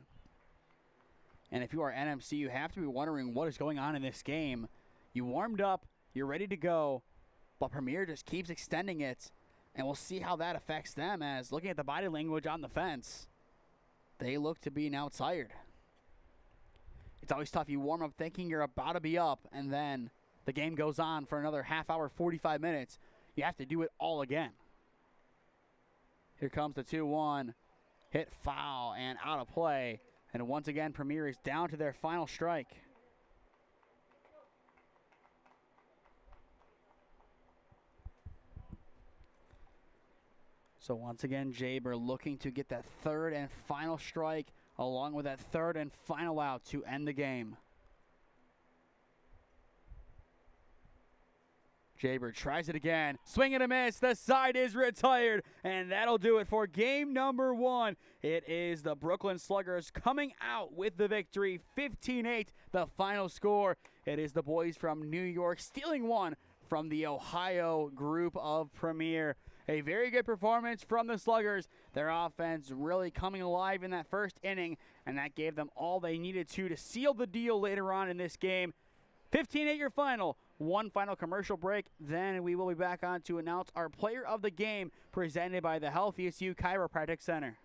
And if you are NMC, you have to be wondering what is going on in this game. You warmed up, you're ready to go, but Premier just keeps extending it, and we'll see how that affects them, as looking at the body language on the fence, they look to be now tired. It's always tough. You warm up thinking you're about to be up, and then the game goes on for another half hour, 45 minutes. You have to do it all again. Here comes the 2-1. Hit foul and out of play. And once again, Premier is down to their final strike. So once again, Jaber looking to get that third and final strike, along with that third and final out to end the game. Jaber tries it again. Swing and a miss. The side is retired. And that'll do it for game number 1. It is the Brooklyn Sluggers coming out with the victory. 15-8, the final score. It is the boys from New York stealing one from the Ohio group of Premier. A very good performance from the Sluggers. Their offense really coming alive in that first inning, and that gave them all they needed to seal the deal later on in this game. 15-8 your final. One final commercial break, then we will be back on to announce our player of the game, presented by the Healthiest You Chiropractic Center.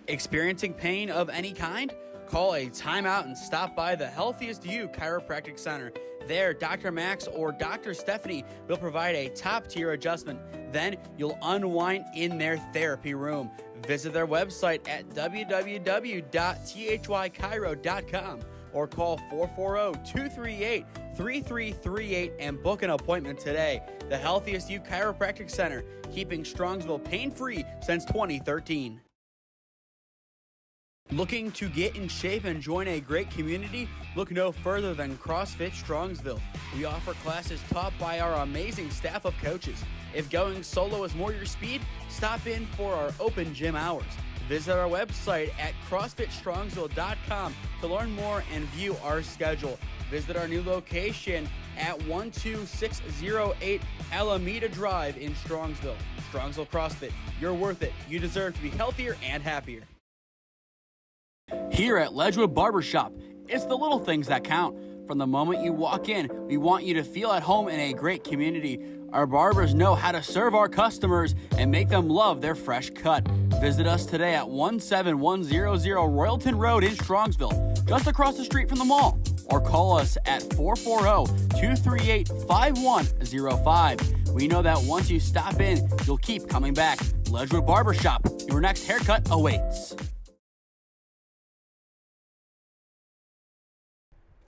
Experiencing pain of any kind? Call a timeout and stop by the Healthiest You Chiropractic Center. There, Dr. Max or Dr. Stephanie will provide a top-tier adjustment. Then you'll unwind in their therapy room. Visit their website at www.thychiro.com or call 440-238-3338 and book an appointment today. The Healthiest You Chiropractic Center, keeping Strongsville pain-free since 2013. Looking to get in shape and join a great community? Look no further than CrossFit Strongsville. We offer classes taught by our amazing staff of coaches. If going solo is more your speed, stop in for our open gym hours. Visit our website at CrossFitStrongsville.com to learn more and view our schedule. Visit our new location at 12608 Alameda Drive in Strongsville. Strongsville CrossFit, you're worth it. You deserve to be healthier and happier. Here at Ledgewood Barbershop, it's the little things that count. From the moment you walk in, we want you to feel at home in a great community. Our barbers know how to serve our customers and make them love their fresh cut. Visit us today at 17100 Royalton Road in Strongsville, just across the street from the mall. Or call us at 440-238-5105. We know that once you stop in, you'll keep coming back. Ledgewood Barbershop, your next haircut awaits.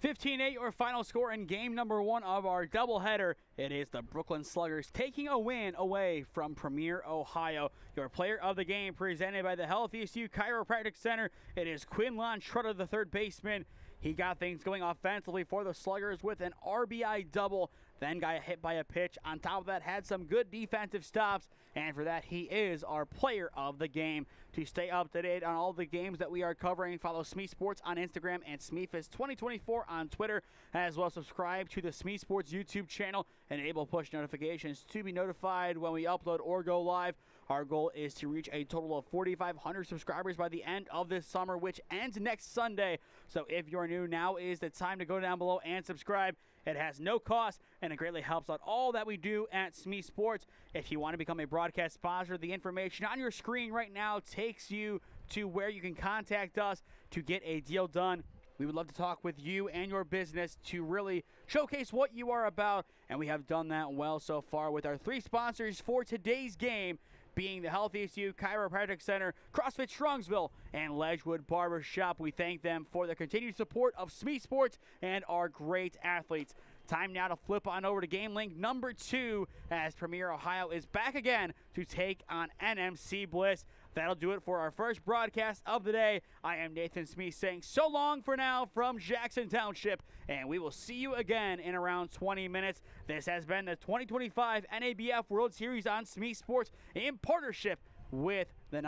15-8 your final score in game number 1 of our doubleheader. It is the Brooklyn Sluggers taking a win away from Premier, Ohio. Your player of the game, presented by the Healthiest You Chiropractic Center. It is Quinlan Schroeder, the third baseman. He got things going offensively for the Sluggers with an RBI double, then got hit by a pitch. On top of that, had some good defensive stops, and for that, he is our player of the game. To stay up to date on all the games that we are covering, follow SmeeSports on Instagram and SmeeFest2024 on Twitter, as well as subscribe to the SmeeSports YouTube channel. Enable push notifications to be notified when we upload or go live. Our goal is to reach a total of 4,500 subscribers by the end of this summer, which ends next Sunday. So if you're new, now is the time to go down below and subscribe. It has no cost, and it greatly helps out all that we do at SmeeSports. If you want to become a broadcast sponsor, the information on your screen right now takes you to where you can contact us to get a deal done. We would love to talk with you and your business to really showcase what you are about, and we have done that well so far with our 3 sponsors for today's game. being the Healthiest You Chiropractic Center, CrossFit Strongsville, and Ledgewood Barber Shop. We thank them for their continued support of SmeeSports and our great athletes. Time now to flip on over to game link number 2 as Premier Ohio is back again to take on NMC Bliss. That'll do it for our first broadcast of the day. I am Nathan Smee saying so long for now from Jackson Township, and we will see you again in around 20 minutes. This has been the 2025 NABF World Series on SmeeSports in partnership with the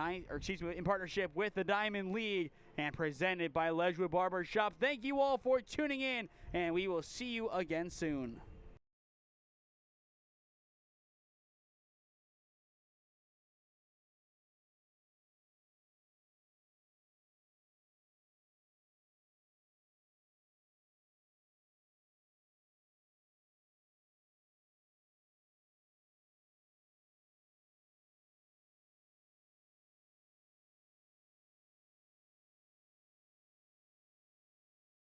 Diamond League and presented by Ledgewood Barber Shop. Thank you all for tuning in, and we will see you again soon.